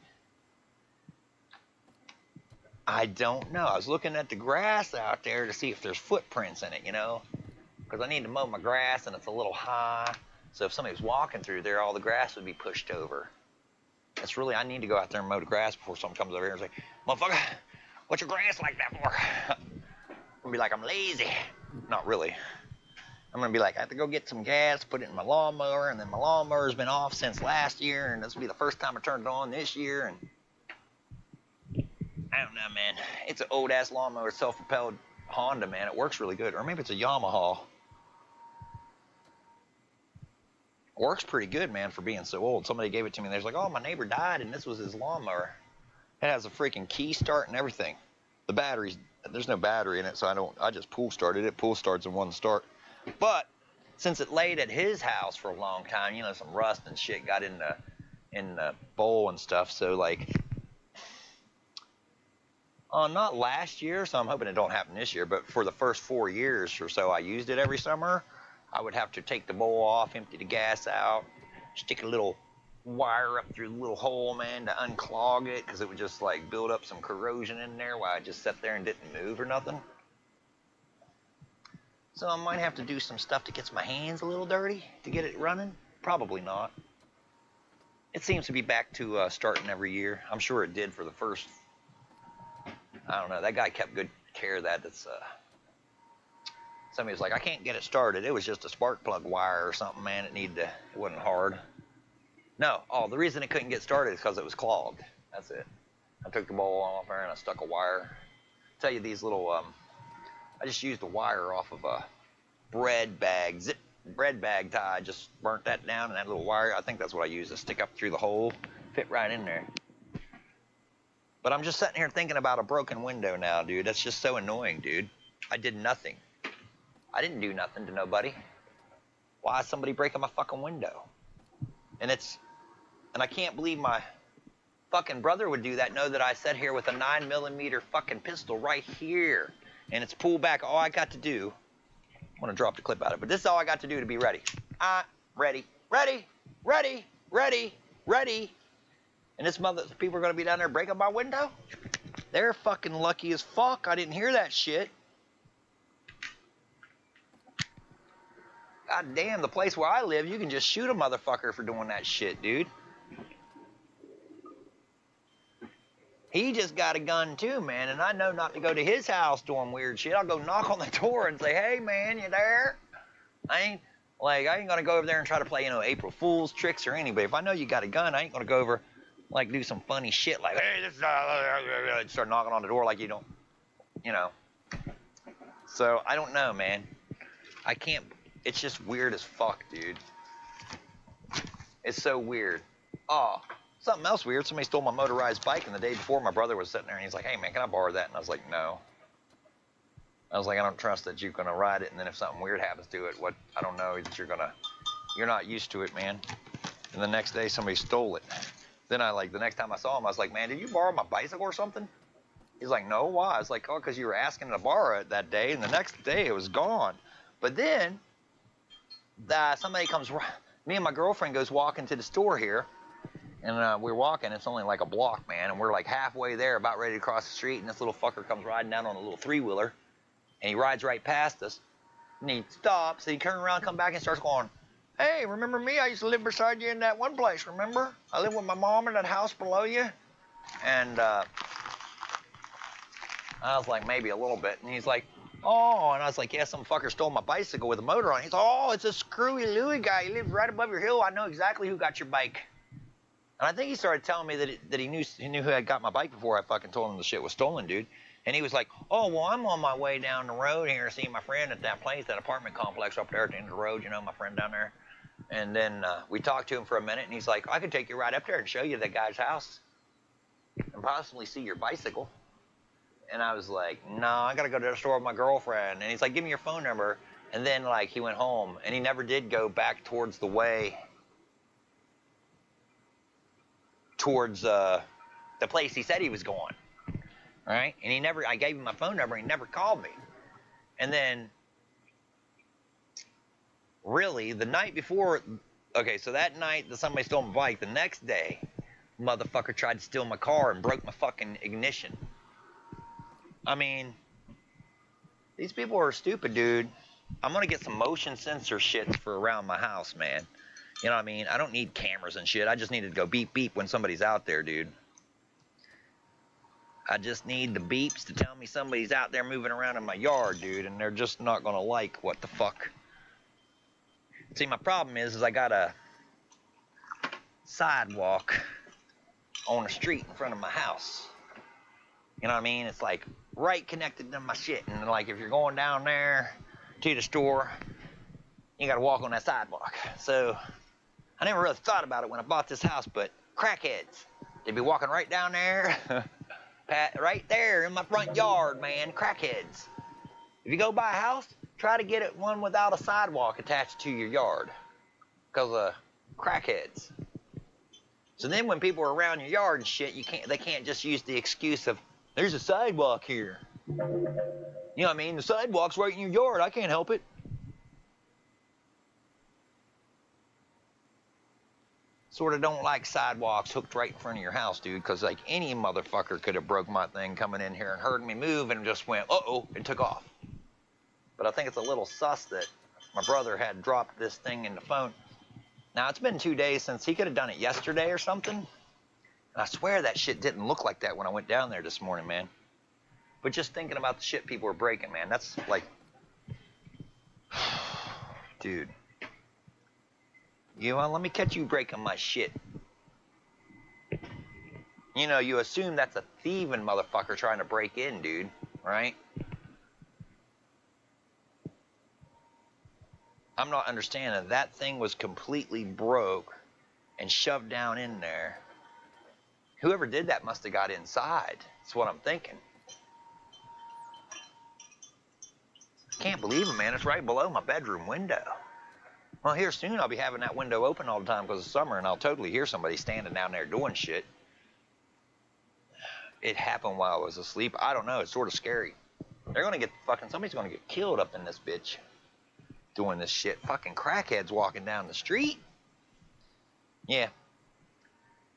I don't know. I was looking at the grass out there to see if there's footprints in it, you know, because I need to mow my grass and it's a little high. So if somebody was walking through there, all the grass would be pushed over. That's really, I need to go out there and mow the grass before someone comes over here and say, motherfucker, what's your grass like that for? I'm going to be like, I'm lazy. Not really. I'm going to be like, I have to go get some gas, put it in my lawnmower, and then my lawnmower's been off since last year, and this will be the first time I turned it on this year, and I don't know, man. It's an old-ass lawnmower, self-propelled Honda, man. It works really good. Or maybe it's a Yamaha. Works pretty good, man, for being so old. Somebody gave it to me, and they was like, oh, my neighbor died, and this was his lawnmower. It has a freaking key start and everything. The battery's, there's no battery in it, so I just pull started it. Pull starts in one start. But since it laid at his house for a long time, you know, some rust and shit got in the bowl and stuff, so, like, not last year, so I'm hoping it don't happen this year, but for the first 4 years or so I used it every summer, I would have to take the bowl off, empty the gas out, stick a little wire up through the little hole, man, to unclog it, because it would just, like, build up some corrosion in there while I just sat there and didn't move or nothing. So I might have to do some stuff to get my hands a little dirty to get it running. Probably not. It seems to be back to starting every year. I'm sure it did for the first, I don't know, that guy kept good care of that. That's somebody was like, I can't get it started. It was just a spark plug wire or something, man. It wasn't hard. No, the reason it couldn't get started is because it was clogged. That's it. I took the bowl off there and I stuck a wire. I tell you, these little, I just used a wire off of a bread bag, zip bread bag tie. I just burnt that down, and that little wire, I think that's what I used to stick up through the hole, fit right in there. But I'm just sitting here thinking about a broken window now, dude. That's just so annoying, dude. I did nothing. I didn't do nothing to nobody. Why is somebody breaking my fucking window? And I can't believe my fucking brother would do that. Know that I sat here with a 9mm fucking pistol right here, and it's pulled back. All I got to do, I'm gonna drop the clip out of it, but this is all I got to do to be ready. Ready, ready, ready, ready, ready. And this people are gonna be down there breaking my window? They're fucking lucky as fuck I didn't hear that shit. God damn, the place where I live, you can just shoot a motherfucker for doing that shit, dude. He just got a gun too, man, and I know not to go to his house doing weird shit. I'll go knock on the door and say, hey, man, you there? I ain't gonna go over there and try to play, April Fool's tricks or anybody. If I know you got a gun, I ain't gonna go over, do some funny shit like, hey, this is, start knocking on the door like you don't, So, I don't know, man. I can't, it's just weird as fuck, dude. It's so weird. Oh, something else weird. Somebody stole my motorized bike, and the day before, my brother was sitting there, and he's like, hey, man, can I borrow that? And I was like, no. I was like, I don't trust that you're going to ride it, and then if something weird happens to it, I don't know that you're not used to it, man. And the next day, somebody stole it. Then the next time I saw him, I was like, man, did you borrow my bicycle or something? He's like, no, why? I was like, oh, because you were asking to borrow it that day, and the next day, it was gone. But then, somebody comes, me and my girlfriend goes walking to the store here, and we're walking, it's only like a block, man, and we're like halfway there, about ready to cross the street, and this little fucker comes riding down on a little three-wheeler, and he rides right past us, and he stops, and he turns around, come back, and starts going, hey, remember me? I used to live beside you in that one place, remember? I lived with my mom in that house below you, and I was like, maybe a little bit, and he's like, oh, and I was like, yeah, some fucker stole my bicycle with a motor on it. He's like, oh, it's a screwy Louie guy. He lives right above your hill. I know exactly who got your bike. And I think he started telling me that he knew who had got my bike before I fucking told him the shit was stolen, dude. And he was like, oh, well, I'm on my way down the road here seeing my friend at that place, that apartment complex up there at the end of the road, my friend down there. And then we talked to him for a minute, and he's like, I could take you right up there and show you that guy's house and possibly see your bicycle. And I was like, no, I got to go to the store with my girlfriend. And he's like, give me your phone number. And then, he went home. And he never did go back towards the way, towards the place he said he was going. All right? And I gave him my phone number, and he never called me. And then, really, the night before, okay, so that night that somebody stole my bike, the next day, motherfucker tried to steal my car and broke my fucking ignition. I mean, these people are stupid, dude. I'm going to get some motion sensor shit for around my house, man. You know what I mean? I don't need cameras and shit. I just need it to go beep, beep when somebody's out there, dude. I just need the beeps to tell me somebody's out there moving around in my yard, dude, and they're just not going to like what the fuck. See, my problem is I got a sidewalk on the street in front of my house. You know what I mean? It's right connected to my shit. And if you're going down there to the store, you got to walk on that sidewalk. So I never really thought about it when I bought this house, but crackheads, they'd be walking right down there, right there in my front yard, man, crackheads. If you go buy a house, try to get it one without a sidewalk attached to your yard, because of crackheads. So then when people are around your yard and shit, they can't just use the excuse of, there's a sidewalk here. You know what I mean? The sidewalk's right in your yard. I can't help it. Sort of don't like sidewalks hooked right in front of your house, dude, because any motherfucker could have broke my thing coming in here and heard me move and just went, uh-oh, and took off. But I think it's a little sus that my brother had dropped this thing in the phone. Now, it's been 2 days since he could have done it yesterday or something. And I swear that shit didn't look like that when I went down there this morning, man. But just thinking about the shit people are breaking, man, that's dude. Let me catch you breaking my shit. You assume that's a thieving motherfucker trying to break in, dude, right? I'm not understanding. That thing was completely broke and shoved down in there. Whoever did that must have got inside. That's what I'm thinking. Can't believe it, man. It's right below my bedroom window. Well, here soon I'll be having that window open all the time because it's summer, and I'll totally hear somebody standing down there doing shit. It happened while I was asleep. I don't know. It's sort of scary. They're going to get fucking, somebody's going to get killed up in this bitch doing this shit. Fucking crackheads walking down the street. Yeah.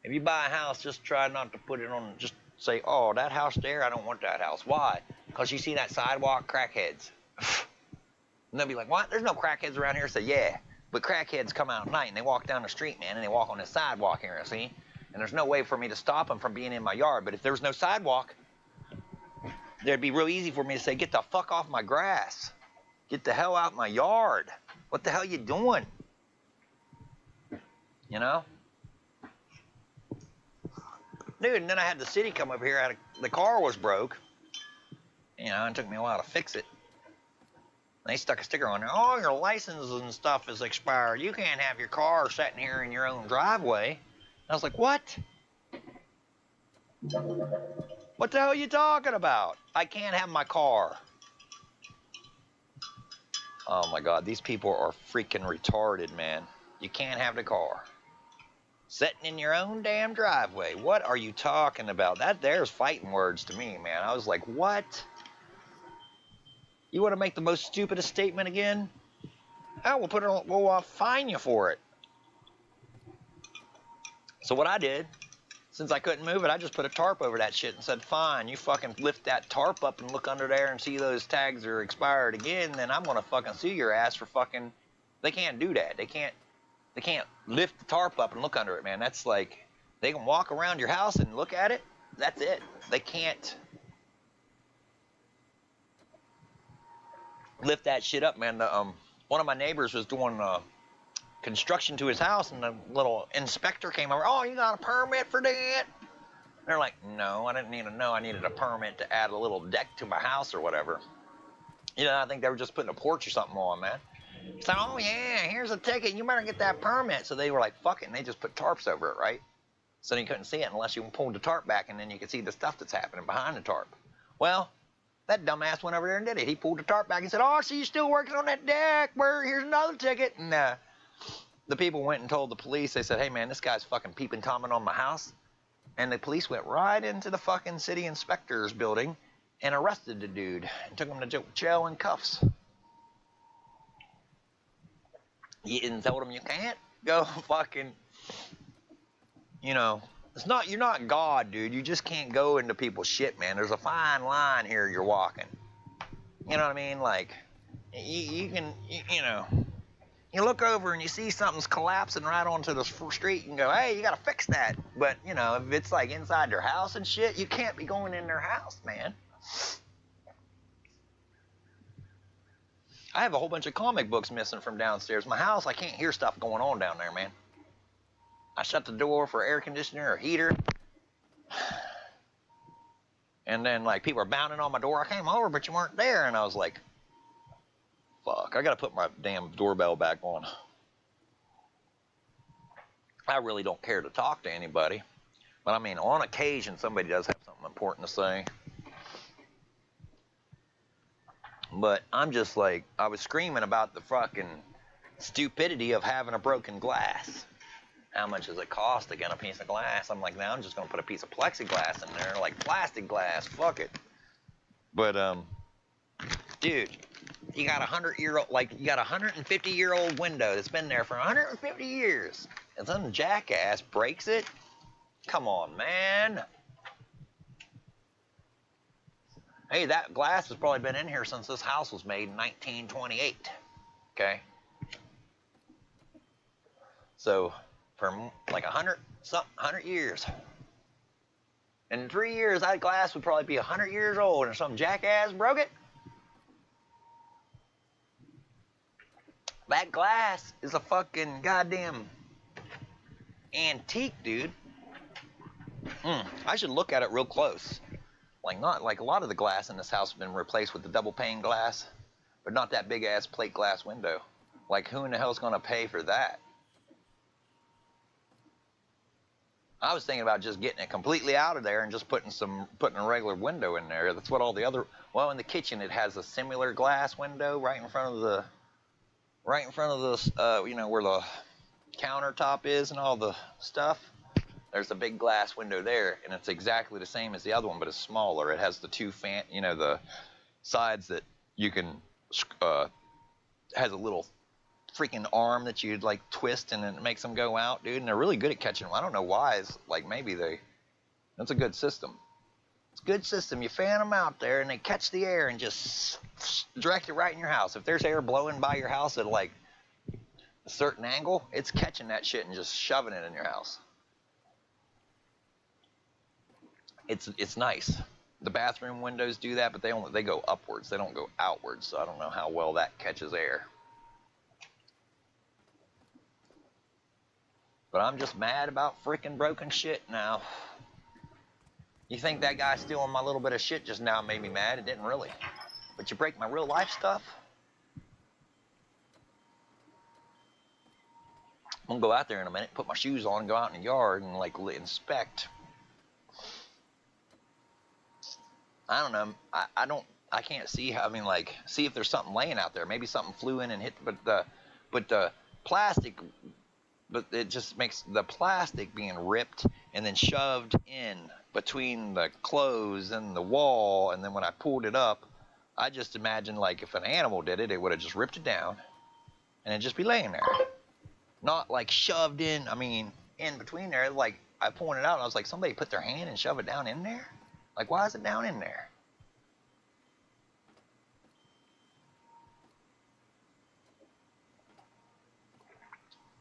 If you buy a house, just try not to put it on, just say, oh, that house there, I don't want that house. Why? Because you see that sidewalk, crackheads. And they'll be like, what? There's no crackheads around here. I say, yeah. But crackheads come out at night and they walk down the street, man, and they walk on the sidewalk here, see? And there's no way for me to stop them from being in my yard. But if there was no sidewalk, it'd be real easy for me to say, get the fuck off my grass. Get the hell out my yard. What the hell you doing? You know? Dude, and then I had the city come over here. The car was broke. You know, it took me a while to fix it. And they stuck a sticker on there. Oh, your license and stuff is expired. You can't have your car sitting here in your own driveway. And I was like, what? What the hell are you talking about? I can't have my car. Oh my God, these people are freaking retarded, man. You can't have the car sitting in your own damn driveway. What are you talking about? That there's fighting words to me, man. I was like, what? You want to make the most stupidest statement again? Oh, we'll put it on, we'll fine you for it. So what I did, since I couldn't move it, I just put a tarp over that shit and said, fine, you fucking lift that tarp up and look under there and see those tags are expired again, then I'm gonna fucking sue your ass for fucking, they can't do that. They can't lift the tarp up and look under it, man. That's like, they can walk around your house and look at it. That's it. They can't lift that shit up, man. One of my neighbors was doing construction to his house, and the little inspector came over. Oh, you got a permit for that? They're like, no, I didn't need to know. I needed a permit to add a little deck to my house or whatever. You know, I think they were just putting a porch or something on, man. It's like, oh yeah, here's a ticket. You better get that permit. So they were like, fuck it, and they just put tarps over it, right? So you couldn't see it unless you pulled the tarp back, and then you could see the stuff that's happening behind the tarp. Well, that dumbass went over there and did it. He pulled the tarp back and said, oh, so you're still working on that deck? Here's another ticket. And the people went and told the police. They said, hey, man, this guy's fucking peeping Tomming on my house. And the police went right into the fucking city inspector's building and arrested the dude and took him to jail in cuffs. And told him you can't go fucking, you know, you're not God, dude. You just can't go into people's shit, man. There's a fine line here you're walking. You know what I mean? Like, you can, you know, you look over and you see something's collapsing right onto the street and go, hey, you got to fix that. But, you know, if it's like inside their house and shit, you can't be going in their house, man. I have a whole bunch of comic books missing from downstairs. My house, I can't hear stuff going on down there, man. I shut the door for air conditioner or heater. And then, like, people are pounding on my door. I came over, but you weren't there. And I was like, fuck, I got to put my damn doorbell back on. I really don't care to talk to anybody. But, I mean, on occasion, somebody does have something important to say. But I'm just like, I was screaming about the fucking stupidity of having a broken glass. How much does it cost to get a piece of glass? I'm like, now I'm just going to put a piece of plexiglass in there, like plastic glass. Fuck it. But, dude, you got 100-year-old, like, you got a 150-year-old window that's been there for 150 years. And some jackass breaks it? Come on, man. Hey, that glass has probably been in here since this house was made in 1928. Okay? So, for like 100 years. In 3 years, that glass would probably be 100 years old and some jackass broke it. That glass is a fucking goddamn antique, dude. I should look at it real close. Like, not like a lot of the glass in this house has been replaced with the double pane glass, but not that big ass plate glass window. Like, who in the hell's gonna pay for that? I was thinking about just getting it completely out of there and just putting a regular window in there. That's what all the other, well, in the kitchen it has a similar glass window right in front of the you know, where the countertop is and all the stuff. There's a big glass window there, and it's exactly the same as the other one, but it's smaller. It has the two fan, you know, the sides that you can, has a little freaking arm that you'd like twist and it makes them go out, dude. And they're really good at catching them. I don't know why. It's like maybe that's a good system. It's a good system. You fan them out there and they catch the air and just direct it right in your house. If there's air blowing by your house at like a certain angle, it's catching that shit and just shoving it in your house. It's nice. The bathroom windows do that, but they go upwards. They don't go outwards. So I don't know how well that catches air. But I'm just mad about freaking broken shit now. You think that guy stealing my little bit of shit just now made me mad? It didn't really. But you break my real life stuff? I'm gonna go out there in a minute, put my shoes on, and go out in the yard and like inspect. I don't know. I can't see how. I mean, like, see if there's something laying out there. Maybe something flew in and hit. But the plastic. But it just makes the plastic being ripped and then shoved in between the clothes and the wall. And then when I pulled it up, I just imagined like if an animal did it, it would have just ripped it down and it'd just be laying there. Not like shoved in, I mean, in between there. Like I pointed out and I was like, somebody put their hand and shove it down in there? Like, why is it down in there?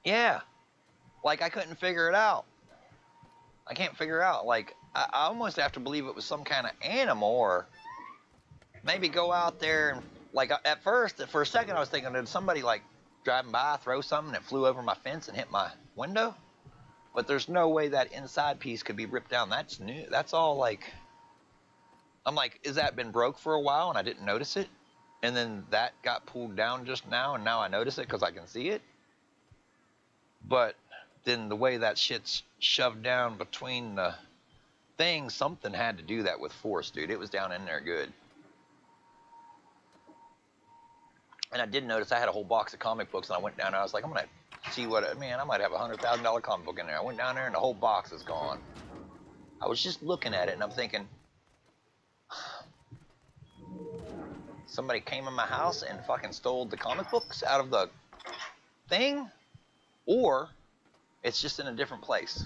Yeah. Like, I couldn't figure it out. I can't figure out. Like, I almost have to believe it was some kind of animal, or maybe go out there and, like, at first, for a second, I was thinking, did somebody, like, driving by, throw something that flew over my fence and hit my window? But there's no way that inside piece could be ripped down. That's new. That's all, like, I'm like, is that been broke for a while and I didn't notice it? And then that got pulled down just now, and now I notice it because I can see it? But then the way that shit's shoved down between the things, something had to do that with force, dude. It was down in there good. And I did notice I had a whole box of comic books, and I went down there. I was like, I'm going to see what, man, I might have a $100,000 comic book in there. I went down there, and the whole box is gone. I was just looking at it, and I'm thinking, somebody came in my house and fucking stole the comic books out of the thing? Or it's just in a different place.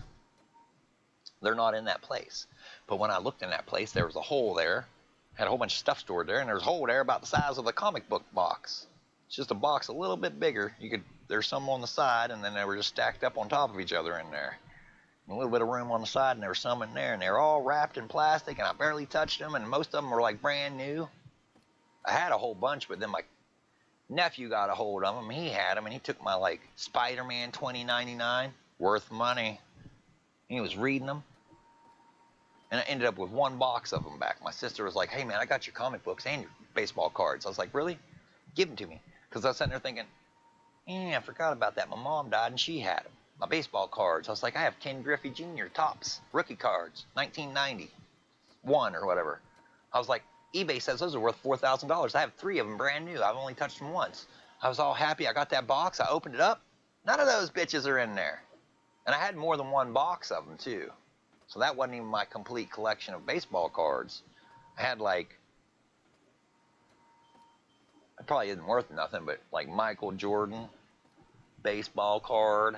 They're not in that place. But when I looked in that place, there was a hole there. Had a whole bunch of stuff stored there, and there was a hole there about the size of the comic book box. It's just a box a little bit bigger. There's some on the side, and then they were just stacked up on top of each other in there. And a little bit of room on the side, and there was some in there, and they were all wrapped in plastic, and I barely touched them, and most of them were like brand new. I had a whole bunch, but then my nephew got a hold of them. He had them, and he took my like Spider-Man 2099, worth money. He was reading them, and I ended up with one box of them back. My sister was like, "Hey man, I got your comic books and your baseball cards." I was like, "Really? Give them to me." Because I was sitting there thinking, "Yeah, I forgot about that. My mom died, and she had them. My baseball cards." I was like, "I have Ken Griffey Jr. Topps rookie cards, 1991 or whatever." I was like, eBay says those are worth $4,000. I have 3 of them brand new. I've only touched them once. I was all happy. I got that box. I opened it up. None of those bitches are in there. And I had more than one box of them, too. So that wasn't even my complete collection of baseball cards. I had, like, it probably isn't worth nothing, but, like, Michael Jordan baseball card.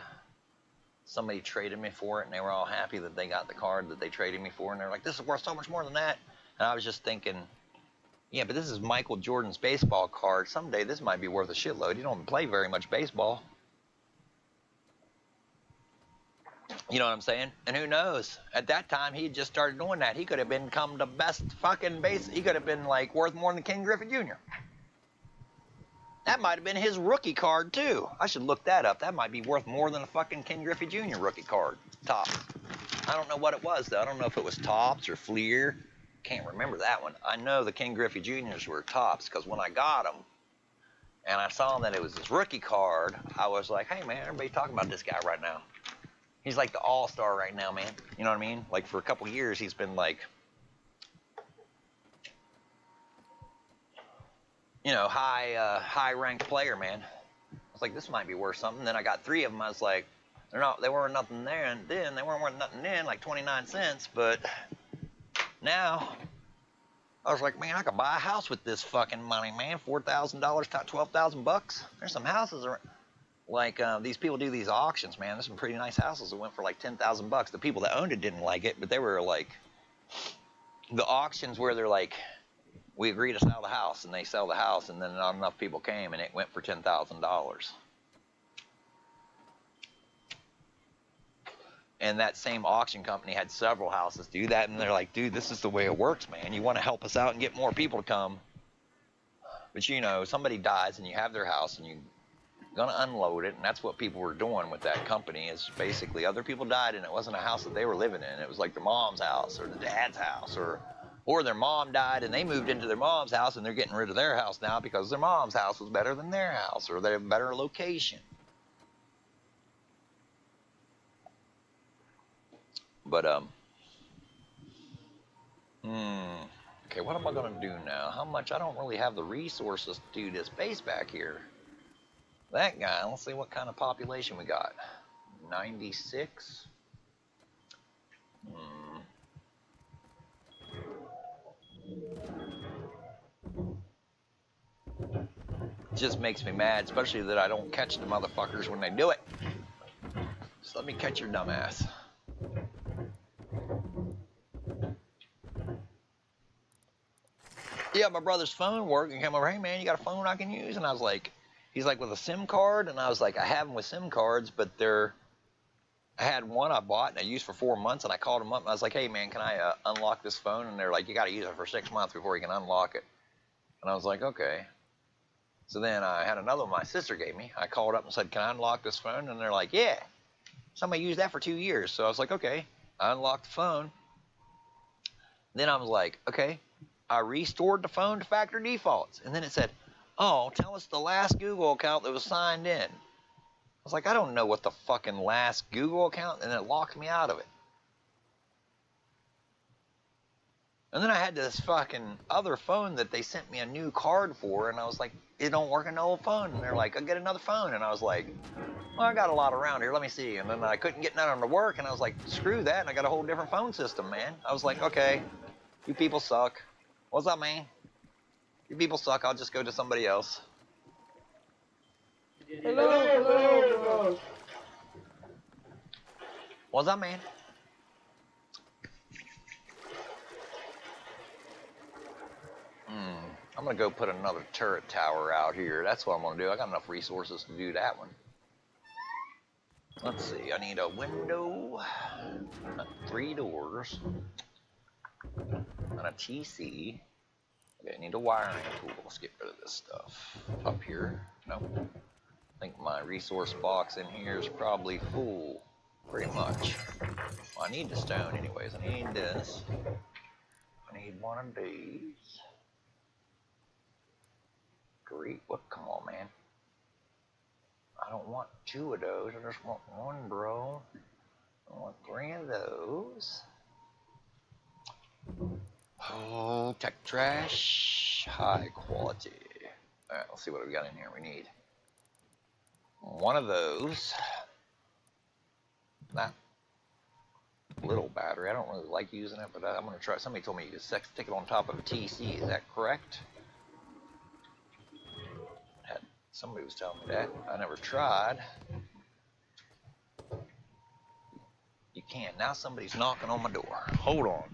Somebody traded me for it, and they were all happy that they got the card that they traded me for. And they were like, "This is worth so much more than that." And I was just thinking, yeah, but this is Michael Jordan's baseball card. Someday this might be worth a shitload. You don't play very much baseball. You know what I'm saying? And who knows? At that time, he had just started doing that. He could have become the best fucking base. He could have been, like, worth more than Ken Griffey Jr. That might have been his rookie card, too. I should look that up. That might be worth more than a fucking Ken Griffey Jr. rookie card. Top. I don't know what it was, though. I don't know if it was Topps or Fleer. Can't remember that one. I know the Ken Griffey Jr.'s were Topps, because when I got them, and I saw that it was his rookie card, I was like, hey man, everybody's talking about this guy right now. He's like the all-star right now, man. You know what I mean? Like for a couple years, he's been like, you know, high ranked player, man. I was like, this might be worth something. Then I got 3 of them. I was like, they weren't nothing there, and then they weren't worth nothing then, like 29 cents. But now, I was like, man, I could buy a house with this fucking money, man. $4,000, $12,000. There's some houses around. Like these people do these auctions, man. There's some pretty nice houses that went for like $10,000. The people that owned it didn't like it, but they were like, the auctions where they're like, we agree to sell the house, and they sell the house, and then not enough people came, and it went for $10,000. And that same auction company had several houses do that, and they're like, dude, this is the way it works, man. You want to help us out and get more people to come. But you know, somebody dies, and you have their house, and you're going to unload it, and that's what people were doing with that company, is basically other people died, and it wasn't a house that they were living in. It was like their mom's house or the dad's house, or their mom died and they moved into their mom's house and they're getting rid of their house now because their mom's house was better than their house, or they have a better location. But okay, what am I gonna do now? How much? I don't really have the resources to do this base back here. That guy, let's see what kind of population we got. 96. It just makes me mad, especially that I don't catch the motherfuckers when they do it. Just let me catch your dumb ass. Yeah, my brother's phone worked, and came over, hey man, you got a phone I can use? And I was like, he's like, with a SIM card? And I was like, I have them with SIM cards, but I had one I bought and I used for 4 months, and I called them up and I was like, hey man, can I unlock this phone? And they're like, you got to use it for 6 months before you can unlock it. And I was like, okay. So then I had another one my sister gave me. I called up and said, can I unlock this phone? And they're like, yeah. Somebody used that for 2 years. So I was like, okay. I unlocked the phone. Then I was like, okay. I restored the phone to factory defaults. And then it said, oh, tell us the last Google account that was signed in. I was like, I don't know what the fucking last Google account, and it locked me out of it. And then I had this fucking other phone that they sent me a new card for, and I was like, it don't work on the old phone. And they're like, I'll get another phone. And I was like, well, I got a lot around here, let me see. And then I couldn't get none of them to work, and I was like, screw that, and I got a whole different phone system, man. I was like, okay, you people suck. What's up, man? You people suck, I'll just go to somebody else. Hello. What's up, man? I'm gonna go put another turret tower out here. That's what I'm gonna do. I got enough resources to do that one. Let's see, I need a window, 3 doors, and a TC. Okay, I need a wiring tool. Let's get rid of this stuff. Up here, no. I think my resource box in here is probably full, pretty much. Well, I need the stone anyways. I need this. I need one of these. Great, what, come on, man. I don't want 2 of those, I just want 1, bro. I want 3 of those. Oh, tech trash, high quality. All right, let's see what we got in here. We need 1 of those. That little battery, I don't really like using it, but I'm gonna try. Somebody told me you could stick it on top of a TC, is that correct? Somebody was telling me that. I never tried. You can. Now somebody's knocking on my door. Hold on.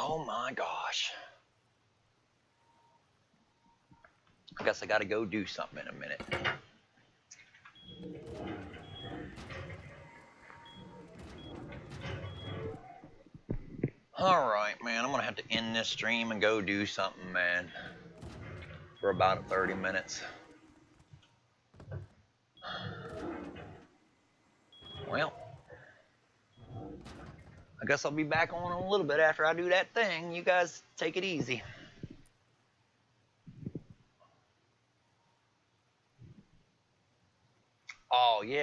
Oh my gosh. I guess I gotta go do something in a minute. Alright, man, I'm gonna have to end this stream and go do something, man. For about 30 minutes. Well, I guess I'll be back on in a little bit after I do that thing. You guys take it easy. Oh, yeah.